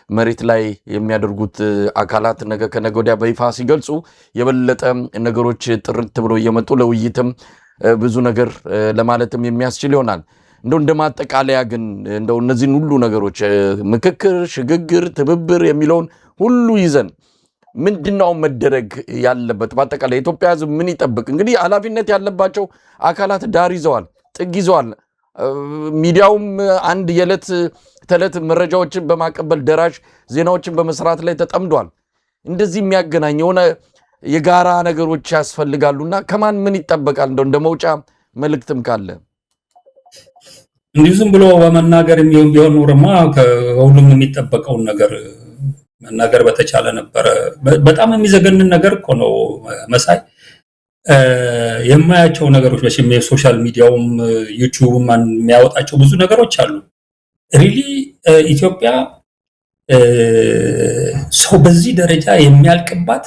መሬት ላይ የሚያደርጉት አካላት ነገ ከነገ ወዲያ በይፋ ሲገልጹ የበለጠ ነገሮች ጥርት ብሎ እየመጡ ለውይይትም ብዙ ነገር ለማለትም የሚያስችል ይሆናል። እንደ ማጠቃለያ ግን እነዚህን ሁሉ ነገሮች ምክክር፣ ሽግግር፣ ትብብር የሚለውን ሁሉ ይዘን ምንድነው መደረግ ያለበት? በአጠቃላይ የኢትዮጵያ ሕዝብ ምን ይጠብቅ? እንግዲህ ኃላፊነት ያለባቸው አካላት ዳር ይዘዋል፣ ጥግ ይዘዋል። ሚዲያውም አንድ የዕለት ተዕለት መረጃዎችን በማቀበል ደራሽ ዜናዎችን በመስራት ላይ ተጠምዷል። እንደዚህ የሚያገናኝ የሆነ የጋራ ነገሮች ያስፈልጋሉና ከማን ምን ይጠበቃል? እንደ መውጫ መልእክትም ካለ እንዲሁ ዝም ብሎ በመናገር የሚሆን ቢሆን ኖርማ ከሁሉም የሚጠበቀውን ነገር መናገር በተቻለ ነበረ። በጣም የሚዘገንን ነገር እኮ ነው መሳይ። የማያቸው ነገሮች በሽሜ ሶሻል ሚዲያውም ዩቲዩብም የሚያወጣቸው ብዙ ነገሮች አሉ። ሪሊ ኢትዮጵያ ሰው በዚህ ደረጃ የሚያልቅባት፣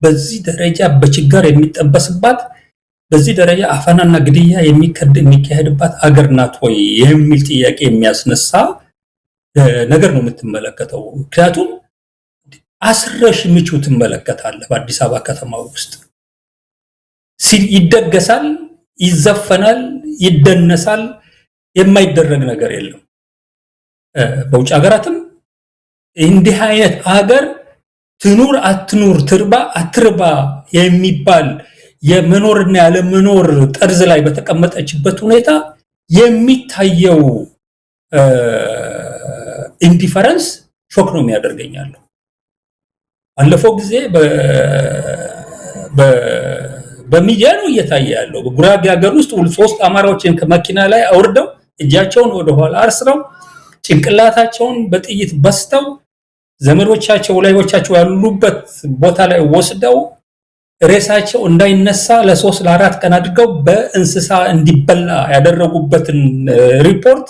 በዚህ ደረጃ በችጋር የሚጠበስባት፣ በዚህ ደረጃ አፈናና ግድያ የሚካሄድባት አገር ናት ወይ የሚል ጥያቄ የሚያስነሳ ነገር ነው የምትመለከተው። ምክንያቱም አስረሽ ምቹ ትመለከታለህ። በአዲስ አበባ ከተማ ውስጥ ይደገሳል፣ ይዘፈናል፣ ይደነሳል፣ የማይደረግ ነገር የለም። በውጭ ሀገራትም እንዲህ አይነት ሀገር ትኑር አትኑር፣ ትርባ አትርባ የሚባል የመኖርና ያለመኖር ጠርዝ ላይ በተቀመጠችበት ሁኔታ የሚታየው ኢንዲፈረንስ ሾክ ነው የሚያደርገኛለሁ። ባለፈው ጊዜ በሚዲያ ነው እየታየ ያለው። በጉራጌ ሀገር ውስጥ 3 አማራዎችን ከመኪና ላይ አውርደው እጃቸውን ወደኋላ አርስረው ጭንቅላታቸውን በጥይት በስተው ዘመዶቻቸው ላይዎቻቸው ያሉበት ቦታ ላይ ወስደው ሬሳቸው እንዳይነሳ ለ3 ለ4 ቀን አድርገው በእንስሳ እንዲበላ ያደረጉበትን ሪፖርት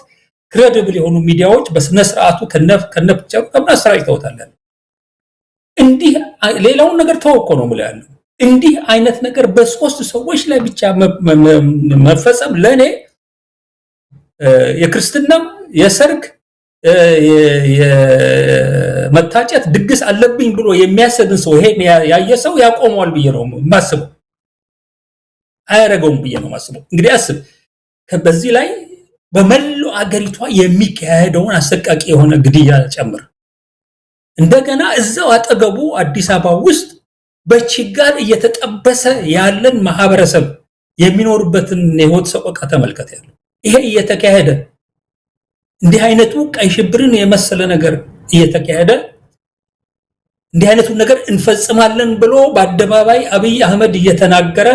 ክሬዲብል የሆኑ ሚዲያዎች በስነ ስርዓቱ ከነፍቻው አሰራጭተውታል። እንዲህ ሌላውን ነገር ተወቆ ነው ማለት ያለው። እንዲህ አይነት ነገር በ3 ሰዎች ላይ ብቻ መፈጸም ለኔ የክርስትና የሰርግ የመታጨት ድግስ አለብኝ ብሎ የሚያሰድን ሰው ይሄን ያየ ሰው ያቆመዋል ብዬ ነው ማስበው። አያረገውም ብዬ ነው ማስበው። እንግዲህ አስብ፣ በዚህ ላይ በመላው አገሪቷ የሚካሄደውን አሰቃቂ የሆነ ግድያ ጨምር እንደገና እዛው አጠገቡ አዲስ አበባ ውስጥ በችጋር እየተጠበሰ ያለን ማህበረሰብ የሚኖርበትን የህይወት ሰቆቃ ተመልከት። ያለው ይሄ እየተካሄደ እንዲህ አይነቱ ቀይ ሽብርን የመሰለ ነገር እየተካሄደ እንዲህ አይነቱ ነገር እንፈጽማለን ብሎ በአደባባይ አብይ አህመድ እየተናገረ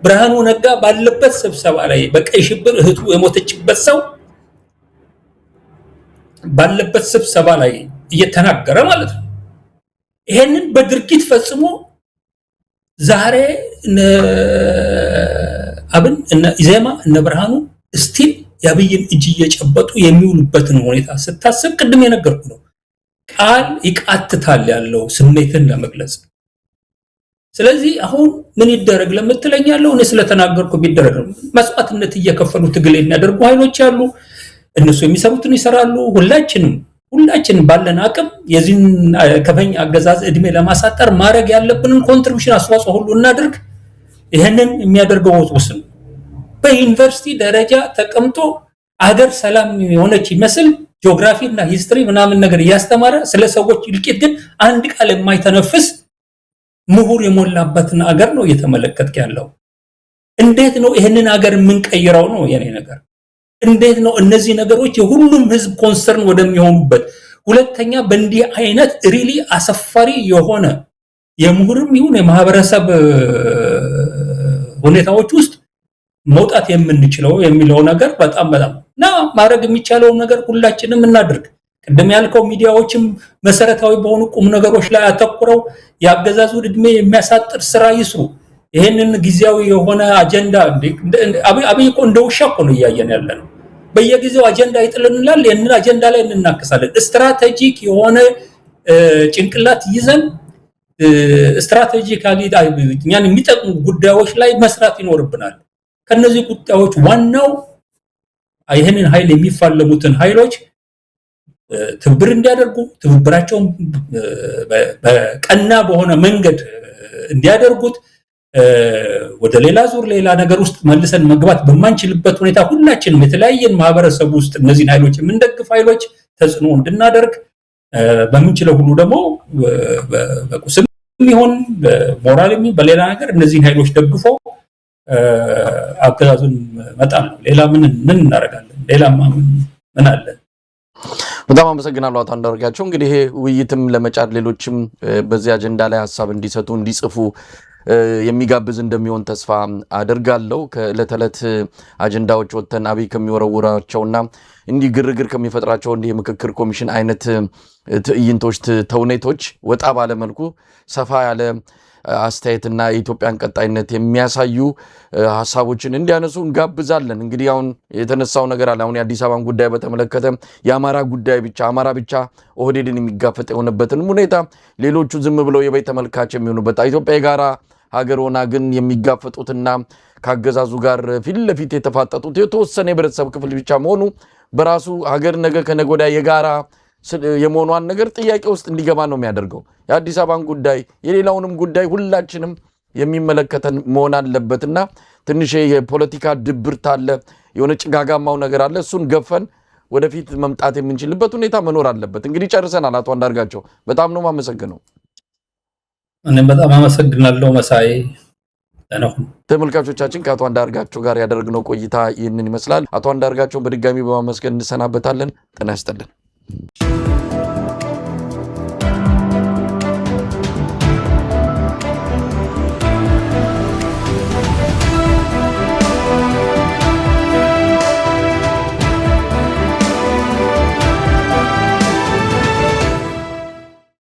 ብርሃኑ ነጋ ባለበት ስብሰባ ላይ በቀይ ሽብር እህቱ የሞተችበት ሰው ባለበት ስብሰባ ላይ እየተናገረ ማለት ነው። ይሄንን በድርጊት ፈጽሞ ዛሬ አብን እነ ኢዜማ እነ ብርሃኑ ስቲል የአብይን እጅ እየጨበጡ የሚውሉበትን ሁኔታ ስታስብ ቅድም የነገርኩ ነው። ቃል ይቃትታል ያለው ስሜትን ለመግለጽ። ስለዚህ አሁን ምን ይደረግ ለምትለኝ ያለው እኔ ስለተናገርኩ ቢደረግ መስዋዕትነት እየከፈሉ ትግል የሚያደርጉ ኃይሎች አሉ። እነሱ የሚሰሩትን ይሰራሉ። ሁላችንም ባለን አቅም የዚህን ከፈኛ አገዛዝ እድሜ ለማሳጠር ማድረግ ያለብንን ኮንትሪቢዩሽን አስተዋጽኦ ሁሉ እናድርግ። ይሄንን የሚያደርገው ወስን በዩኒቨርሲቲ ደረጃ ተቀምጦ አገር ሰላም የሆነች ይመስል ጂኦግራፊ እና ሂስትሪ ምናምን ነገር እያስተማረ ስለ ሰዎች እልቂት ግን አንድ ቃል የማይተነፍስ ምሁር የሞላበትን አገር ነው እየተመለከትክ ያለው። እንዴት ነው ይሄንን አገር የምንቀይረው ነው የኔ ነገር። እንዴት ነው እነዚህ ነገሮች የሁሉም ህዝብ ኮንሰርን ወደሚሆኑበት። ሁለተኛ በእንዲህ አይነት ሪሊ አሰፋሪ የሆነ የምሁርም ይሁን የማህበረሰብ ሁኔታዎች ውስጥ መውጣት የምንችለው የሚለው ነገር በጣም እና ማድረግ የሚቻለው ነገር ሁላችንም እናድርግ። ቅድም ያልከው ሚዲያዎችም መሰረታዊ በሆኑ ቁም ነገሮች ላይ አተኩረው ያገዛዙን እድሜ የሚያሳጥር ስራ ይስሩ። ይሄንን ጊዜያዊ የሆነ አጀንዳ አብይ እኮ እንደ ውሻ እኮ ነው እያየን ያለነው። በየጊዜው አጀንዳ ይጥልልናል የንን አጀንዳ ላይ እንናከሳለን ስትራቴጂክ የሆነ ጭንቅላት ይዘን ስትራቴጂካሊ እኛን የሚጠቅሙ ጉዳዮች ላይ መስራት ይኖርብናል ከነዚህ ጉዳዮች ዋናው ይሄንን ኃይል የሚፋለሙትን ኃይሎች ትብብር እንዲያደርጉ ትብብራቸውን በቀና በሆነ መንገድ እንዲያደርጉት ወደ ሌላ ዙር ሌላ ነገር ውስጥ መልሰን መግባት በማንችልበት ሁኔታ ሁላችንም የተለያየን ማህበረሰብ ውስጥ እነዚህን ኃይሎች የምንደግፍ ኃይሎች ተጽዕኖ እንድናደርግ በምንችለው ሁሉ ደግሞ በቁስም ይሁን በሞራልም በሌላ ነገር እነዚህን ኃይሎች ደግፎ አገዛዙን መጣል ነው ሌላ ምን እናደርጋለን ሌላ ምን አለ በጣም አመሰግናለሁ አቶ አንዳርጋቸው እንግዲህ ይሄ ውይይትም ለመጫር ሌሎችም በዚህ አጀንዳ ላይ ሐሳብ እንዲሰጡ እንዲጽፉ የሚጋብዝ እንደሚሆን ተስፋ አደርጋለሁ ከለተለት አጀንዳዎች ወጥተን አብይ ከሚወረውራቸውና እንዲ ግርግር ከሚፈጥራቸው እንዲ የምክክር ኮሚሽን አይነት ትዕይንቶች ተውኔቶች ወጣ ባለ መልኩ ሰፋ ያለ አስተያየትና የኢትዮጵያን ቀጣይነት የሚያሳዩ ሐሳቦችን እንዲያነሱ እንጋብዛለን እንግዲህ አሁን የተነሳው ነገር አለ አሁን የአዲስ አበባን ጉዳይ በተመለከተ የአማራ ጉዳይ ብቻ አማራ ብቻ ኦህዴድን የሚጋፈጥ የሆነበትን ሁኔታ ሌሎቹ ዝም ብለው የበይ ተመልካች የሚሆኑበት ኢትዮጵያ የጋራ ሀገር ሆና ግን የሚጋፈጡትና ካገዛዙ ጋር ፊት ለፊት የተፋጠጡት የተወሰነ የህብረተሰብ ክፍል ብቻ መሆኑ በራሱ ሀገር ነገ ከነገ የጋራ የመሆኗን ነገር ጥያቄ ውስጥ እንዲገባ ነው የሚያደርገው የአዲስ አበባን ጉዳይ የሌላውንም ጉዳይ ሁላችንም የሚመለከተን መሆን አለበትና ትንሽ የፖለቲካ ድብርት አለ የሆነ ጭጋጋማው ነገር አለ እሱን ገፈን ወደፊት መምጣት የምንችልበት ሁኔታ መኖር አለበት እንግዲህ ጨርሰናል አቶ አንዳርጋቸው በጣም ነው ማመሰግነው እኔም በጣም አመሰግናለሁ መሳይ ተመልካቾቻችን ከአቶ አንዳርጋቸው ጋር ያደረግነው ቆይታ ይህንን ይመስላል አቶ አንዳርጋቸውን በድጋሚ በማመስገን እንሰናበታለን ጤና ይስጥልን